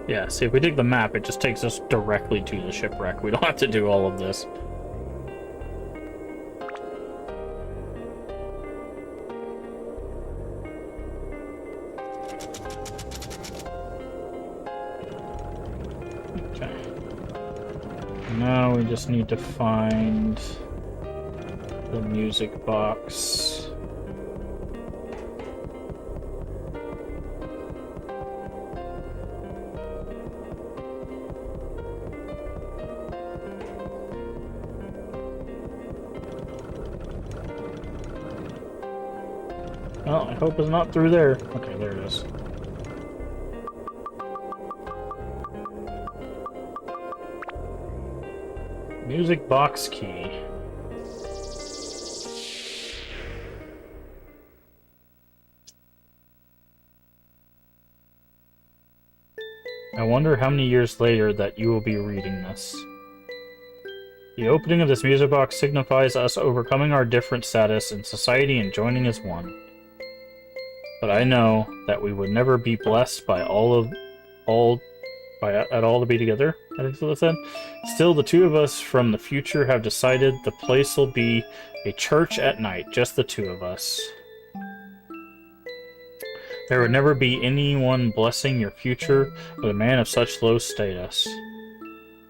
Yeah, see, if we dig the map, it just takes us directly to the shipwreck. We don't have to do all of this. Okay. Now we just need to find the music box. Well, I hope it's not through there. Okay, there it is. Music box key. I wonder how many years later that you will be reading this. The opening of this music box signifies us overcoming our different status in society and joining as one. But I know that we would never be blessed by at all to be together. I think that's what it said. Still, the two of us from the future have decided the place will be a church at night, just the two of us. There would never be anyone blessing your future with a man of such low status.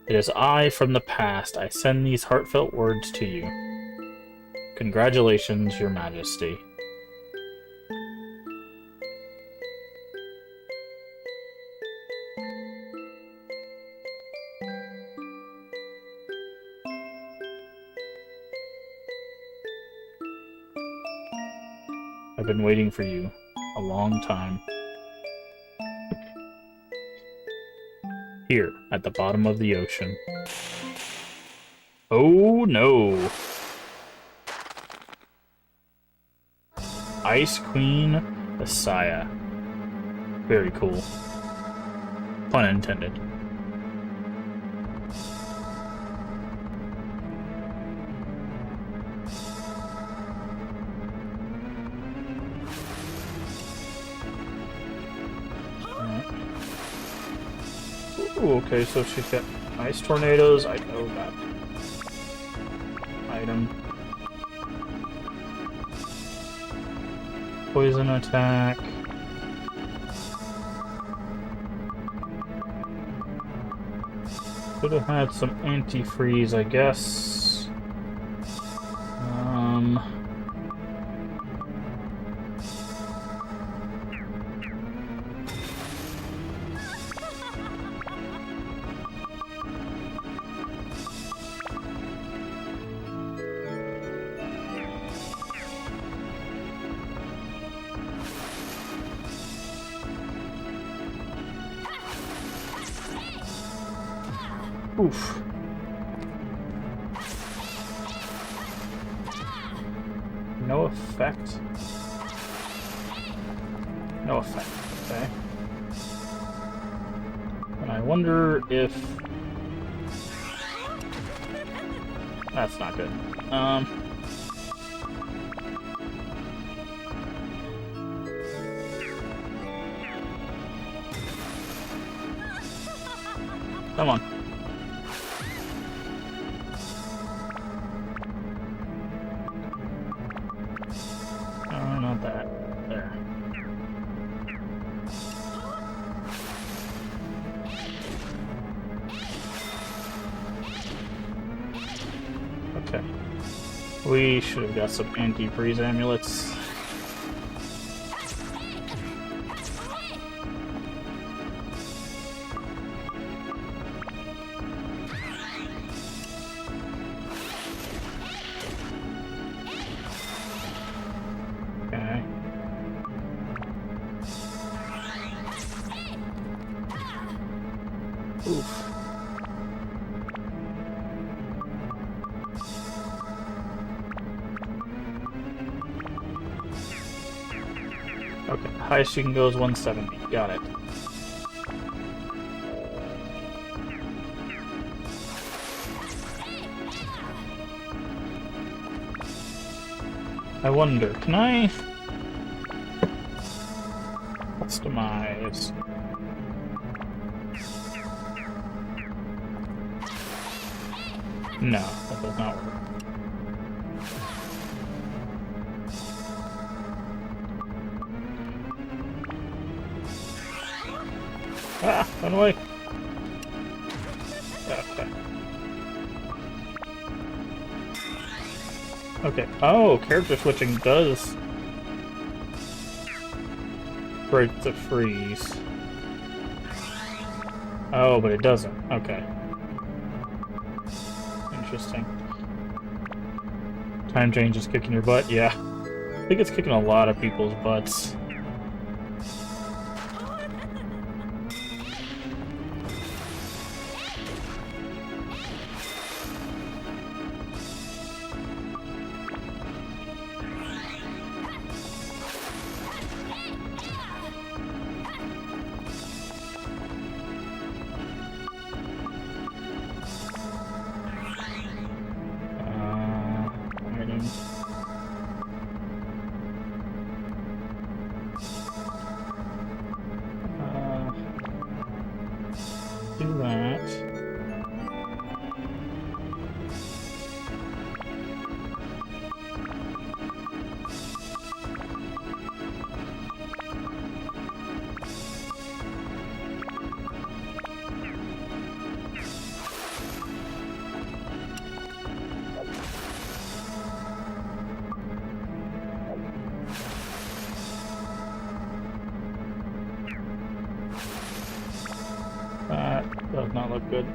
It is I from the past. I send these heartfelt words to you. Congratulations, Your Majesty. I've been waiting for you a long time. Here, at the bottom of the ocean. Oh no! Ice Queen Messiah. Very cool. Pun intended. Ooh, okay, so she's got ice tornadoes. I know that item. Poison attack. Could have had some antifreeze, I guess. Oof. No effect. No effect, okay. And I wonder if... That's not good. Come on. Not that. There. Okay. We should have got some anti-freeze amulets. Oof. Okay, highest you can go is 170. Got it. I wonder, can I customize? No, that does not work. Ah, run away. Okay. Okay. Oh, character switching does break the freeze. Oh, but it doesn't. Okay. Interesting. Time change is kicking your butt, yeah. I think it's kicking a lot of people's butts. Do that. That does not look good.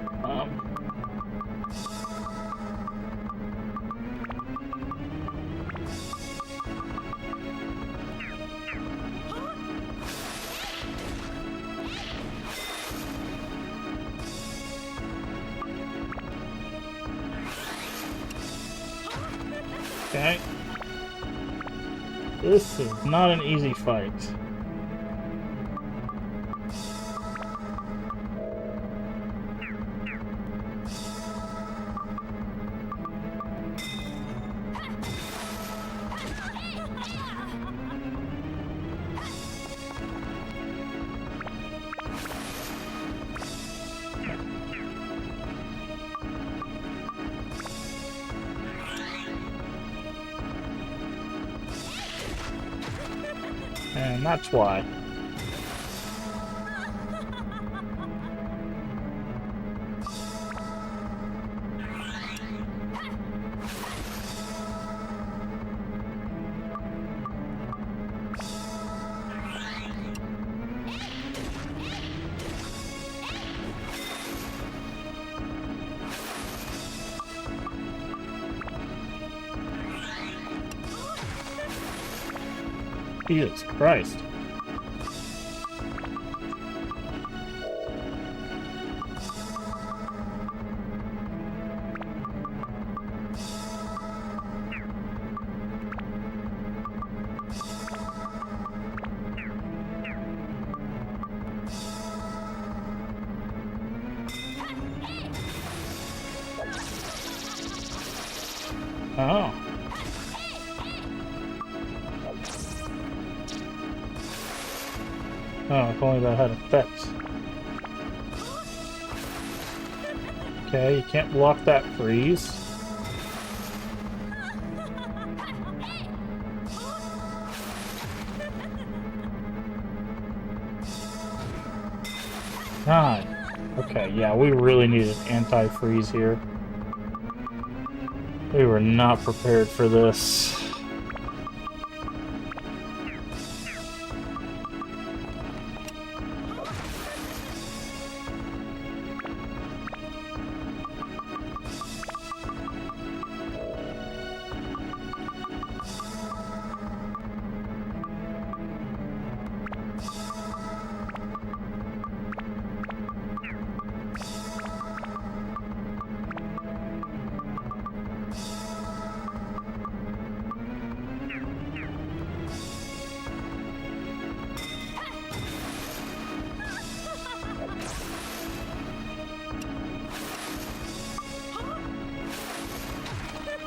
Okay. This is not an easy fight. And that's why. Jesus Christ. Oh. Oh, if only that had effects. Okay, you can't block that freeze. God. Okay, yeah, we really needed anti-freeze here. We were not prepared for this.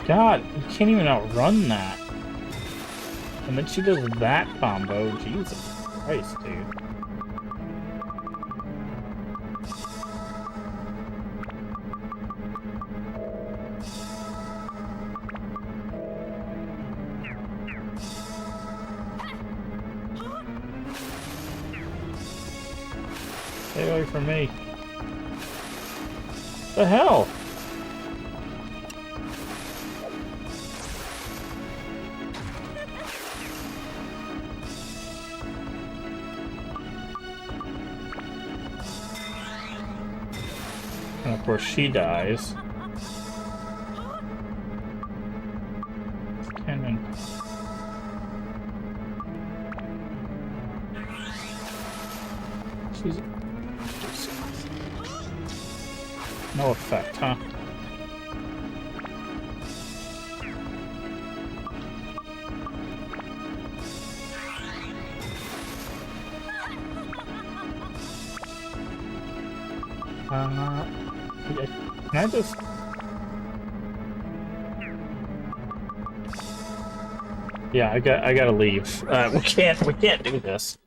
God, you can't even outrun that. And then she does that combo. Jesus Christ, dude. Stay away from me. The hell? And of course she dies. No effect, huh? Yeah, can I just... Yeah, I gotta leave. We can't do this.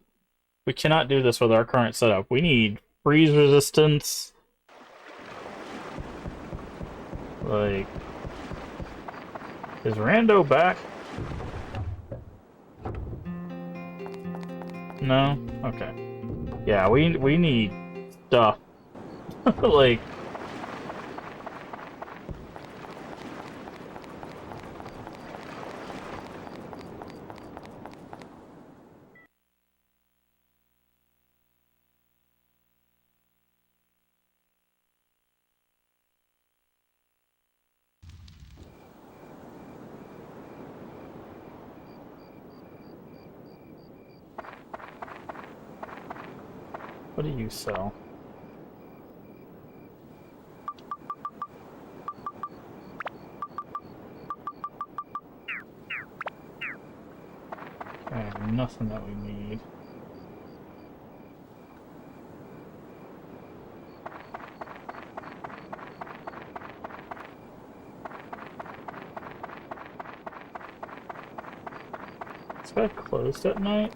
We cannot do this with our current setup. We need freeze resistance. Like, is Rando back? No? Okay. Yeah, we need stuff. Like, what do you sell? Okay, nothing that we need. Is that closed at night?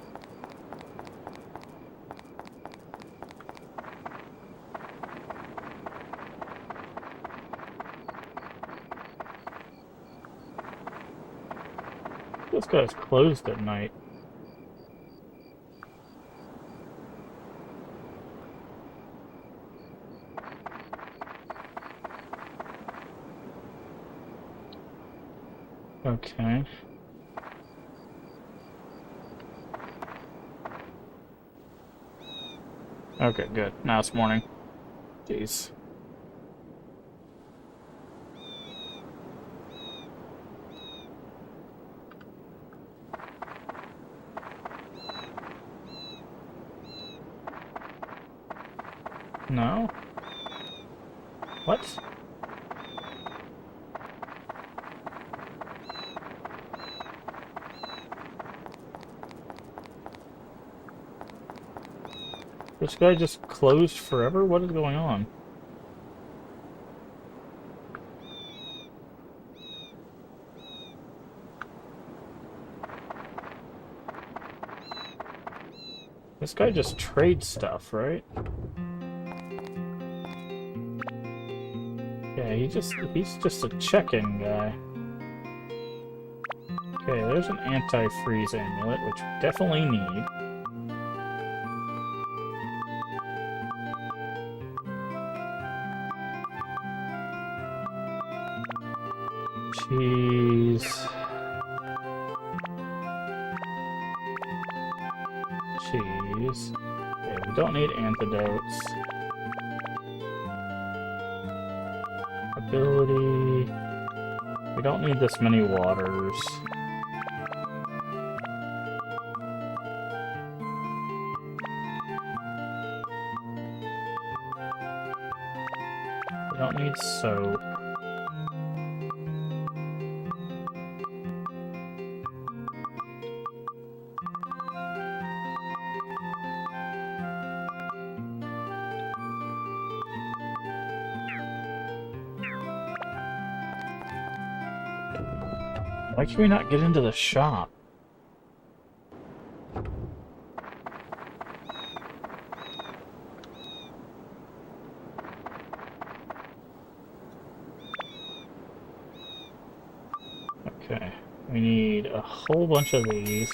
This guy's closed at night. Okay. Okay, good. Now it's morning. Jeez. No? What? This guy just closed forever? What is going on? This guy just trades stuff, right? Yeah, he's just a check-in guy. Okay, there's an anti-freeze amulet, which we definitely need. Cheese. Cheese. Okay, we don't need antidotes. Ability. We don't need this many waters. We don't need soap. Why can we not get into the shop? Okay, we need a whole bunch of these.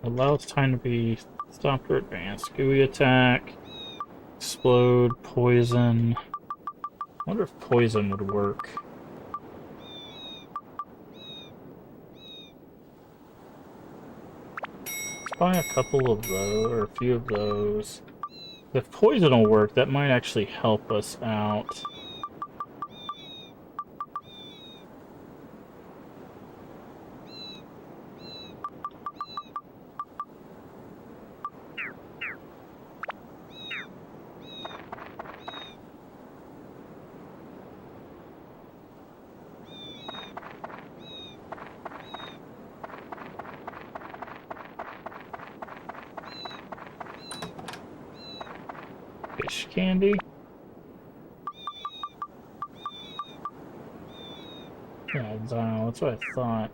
Allows time to be stopped or advanced. Gooey attack, explode, poison. I wonder if poison would work. Let's buy a couple of those, or a few of those. If poison will work, that might actually help us out. candy? Yeah, that's what I thought.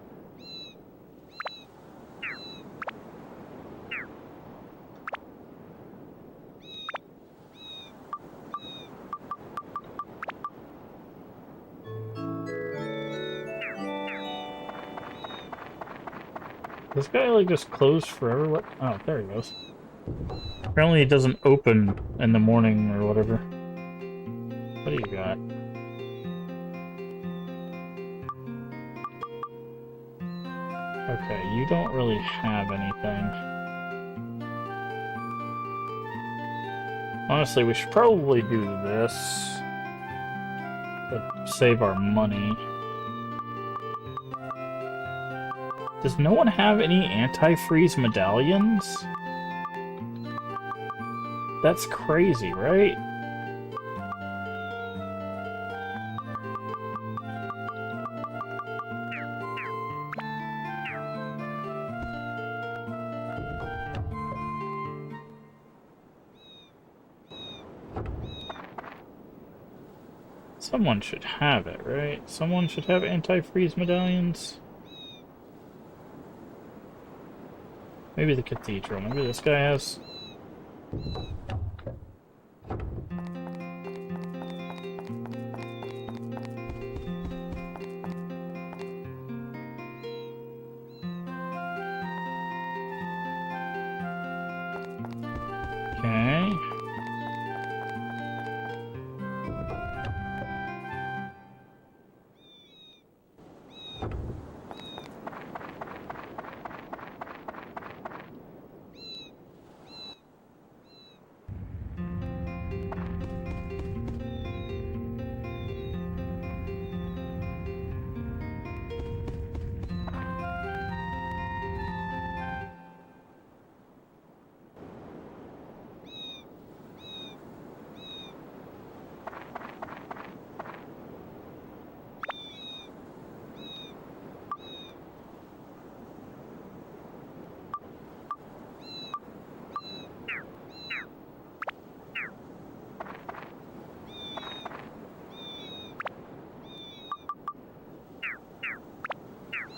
This guy like just closed forever? What? Oh, there he goes. Apparently it doesn't open in the morning or whatever. What do you got? Okay, you don't really have anything. Honestly, we should probably do this to save our money. Does no one have any anti-freeze medallions? That's crazy, right? Someone should have it, right? Someone should have anti-freeze medallions. Maybe the cathedral. Maybe this guy has. Okay.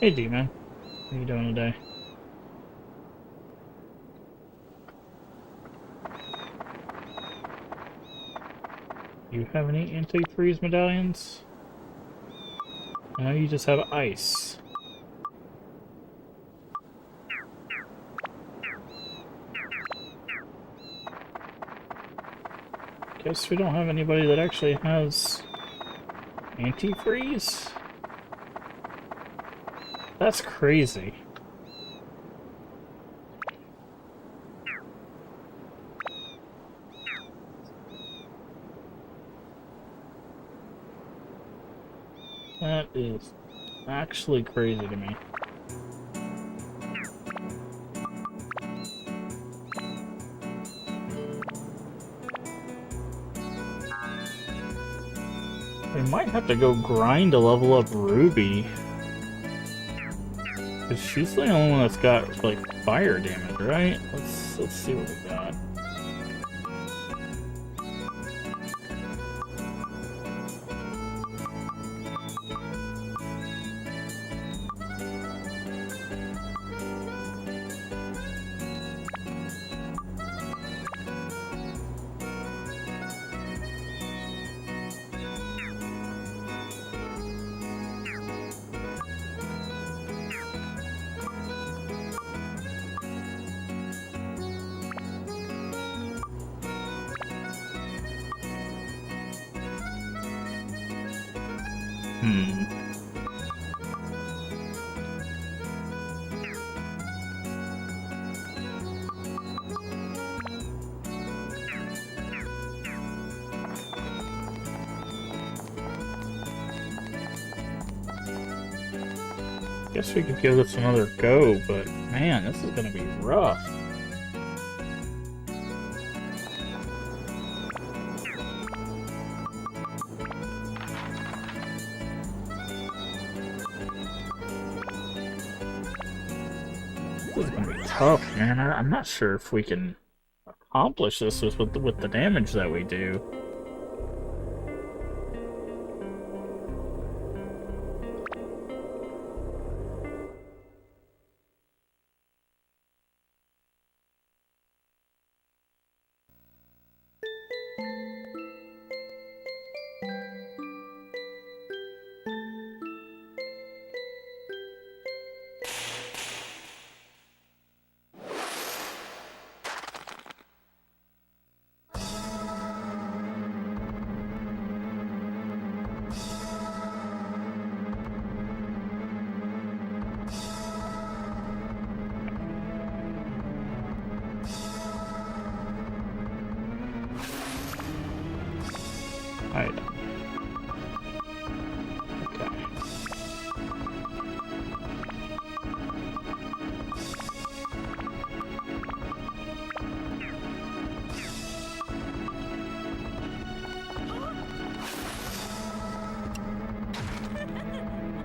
Hey, D-Man. What are you doing today? Do you have any anti-freeze medallions? No, you just have ice. Guess we don't have anybody that actually has anti-freeze? That's crazy. That is actually crazy to me. We might have to go grind to level up Ruby. Because she's the only one that's got, like, fire damage, right? Let's see what we got. Guess we could give this another go, but man, this is gonna be rough. This is gonna be tough, man. I'm not sure if we can accomplish this with the damage that we do. Alright. Okay.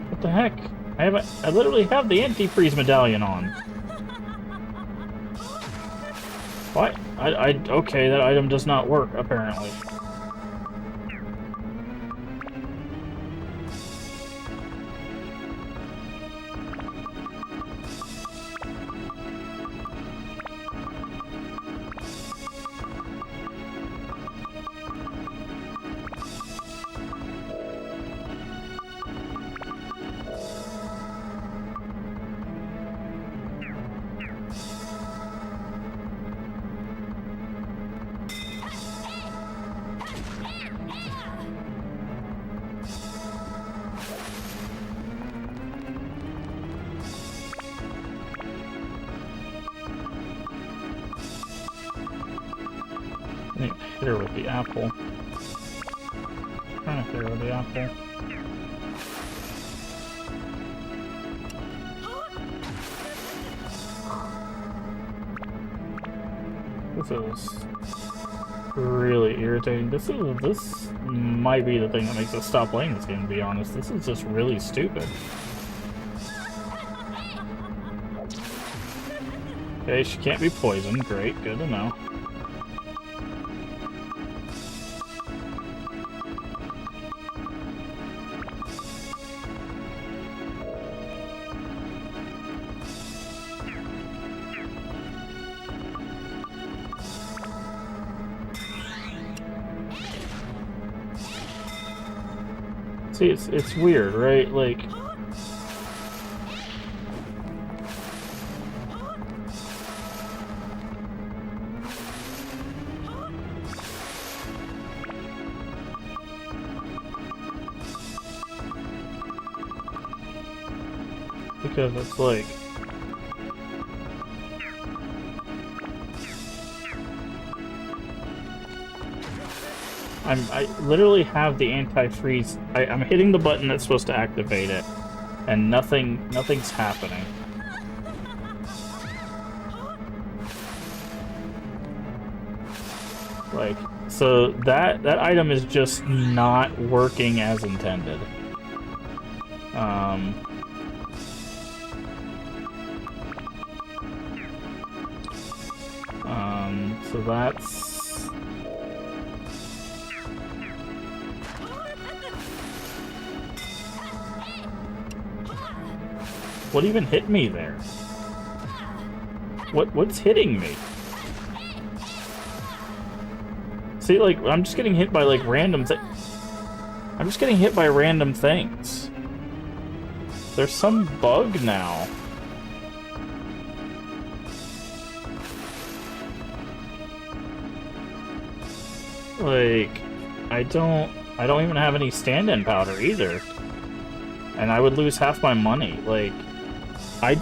What the heck? I literally have the antifreeze medallion on. What? Okay, that item does not work, apparently. Hit her with the apple. Trying to hit her with the apple. This is really irritating. This might be the thing that makes us stop playing this game, to be honest. This is just really stupid. Okay, she can't be poisoned. Great, good to know. See, it's weird, right? Like, because it's like, I literally have the anti-freeze. I'm hitting the button that's supposed to activate it, and nothing's happening. Like, so that item is just not working as intended. So that's... What even hit me there? What's hitting me? See, like, I'm just getting hit by, like, random I'm just getting hit by random things. There's some bug now. Like, I don't even have any stand-in powder either. And I would lose half my money. Like, I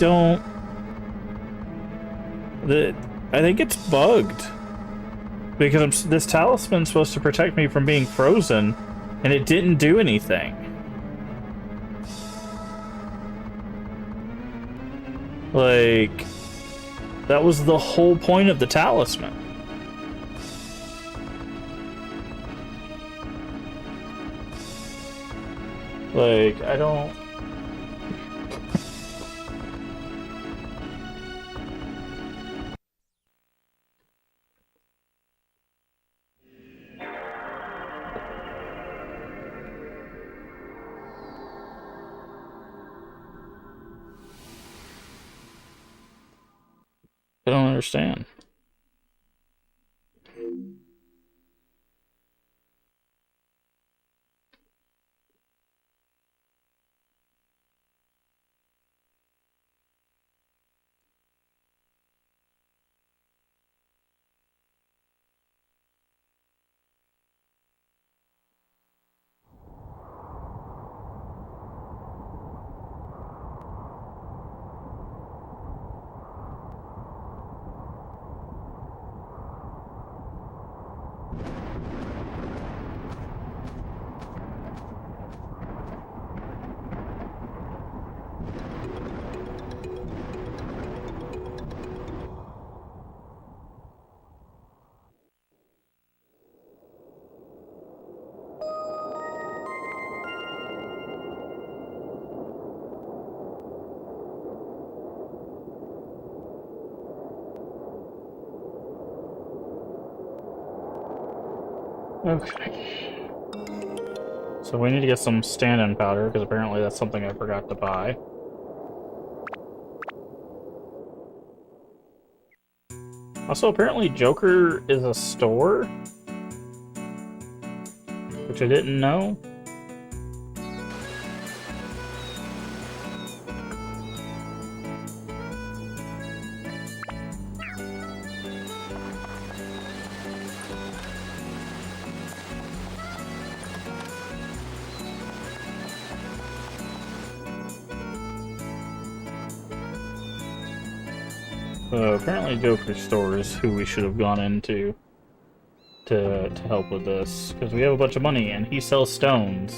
think it's bugged. Because this talisman's supposed to protect me from being frozen, and it didn't do anything. Like, that was the whole point of the talisman. Like, I don't... understand. Okay. So we need to get some stand-in powder, because apparently that's something I forgot to buy. Also, apparently Joker is a store, which I didn't know. So apparently Joker store is who we should have gone into to help with this, because we have a bunch of money and he sells stones.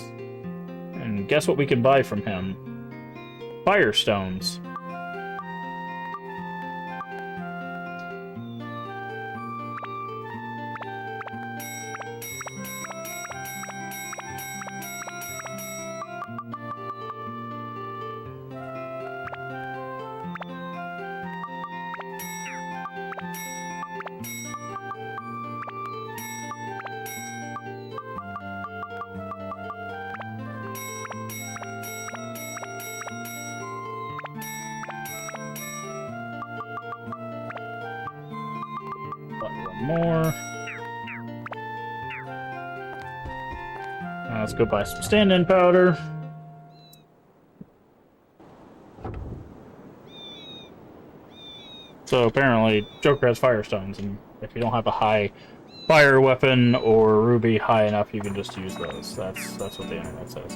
And guess what we can buy from him? Firestones. One more. Let's go buy some stand-in powder. So apparently Joker has firestones, and if you don't have a high fire weapon or ruby high enough, you can just use those. That's what the internet says.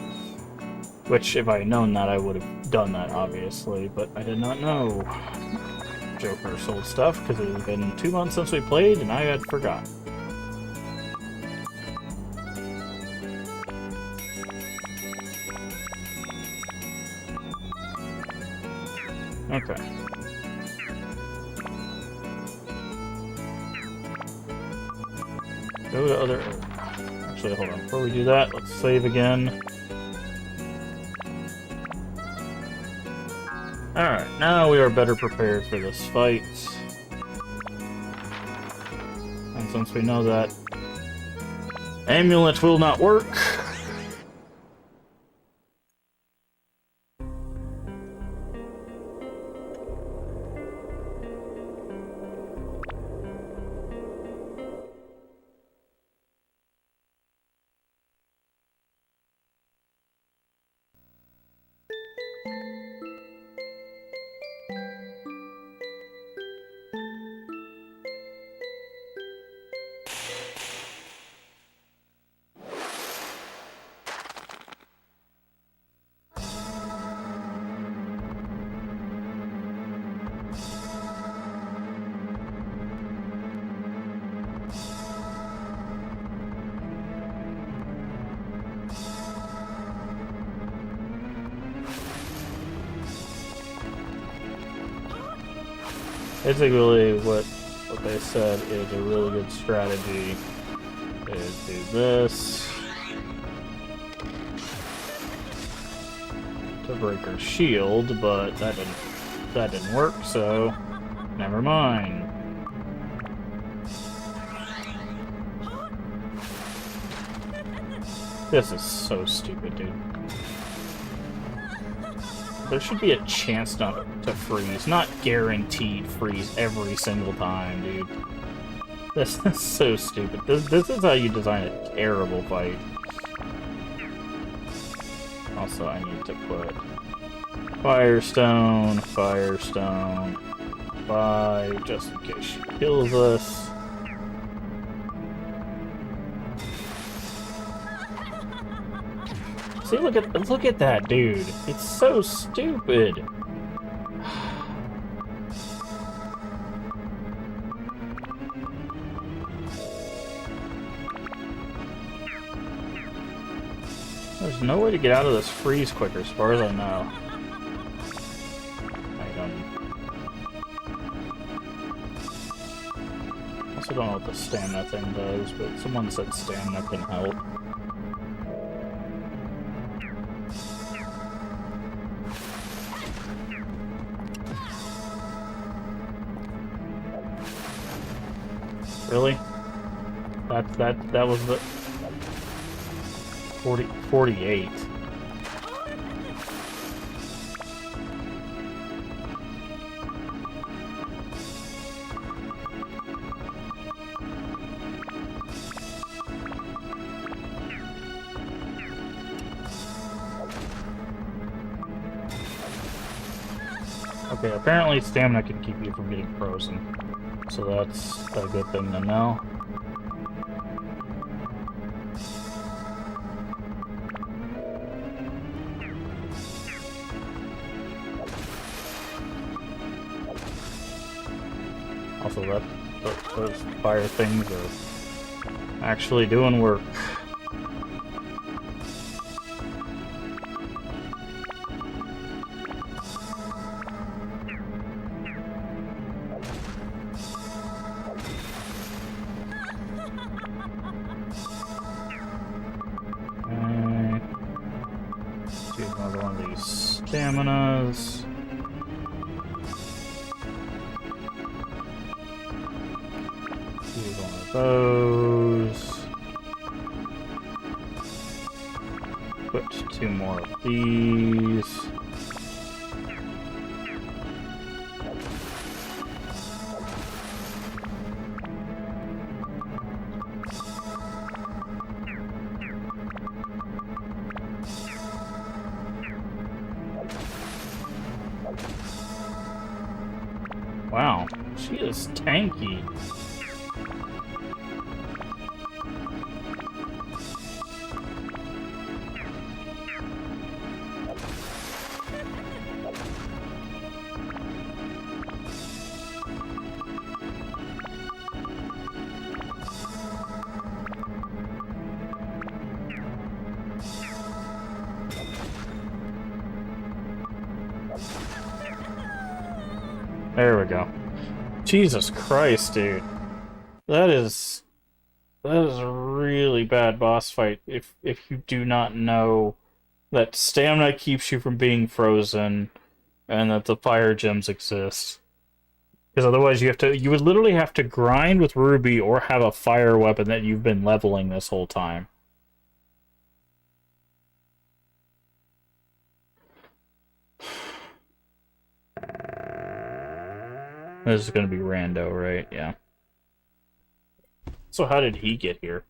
Which, if I had known that, I would have done that, obviously, but I did not know Joker sold stuff, because it had been 2 months since we played, and I had forgotten. Okay. Go to other... Actually, hold on. Before we do that, let's save again. Alright, now we are better prepared for this fight. And since we know that amulet will not work, basically what they said is a really good strategy is do this to break her shield, but that didn't work, so never mind. This is so stupid, dude. there should be a chance not to freeze. Not guaranteed freeze every single time, dude. This is so stupid. This is how you design a terrible fight. Also, I need to put Firestone, Fire, just in case she kills us. See, look at that, dude. It's so stupid. There's no way to get out of this freeze quicker, as far as I know. I also don't know what the stamina thing does, but someone said stamina can help. Really? That was the 48. Okay, apparently stamina can keep you from getting frozen. So that's a good thing to know. Also, those fire things are actually doing work. Do another one of these staminas. Use one of those. Put 2 more of these. Wow, she is tanky. There we go. Jesus Christ, dude. That is a really bad boss fight if you do not know that stamina keeps you from being frozen and that the fire gems exist. Because otherwise you would literally have to grind with Ruby or have a fire weapon that you've been leveling this whole time. This is gonna be rando, right? Yeah. So how did he get here?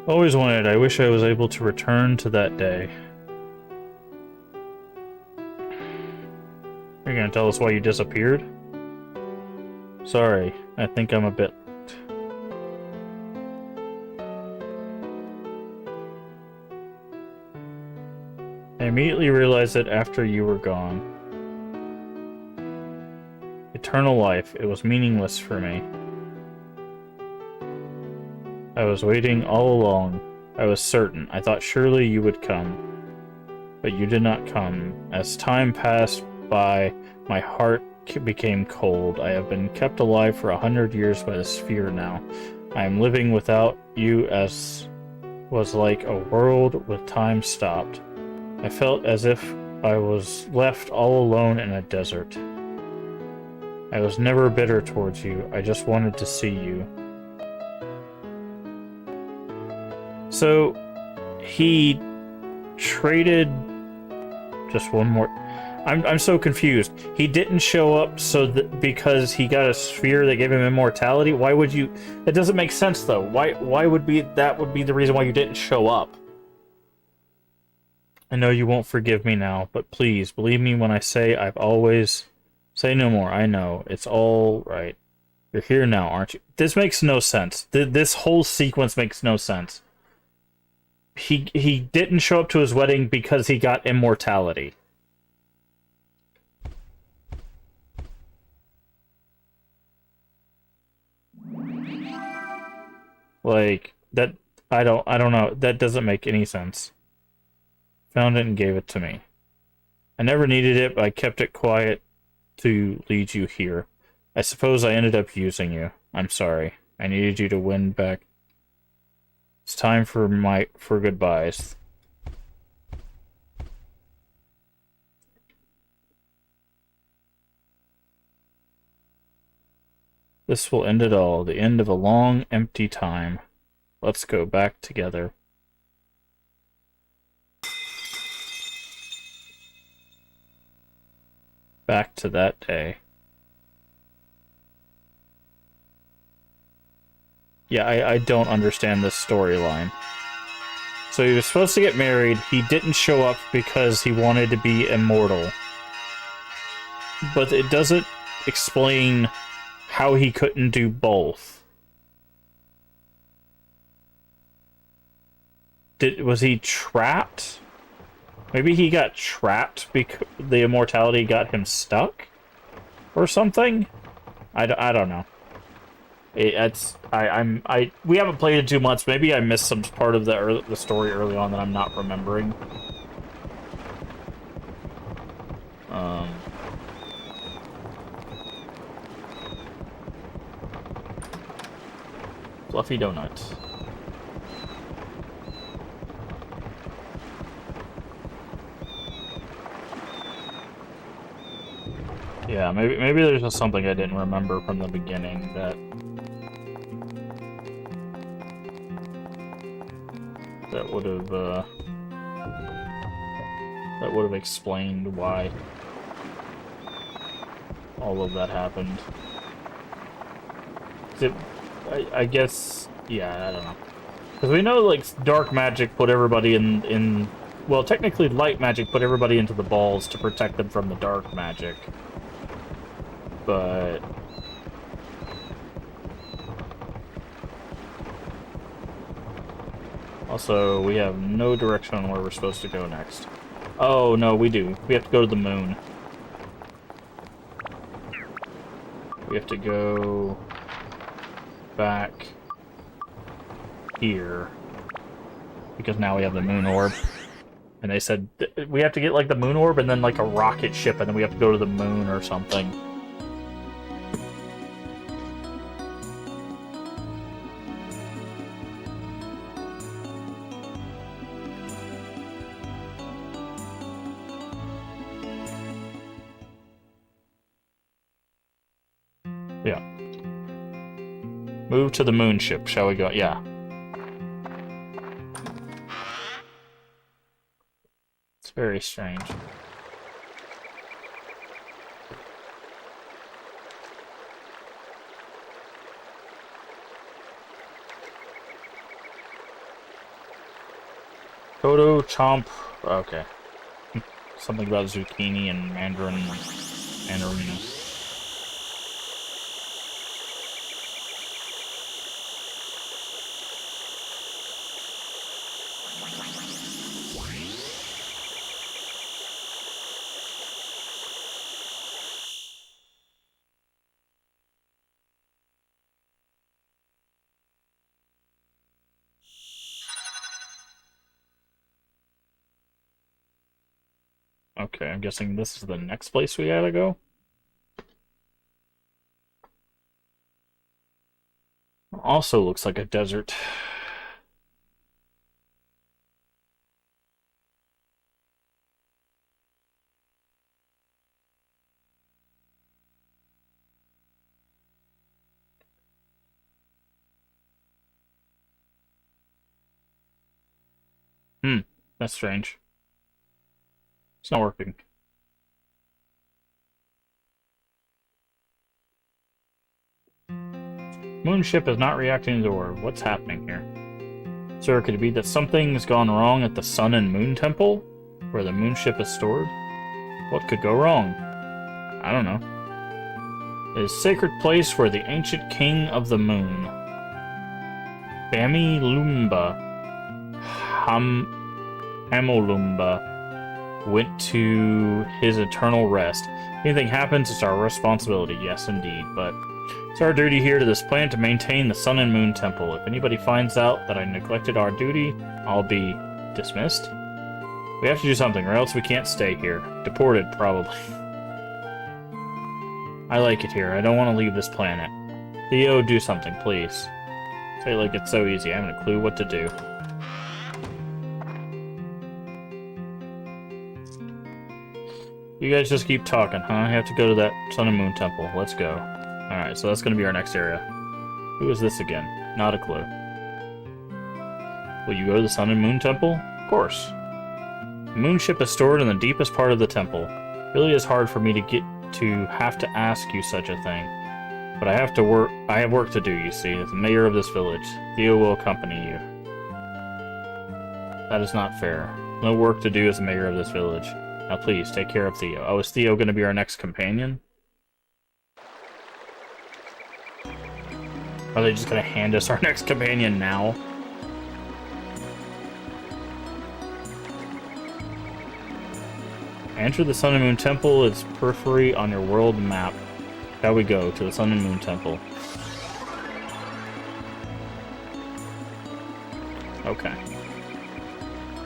Always wanted. I wish I was able to return to that day. You're gonna tell us why you disappeared? Sorry, I think I'm a bit... I immediately realized it after you were gone. Eternal life, it was meaningless for me. I was waiting all along. I was certain. I thought surely you would come. But you did not come. As time passed by, my heart became cold. I have been kept alive for 100 years by the sphere now. I am living without you as was like a world with time stopped. I felt as if I was left all alone in a desert. I was never bitter towards you. I just wanted to see you. So he traded just one more. I'm so confused. He didn't show up so that because he got a sphere that gave him immortality. Why would you? That doesn't make sense though. Why would be that would be the reason why you didn't show up? I know you won't forgive me now, but please believe me when I say I've always say no more. I know it's all right. You're here now, aren't you? This makes no sense. This whole sequence makes no sense. He didn't show up to his wedding because he got immortality. Like that I don't know. That doesn't make any sense. Found it and gave it to me. I never needed it, but I kept it quiet to lead you here. I suppose I ended up using you. I'm sorry. I needed you to win back. It's time for goodbyes. This will end it all, the end of a long, empty time. Let's go back together. Back to that day. Yeah, I don't understand this storyline. So he was supposed to get married, he didn't show up because he wanted to be immortal. But it doesn't explain how he couldn't do both. Was he trapped? Maybe he got trapped because the immortality got him stuck? Or something? I don't know. We haven't played in 2 months. Maybe I missed some part of the story early on that I'm not remembering. Fluffy donut. Yeah, maybe there's just something I didn't remember from the beginning that would have explained why all of that happened. I guess, yeah, I don't know. Because we know, like, dark magic put everybody in... Well, technically, light magic put everybody into the balls to protect them from the dark magic. But... Also, we have no direction on where we're supposed to go next. Oh, no, we do. We have to go to the moon. We have to go... back... here. Because now we have the moon orb. And they said we have to get, like, the moon orb and then, like, a rocket ship, and then we have to go to the moon or something. Yeah. Move to the moon ship, shall we go? Yeah. It's very strange. Kodo, Chomp, okay. Something about zucchini and mandarin. Okay, I'm guessing this is the next place we gotta go. Also looks like a desert. That's strange. It's not working. Moonship is not reacting to the orb. What's happening here? Sir, could it be that something's gone wrong at the Sun and Moon Temple? Where the moonship is stored? What could go wrong? I don't know. It is a sacred place where the ancient king of the moon, Bamilumba Hamolumba, went to his eternal rest. If anything happens, it's our responsibility. Yes, indeed. But it's our duty here to this planet to maintain the Sun and Moon Temple. If anybody finds out that I neglected our duty, I'll be dismissed. We have to do something, or else we can't stay here. Deported, probably. I like it here. I don't want to leave this planet. Theo, do something, please. Say it like it's so easy. I haven't a clue what to do. You guys just keep talking, huh? I have to go to that Sun and Moon Temple. Let's go. Alright, so that's going to be our next area. Who is this again? Not a clue. Will you go to the Sun and Moon Temple? Of course. The moonship is stored in the deepest part of the temple. It really is hard for me to have to ask you such a thing. But I have work to do, you see, as the mayor of this village. Theo will accompany you. That is not fair. No work to do as the mayor of this village. Now please, take care of Theo. Oh, is Theo going to be our next companion? Are they just going to hand us our next companion now? Enter the Sun and Moon Temple, its periphery on your world map. Shall we go to the Sun and Moon Temple? Okay.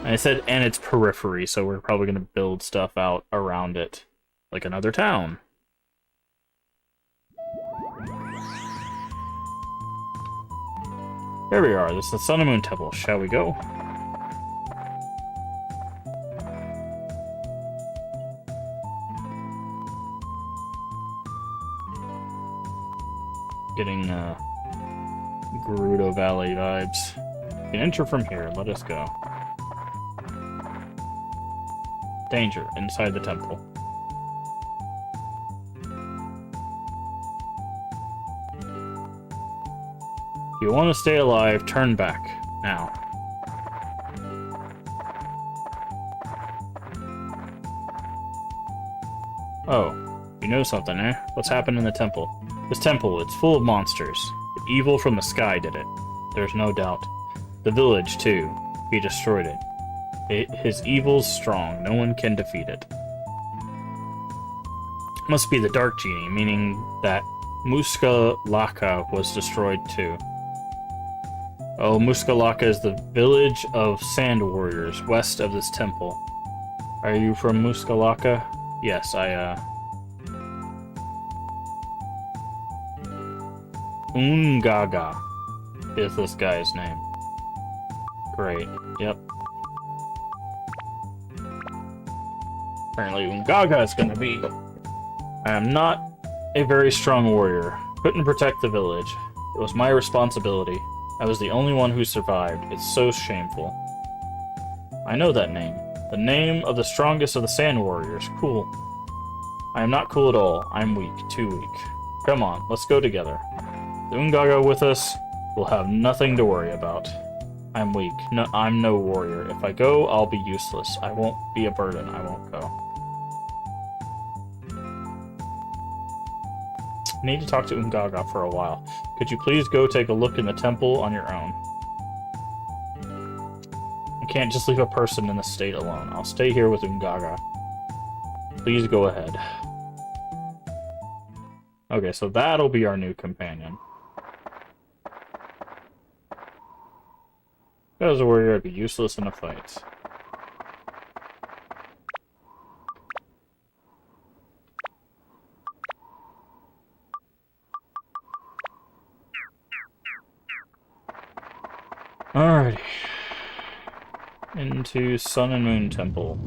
And it said, and its periphery, so we're probably going to build stuff out around it. Like another town. There we are, this is the Sun and Moon Temple. Shall we go? Getting Gerudo Valley vibes. You can enter from here. Let us go. Danger inside the temple. If you want to stay alive, turn back now. Oh, you know something, eh? What's happened in the temple? This temple, it's full of monsters. The evil from the sky did it. There's no doubt. The village, too. He destroyed it. His evil's strong. No one can defeat it. Must be the Dark Genie, meaning that Muskalaka was destroyed, too. Oh, Muskalaka is the village of sand warriors, west of this temple. Are you from Muskalaka? Yes, Ungaga is this guy's name. Great, yep. Apparently Ungaga is gonna be... I am not a very strong warrior. Couldn't protect the village. It was my responsibility. I was the only one who survived. It's so shameful. I know that name. The name of the strongest of the sand warriors. Cool. I am not cool at all. I'm weak. Too weak. Come on, let's go together. The Ungaga with us, we'll have nothing to worry about. I'm weak. No, I'm no warrior. If I go, I'll be useless. I won't be a burden. I won't go. I need to talk to Ungaga for a while. Could you please go take a look in the temple on your own? I can't just leave a person in this state alone. I'll stay here with Ungaga. Please go ahead. Okay, so that'll be our new companion. If I was a warrior, I'd be useless in a fight. Alrighty. Into Sun and Moon Temple.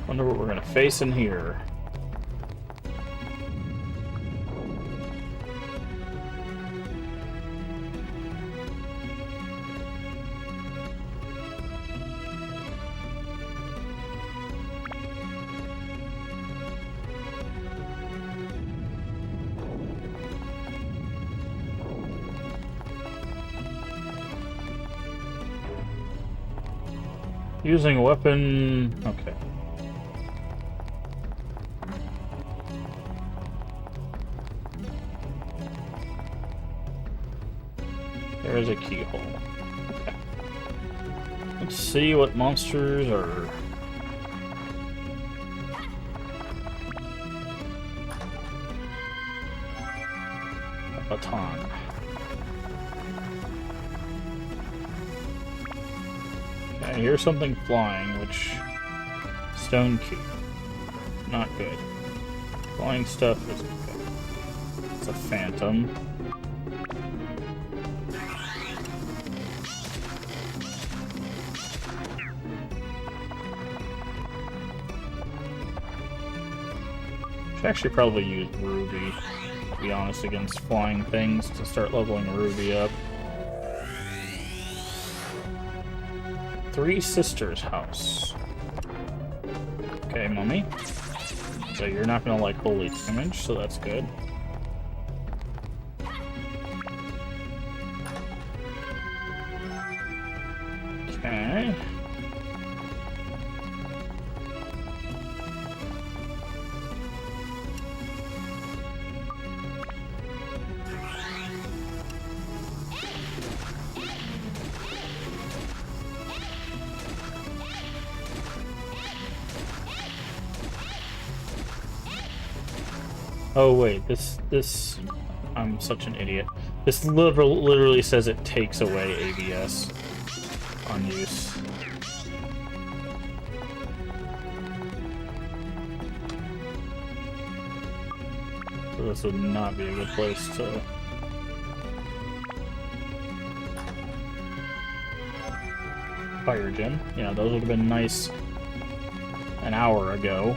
Wonder what we're gonna face in here. Using a weapon... Okay. There is a keyhole. Okay. Let's see what monsters are... A baton. I hear something flying, which... Stone key. Not good. Flying stuff isn't good. It's a phantom. Should actually probably use Ruby, to be honest, against flying things to start leveling Ruby up. Three Sisters house. Okay, mummy. So you're not gonna like holy damage, so that's good. Okay. Oh wait, this I'm such an idiot. This literally says it takes away ABS on use. So this would not be a good place to... Fire gem. Yeah, those would have been nice an hour ago.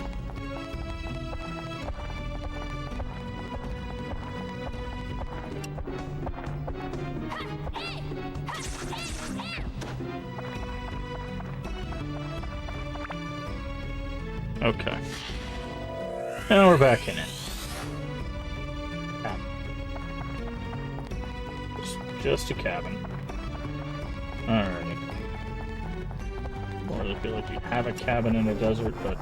Okay. And we're back in it. Cabin. Just a cabin. Alright. Or I feel like you have a cabin in a desert, but...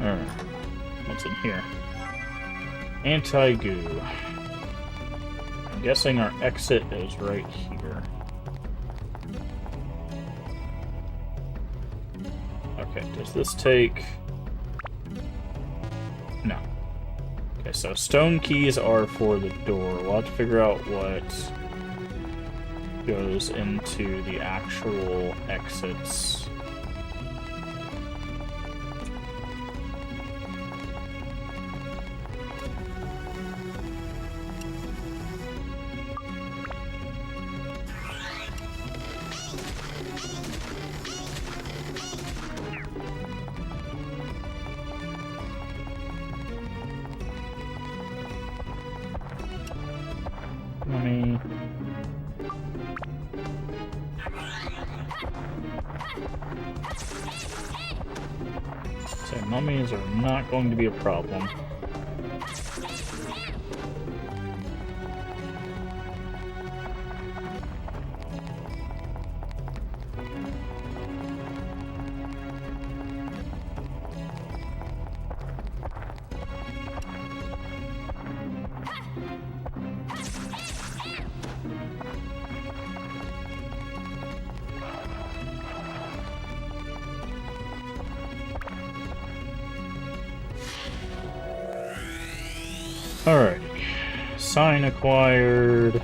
Alright. What's in here? Anti-goo. I'm guessing our exit is right here. Okay, does this take... No. Okay, so stone keys are for the door. We'll have to figure out what goes into the actual exits. Money. So mummies are not going to be a problem. Alrighty. Sign acquired.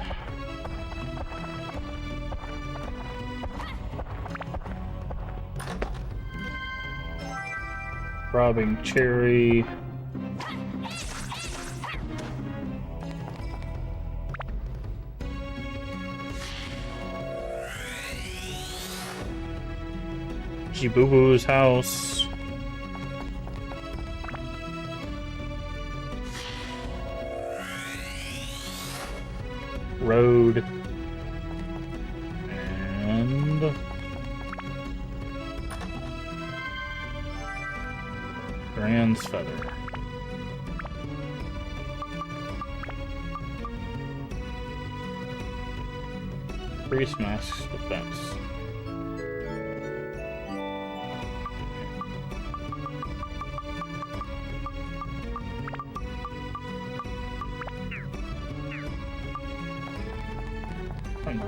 Robbing Cherry. Boo Boo's house. Road. And Grand's Feather. Priest Mask's Defense.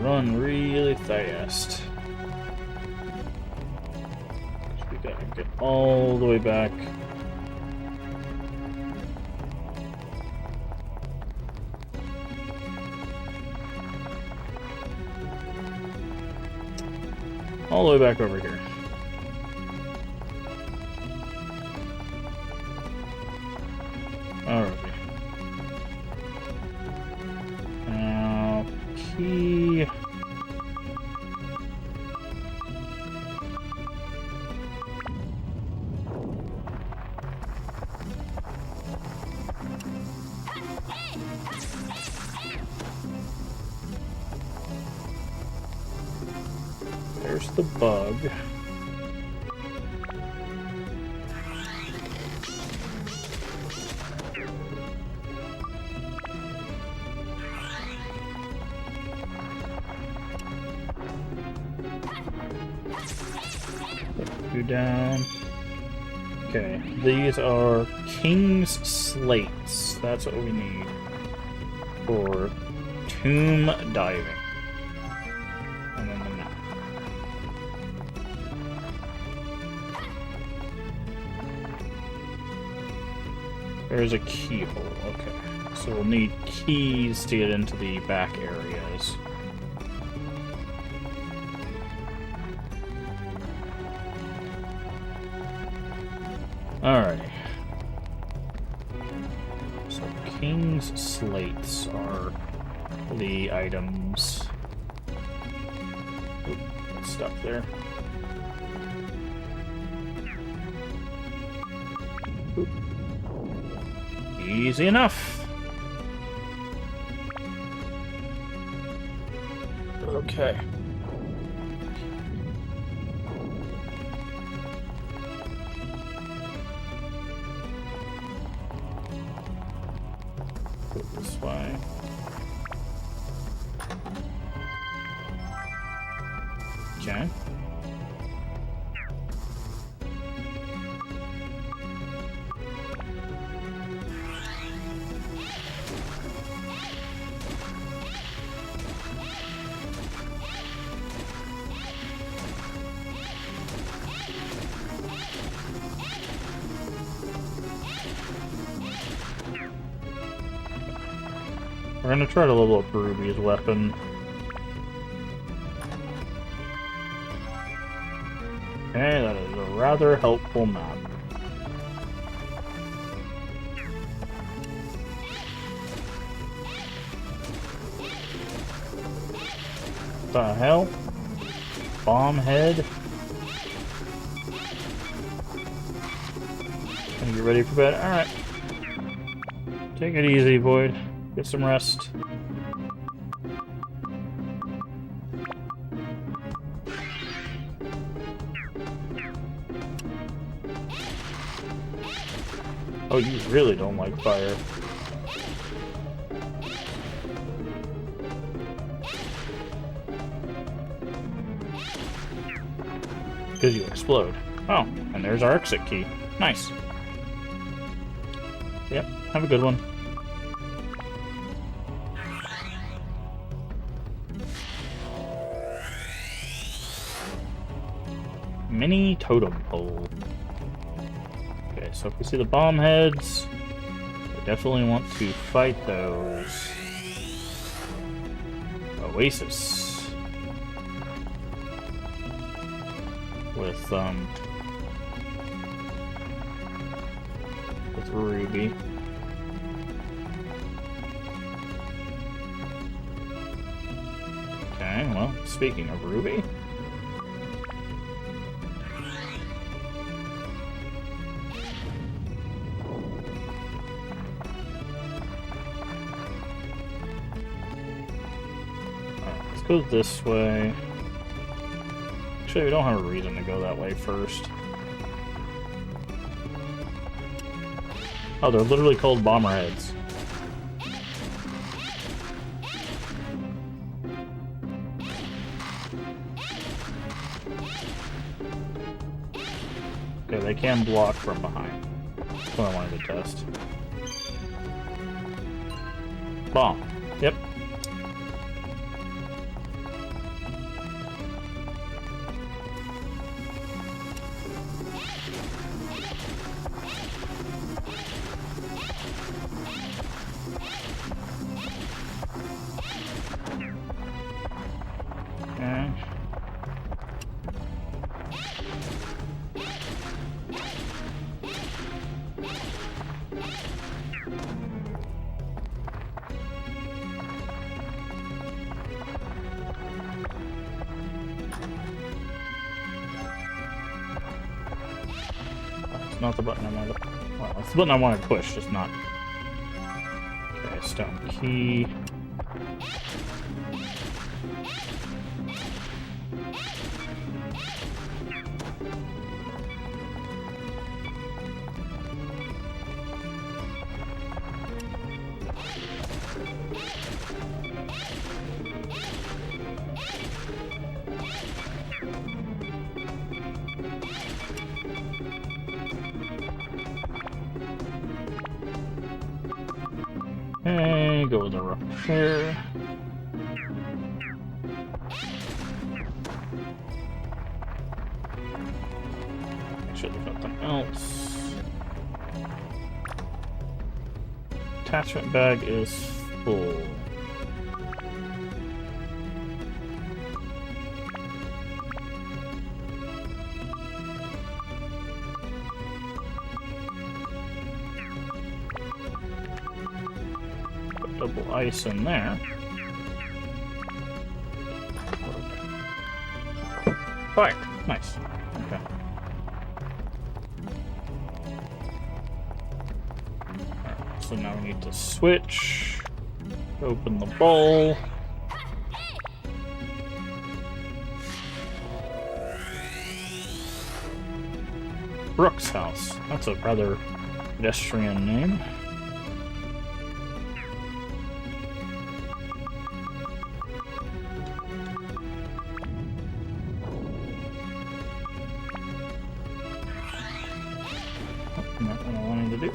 Run really fast. We gotta get all the way back. All the way back over here. Alrighty. Now, key. There's the bug. Put you down. Okay, these are King's Slates. That's what we need for tomb diving. And then the map. There's a keyhole, okay. So we'll need keys to get into the back areas. Alrighty. So King's Slates are the items. Oop, that's stuck there. Oop. Easy enough. Okay. Go this way. Okay. We're gonna try to level up Ruby's weapon. Okay, that is a rather helpful map. What the hell? Bomb head? Gonna get ready for bed? Alright. Take it easy, Void. Get some rest. Oh, you really don't like fire. Because you explode. Oh, and there's our exit key. Nice. Yep, have a good one. Mini totem pole. Okay, so if we see the bomb heads, we definitely want to fight those. Oasis. With Ruby. Okay, well, speaking of Ruby. Alright, let's go this way. Actually, we don't have a reason to go that way first. Oh, they're literally called bomber heads. Okay, they can block from behind. That's what I wanted to test. Bomb. Yep. Okay. It's not the button I wanted to... Well, it's the button I wanted to push, just not... Okay, stone key... Okay, go with the repair. Make sure there's nothing else. Attachment bag is full. Double ice in there. Fire. Nice. Okay. Alright, so now we need to switch. Open the bowl. Brooks House. That's a rather pedestrian name. Not what I wanted to do.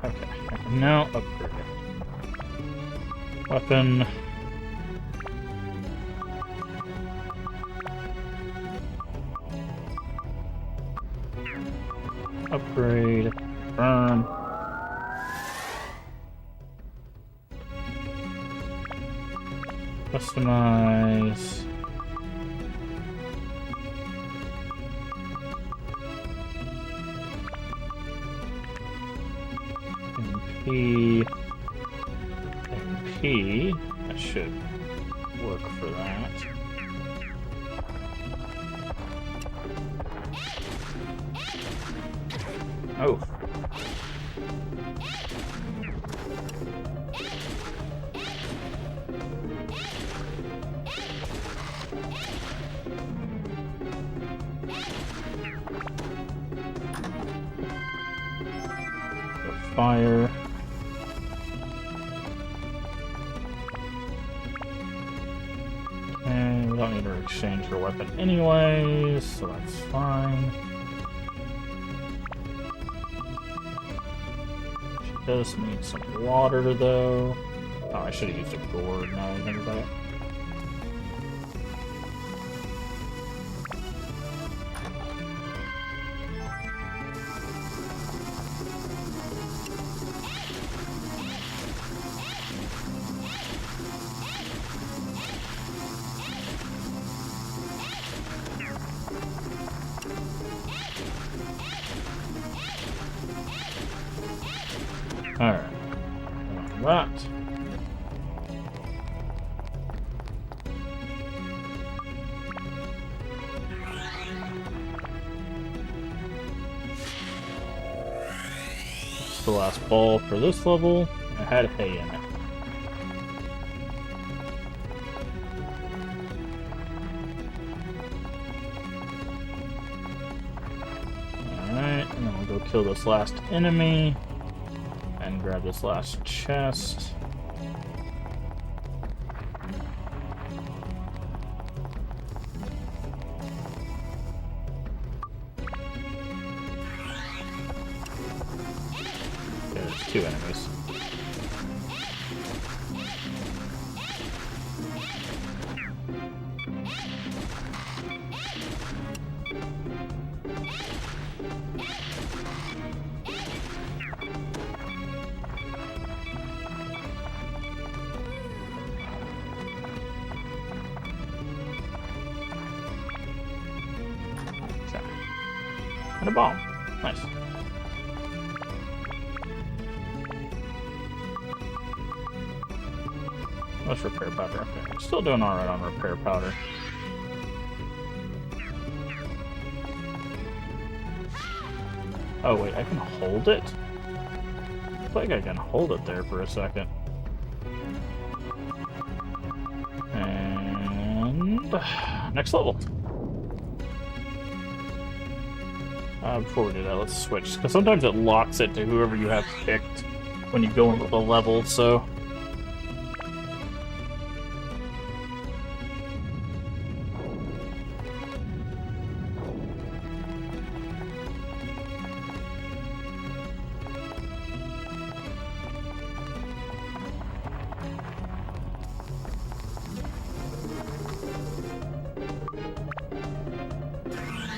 Okay, I can now upgrade it. Weapon. Upgrade. Burn. Customize. MP. MP. That should work for that. Oh. The fire. Okay, we don't need to exchange your weapon anyways, so that's fine. Does need some water though. Oh, I should have used a gourd now that I think about it. Alright. That. That's the last ball for this level. It had hay in it. Alright, and then we'll go kill this last enemy. And grab this last chest. Okay, there's 2 enemies. And a bomb. Nice. Let's repair powder. Okay, still doing alright on repair powder. Oh wait, I can hold it? I feel like I can hold it there for a second. And next level. Before we do that, let's switch. Because sometimes it locks it to whoever you have picked when you go into the level, so...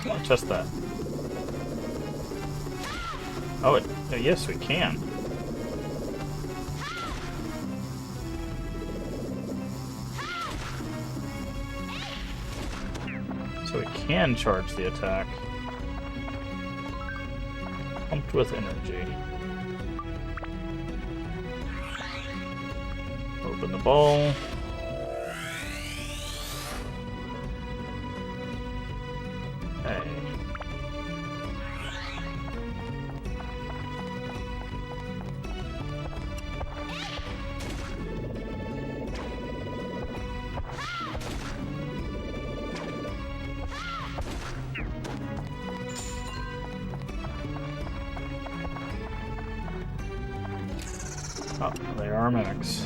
I'll test that. Oh, yes, we can. So we can charge the attack. Pumped with energy. Open the ball. Hey. Oh, they are mimics.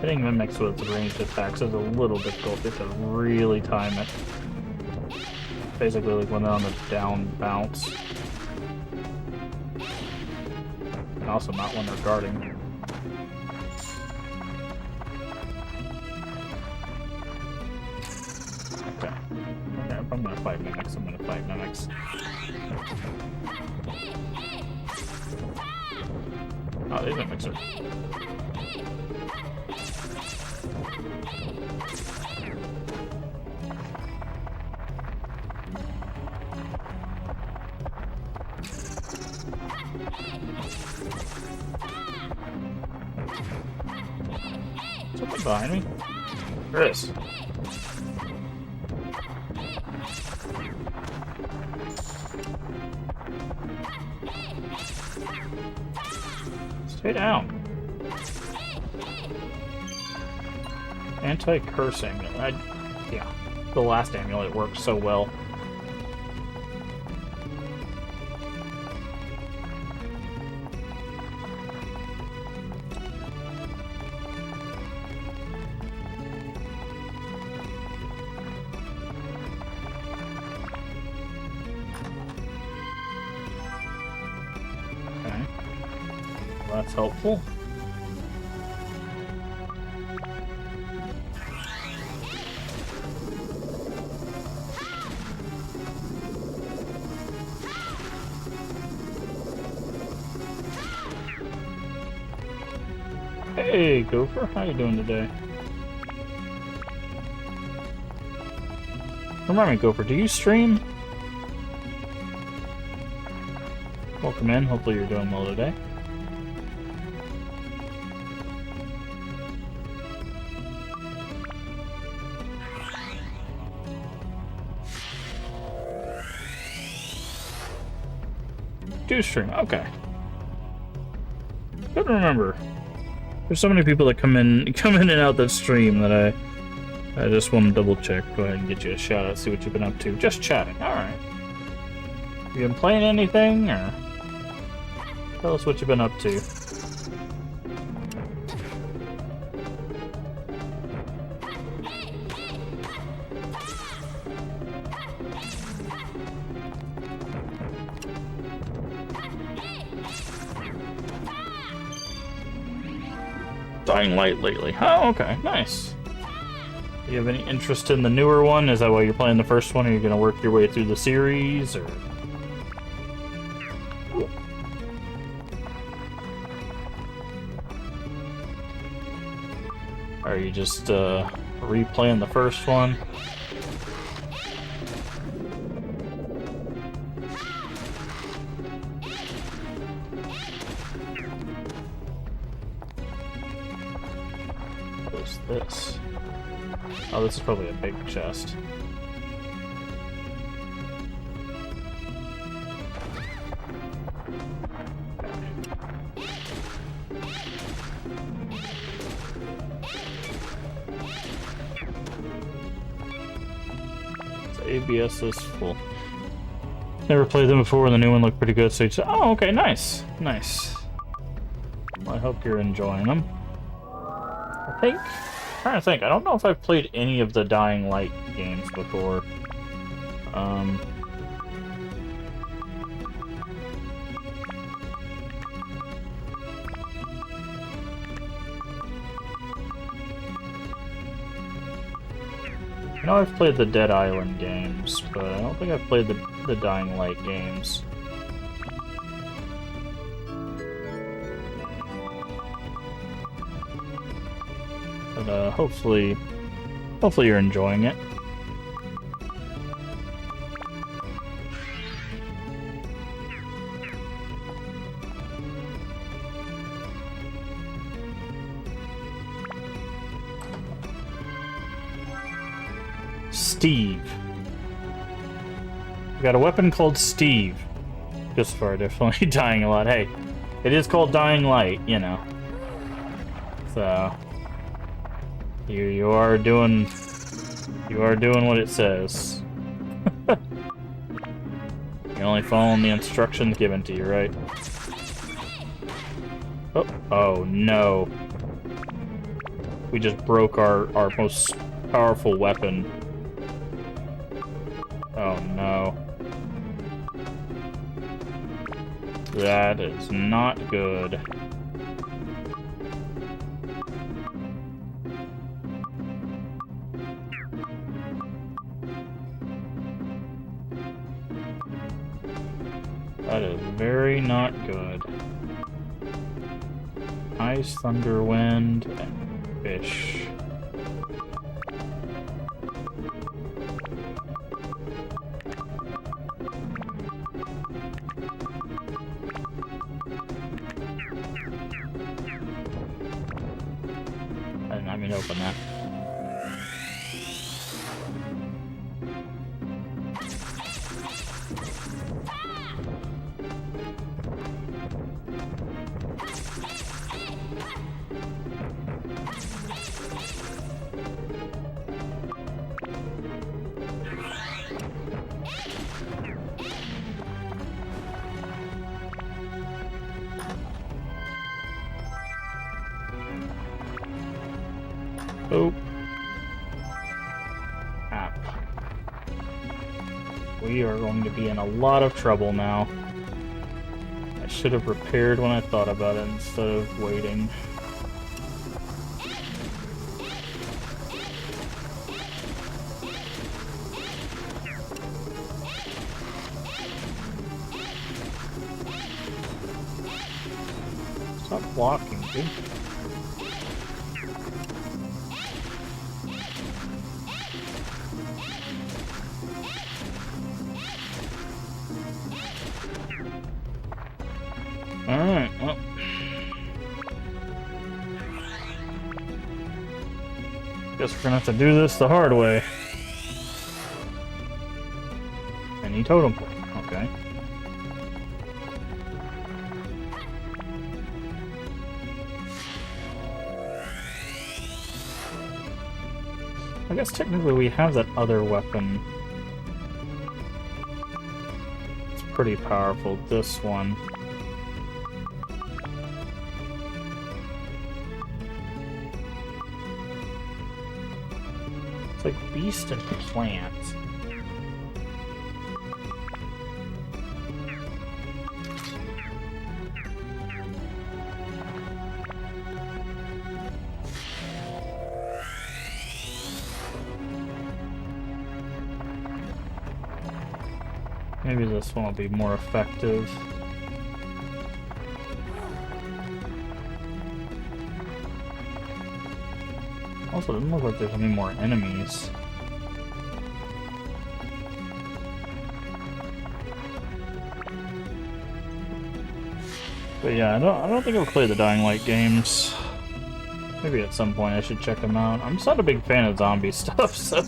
Hitting mimics with ranged attacks is a little difficult. You have to really time it. Basically like when they're on the down bounce. And also not when they're guarding. Okay. Okay, if I'm gonna fight mimics, I'm gonna fight mimics. Oh, these mimics are... Something behind me? There is. Stay down. Anti-curse amulet. Yeah, the last amulet worked so well. Okay. Well, that's helpful. Hey, Gopher, how you doing today? Remind me, Gopher, do you stream? Welcome in. Hopefully you're doing well today. Do stream. Okay. Couldn't remember. There's so many people that come in and out that stream that I just want to double check. Go ahead and get you a shout out, see what you've been up to. Just chatting. Alright. You been playing anything, or tell us what you've been up to. Dying Light lately. Oh, okay. Nice. Do you have any interest in the newer one? Is that why you're playing the first one? Are you going to work your way through the series, or...? Are you just, replaying the first one? What is this? Oh, this is probably a big chest. ABS is full. Never played them before, and the new one looked pretty good, so you just... Oh, okay, nice. Nice. Well, I hope you're enjoying them. I'm trying to think. I don't know if I've played any of the Dying Light games before. I know I've played the Dead Island games, but I don't think I've played the Dying Light games. But hopefully you're enjoying it. Steve. We got a weapon called Steve. This far, definitely dying a lot. Hey, it is called Dying Light, you know. So you are doing what it says. You're only following the instructions given to you, right? Oh no. We just broke our most powerful weapon. Oh no. That is not good. That is very not good. Ice, thunder, wind, and fish. I didn't mean to open that. Oh. Crap. We are going to be in a lot of trouble now. I should have repaired when I thought about it instead of waiting. Stop blocking, dude. Alright, well. Guess we're gonna have to do this the hard way. Any totem pole. Okay. I guess technically we have that other weapon. It's pretty powerful, this one. It's like beast and plant. Maybe this one will be more effective. Also, it doesn't look like there's any more enemies. But yeah, I don't think I'll play the Dying Light games. Maybe at some point I should check them out. I'm just not a big fan of zombie stuff, so...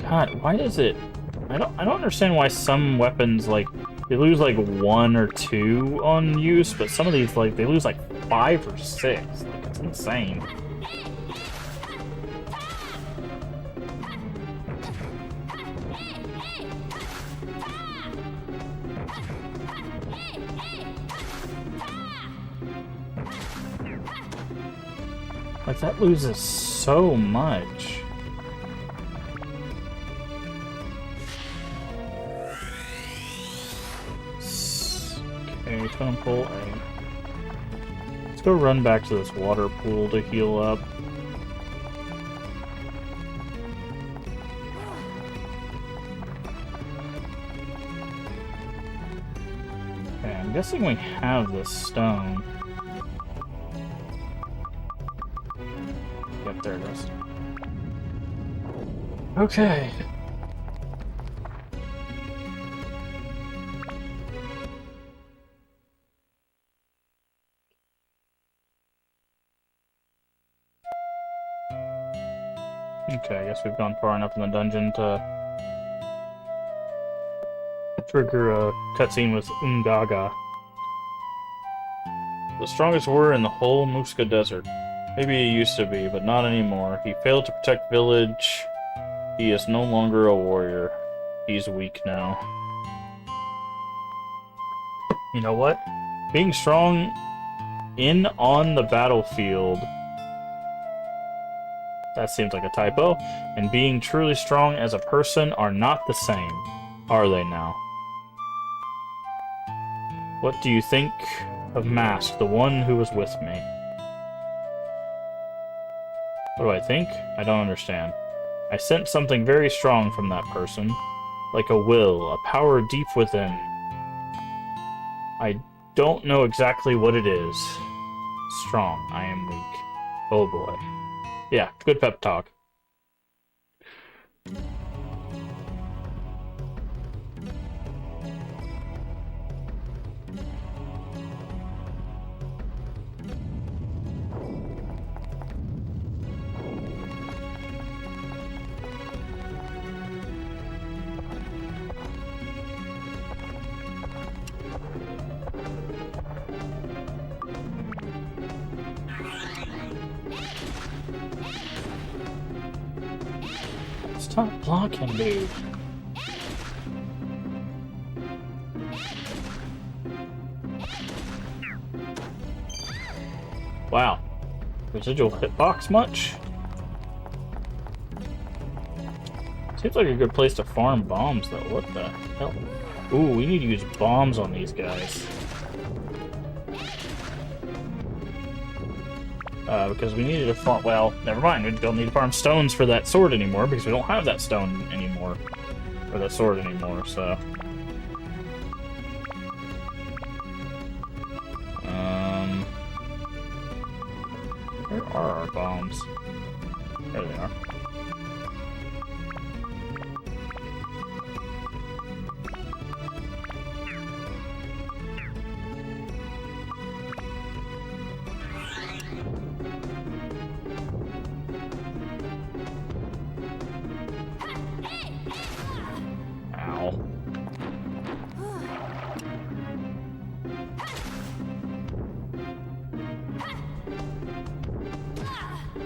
God, why does it... I don't understand why some weapons, like, they lose, like, 1 or 2 on use, but some of these, like, they lose, like, 5 or 6. Like, it's insane. Like, that loses so much. Okay, totem pole A. Let's go run back to this water pool to heal up. Okay, I'm guessing we have this stone. Yep, there it is. Okay. Okay, I guess we've gone far enough in the dungeon to trigger a cutscene with Ungaga. The strongest warrior in the whole Muska Desert. Maybe he used to be, but not anymore. He failed to protect village. He is no longer a warrior. He's weak now. You know what? Being strong on the battlefield... That seems like a typo. And being truly strong as a person are not the same. Are they now? What do you think of Mask, the one who was with me? What do I think? I don't understand. I sense something very strong from that person. Like a will, a power deep within. I don't know exactly what it is. Strong, I am weak. Oh boy. Yeah, good pep talk. Stop blocking, dude. Wow. Residual hitbox much? Seems like a good place to farm bombs, though. What the hell? Ooh, we need to use bombs on these guys. Because we needed to farm... Well, never mind. We don't need to farm stones for that sword anymore, because we don't have that stone anymore. Or that sword anymore, so... Where are our bombs? There they are.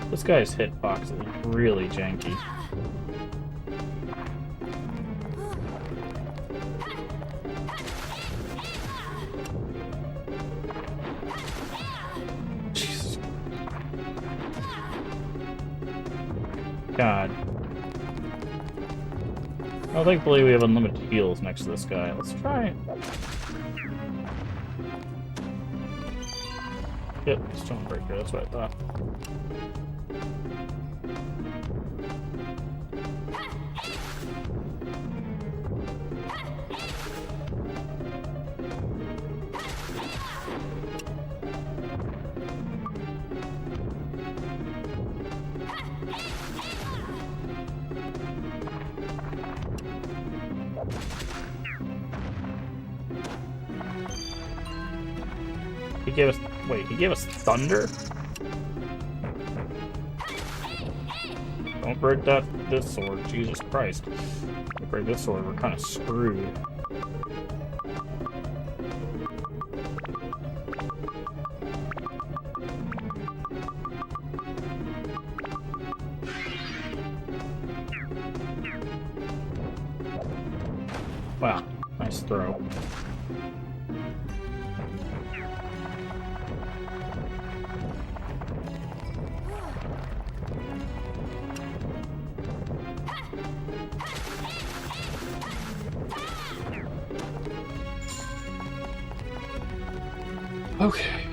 This guy's hitbox is really janky. Jesus. God. Oh, thankfully we have unlimited heals next to this guy. Let's try it. Yep, Stonebreaker, that's what I thought. He gave us... Wait, he gave us thunder? Don't break this sword, Jesus Christ. If we break this sword, we're kind of screwed. Wow, nice throw. Okay.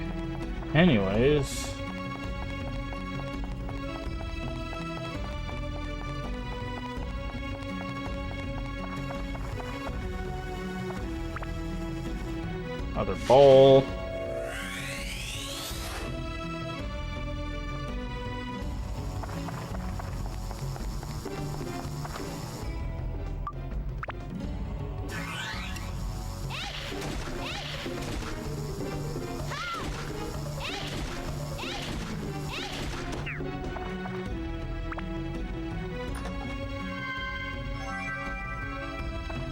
Anyways. Another ball.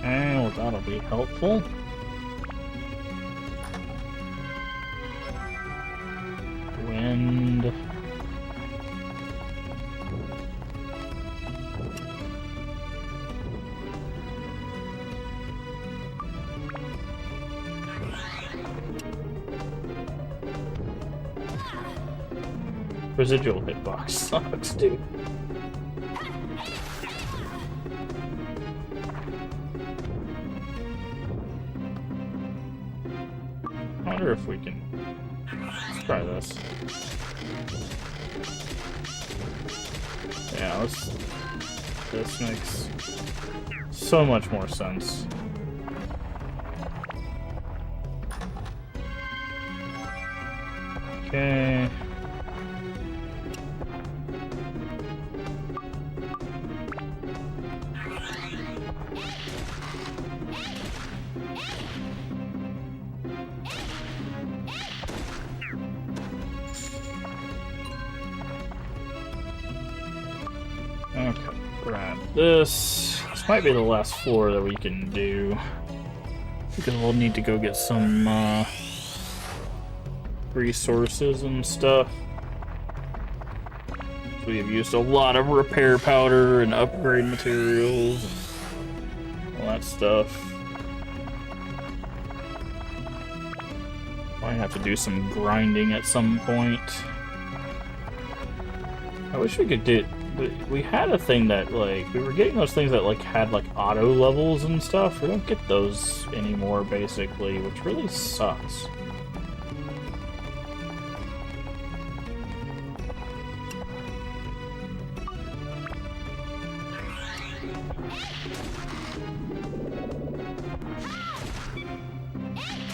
And that'll be helpful. Wind. Residual hitbox sucks, dude. I wonder if we can try this. Yeah, this makes so much more sense. Okay. Okay, grab this. This might be the last floor that we can do. Because we'll need to go get some resources and stuff. We have used a lot of repair powder and upgrade materials and all that stuff. Might have to do some grinding at some point. I wish we could do... We had a thing that, like, we were getting those things that, like, had, like, auto levels and stuff. We don't get those anymore, basically, which really sucks.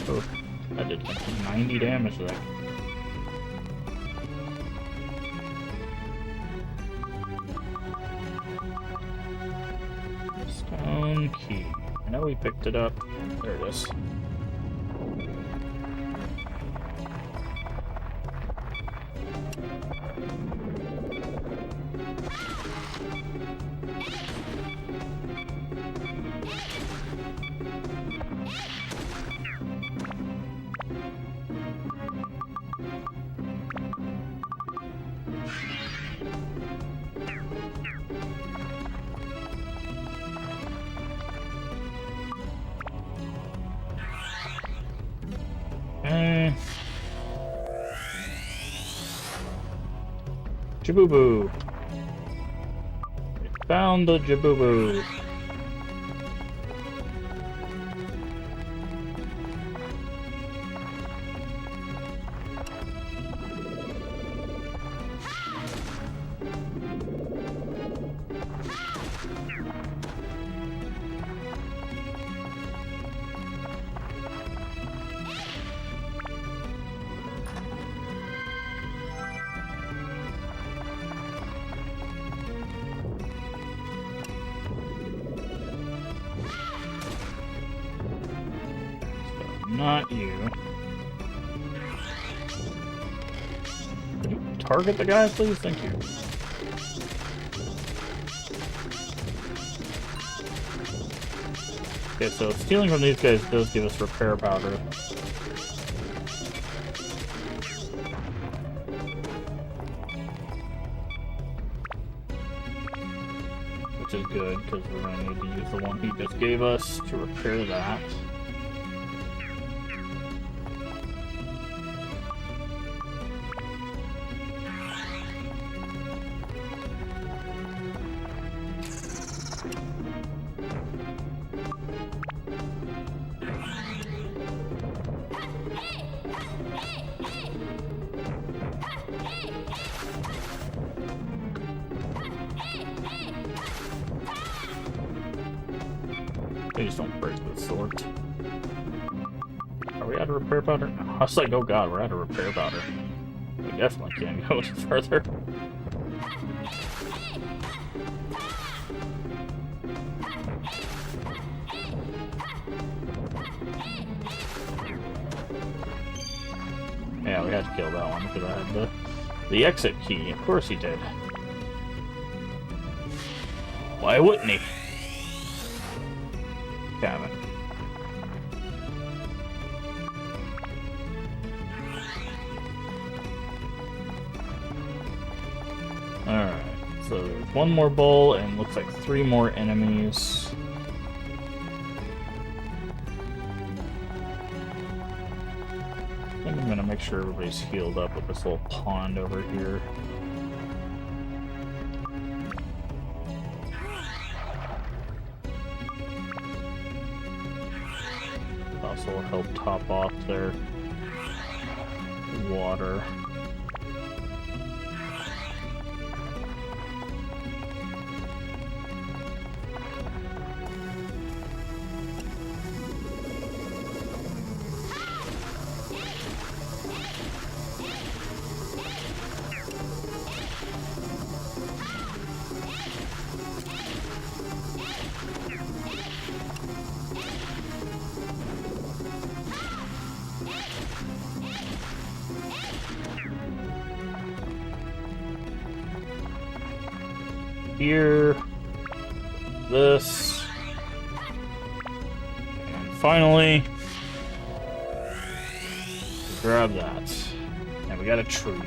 Oh, that did like 90 damage there. Stone key. I know we picked it up. There it is. Jabubu. We found the Jabubu. Not you. Could you target the guy, please? Thank you. Okay, so stealing from these guys does give us repair powder. Which is good, because we're going to need to use the one he just gave us to repair that. Please don't break the sword. Are we out of repair powder? I was like, oh god, we're out of repair powder. We definitely can't go any further. Yeah, we had to kill that one because I had the exit key. Of course he did. Why wouldn't he? Damn it. Alright, so there's one more bowl and looks like 3 more enemies. I think I'm gonna make sure everybody's healed up with this little pond over here. Also will help top off their water. Here, this, and finally, grab that. And we got a tree.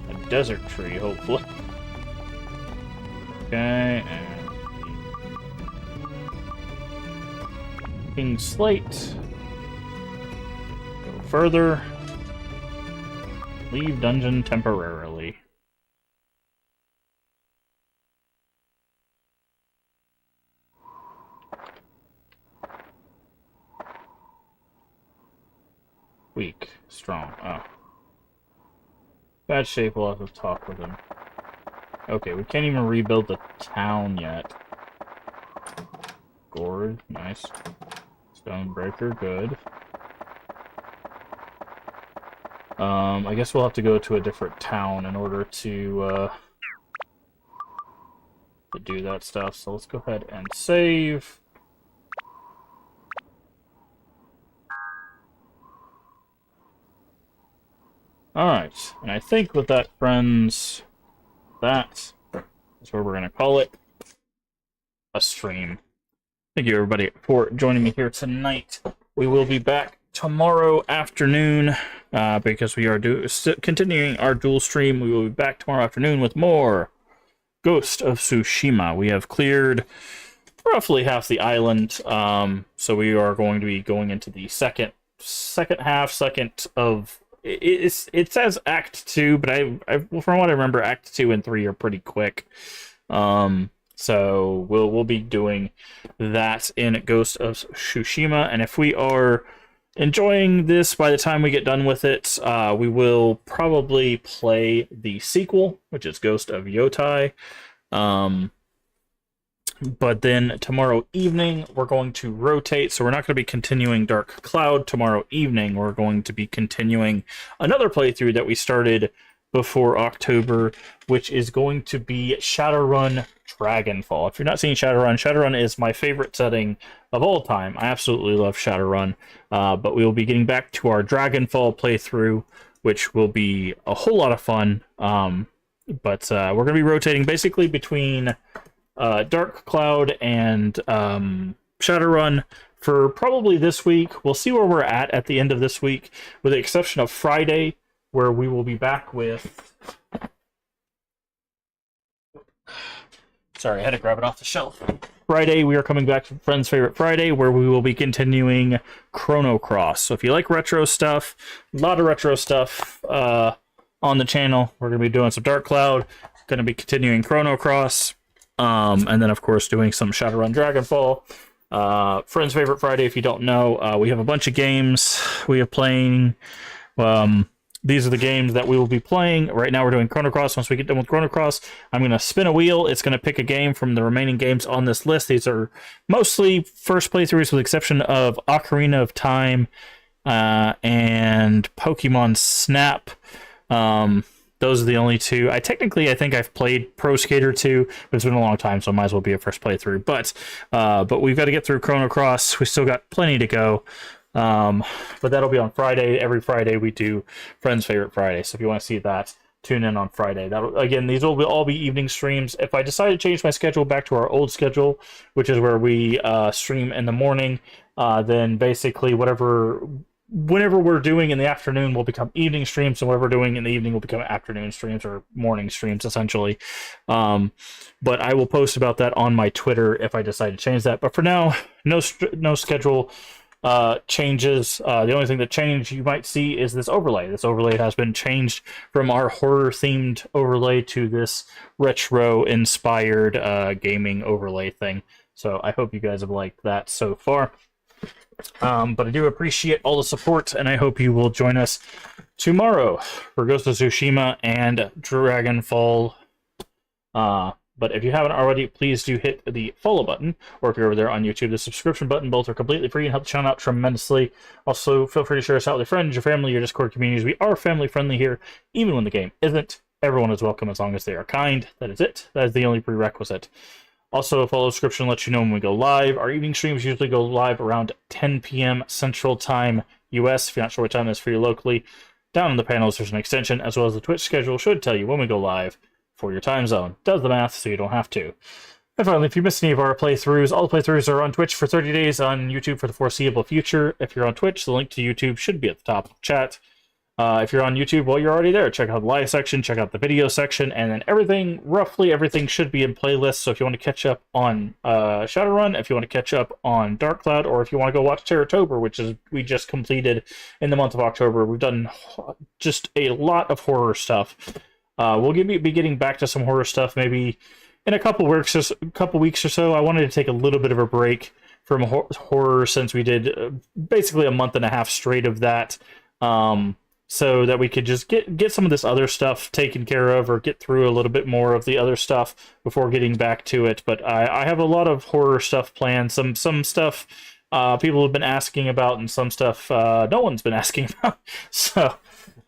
A desert tree, hopefully. Okay, and King Slate. Go further. Leave dungeon temporarily. Weak. Strong. Oh. Bad shape, we'll have to talk with him. Okay, we can't even rebuild the town yet. Gourd, nice. Stonebreaker, good. I guess we'll have to go to a different town in order to do that stuff, so let's go ahead and save. Alright, and I think with that, friends, that is where we're going to call it a stream. Thank you, everybody, for joining me here tonight. We will be back tomorrow afternoon, because we are continuing our dual stream. We will be back tomorrow afternoon with more Ghost of Tsushima. We have cleared roughly half the island, so we are going to be going into the second it says Act 2, but well, from what I remember, Act 2 and 3 are pretty quick. So we'll be doing that in Ghost of Tsushima, and if we are enjoying this by the time we get done with it, we will probably play the sequel, which is Ghost of Yotai. But then tomorrow evening, we're going to rotate. So we're not going to be continuing Dark Cloud tomorrow evening. We're going to be continuing another playthrough that we started before October, which is going to be Shadowrun Dragonfall. If you're not seeing Shadowrun, Shadowrun is my favorite setting of all time. I absolutely love Shadowrun. But we will be getting back to our Dragonfall playthrough, which will be a whole lot of fun. But we're going to be rotating basically between Dark Cloud and Shadowrun for probably this week. We'll see where we're at the end of this week, with the exception of Friday, where we will be back with... Sorry, I had to grab it off the shelf. Friday, we are coming back to Friend's Favorite Friday, where we will be continuing Chrono Cross. So if you like retro stuff, a lot of retro stuff on the channel. We're going to be doing some Dark Cloud, going to be continuing Chrono Cross, and then, of course, doing some Shadowrun Dragonfall. Friend's Favorite Friday, if you don't know, we have a bunch of games we are playing. These are the games that we will be playing. Right now we're doing Chrono Cross. Once we get done with Chrono Cross, I'm going to spin a wheel. It's going to pick a game from the remaining games on this list. These are mostly first playthroughs, with the exception of Ocarina of Time and Pokemon Snap. Those are the only two. I think I've played Pro Skater 2, but it's been a long time, so it might as well be a first playthrough. But we've got to get through Chrono Cross. We still got plenty to go. But that'll be on Friday. Every Friday we do Friend's Favorite Friday. So if you want to see that, tune in on Friday. Again, these will all be evening streams. If I decide to change my schedule back to our old schedule, which is where we stream in the morning, then basically whenever we're doing in the afternoon will become evening streams, and whatever we're doing in the evening will become afternoon streams or morning streams, essentially. But I will post about that on my Twitter if I decide to change that. But for now, no schedule changes. The only thing that changed you might see is this overlay. This overlay has been changed from our horror-themed overlay to this retro-inspired gaming overlay thing. So I hope you guys have liked that so far. But I do appreciate all the support, and I hope you will join us tomorrow for Ghost of Tsushima and Dragonfall. But if you haven't already, please do hit the follow button, or if you're over there on YouTube, the subscription button. Both are completely free and help the channel out tremendously. Also, feel free to share us out with your friends, your family, your Discord communities. We are family friendly here, even when the game isn't. Everyone is welcome as long as they are kind. That is it. That is the only prerequisite. Also, a follow subscription lets you know when we go live. Our evening streams usually go live around 10 p.m. Central Time, US. If you're not sure what time that is for you locally, down in the panels there's an extension, as well as the Twitch schedule should tell you when we go live for your time zone. Does the math so you don't have to. And finally, if you missed any of our playthroughs, all the playthroughs are on Twitch for 30 days, on YouTube for the foreseeable future. If you're on Twitch, the link to YouTube should be at the top of the chat. If you're on YouTube, well, you're already there. Check out the live section, check out the video section, and then roughly everything should be in playlists. So if you want to catch up on Shadowrun, if you want to catch up on Dark Cloud, or if you want to go watch Terratober, which is we just completed in the month of October, we've done just a lot of horror stuff. We'll be getting back to some horror stuff maybe in a couple weeks or so. I wanted to take a little bit of a break from horror since we did basically a month and a half straight of that. So that we could just get some of this other stuff taken care of, or get through a little bit more of the other stuff before getting back to it. But I have a lot of horror stuff planned. Some stuff people have been asking about, and some stuff no one's been asking about. So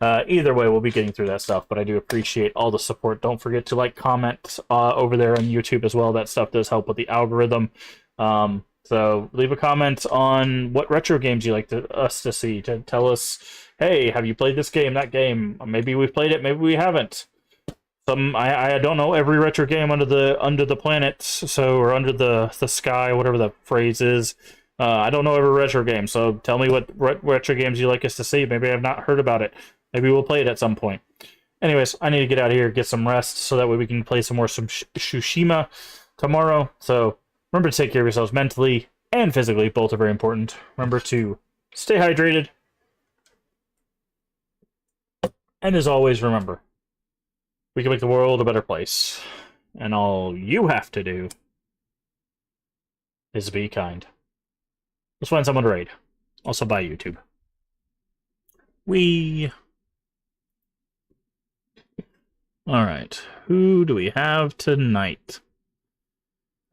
either way, we'll be getting through that stuff. But I do appreciate all the support. Don't forget to comment over there on YouTube as well. That stuff does help with the algorithm. So leave a comment on what retro games you like us to see. To tell us, hey, have you played this game, that game? Maybe we've played it, maybe we haven't. I don't know every retro game under the planet, or under the sky, whatever the phrase is. I don't know every retro game, so tell me what retro games you like us to see. Maybe I've not heard about it. Maybe we'll play it at some point. Anyways, I need to get out of here, get some rest, so that way we can play some more Tsushima tomorrow. So remember to take care of yourselves mentally and physically. Both are very important. Remember to stay hydrated, And as always, remember, we can make the world a better place. And all you have to do is be kind. Let's find someone to raid. Also, buy YouTube. Alright. Who do we have tonight?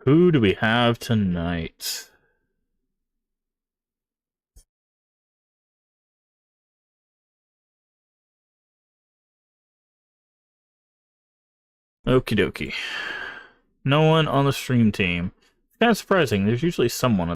Who do we have tonight? Okie dokie. No one on the stream team. It's kind of surprising. There's usually someone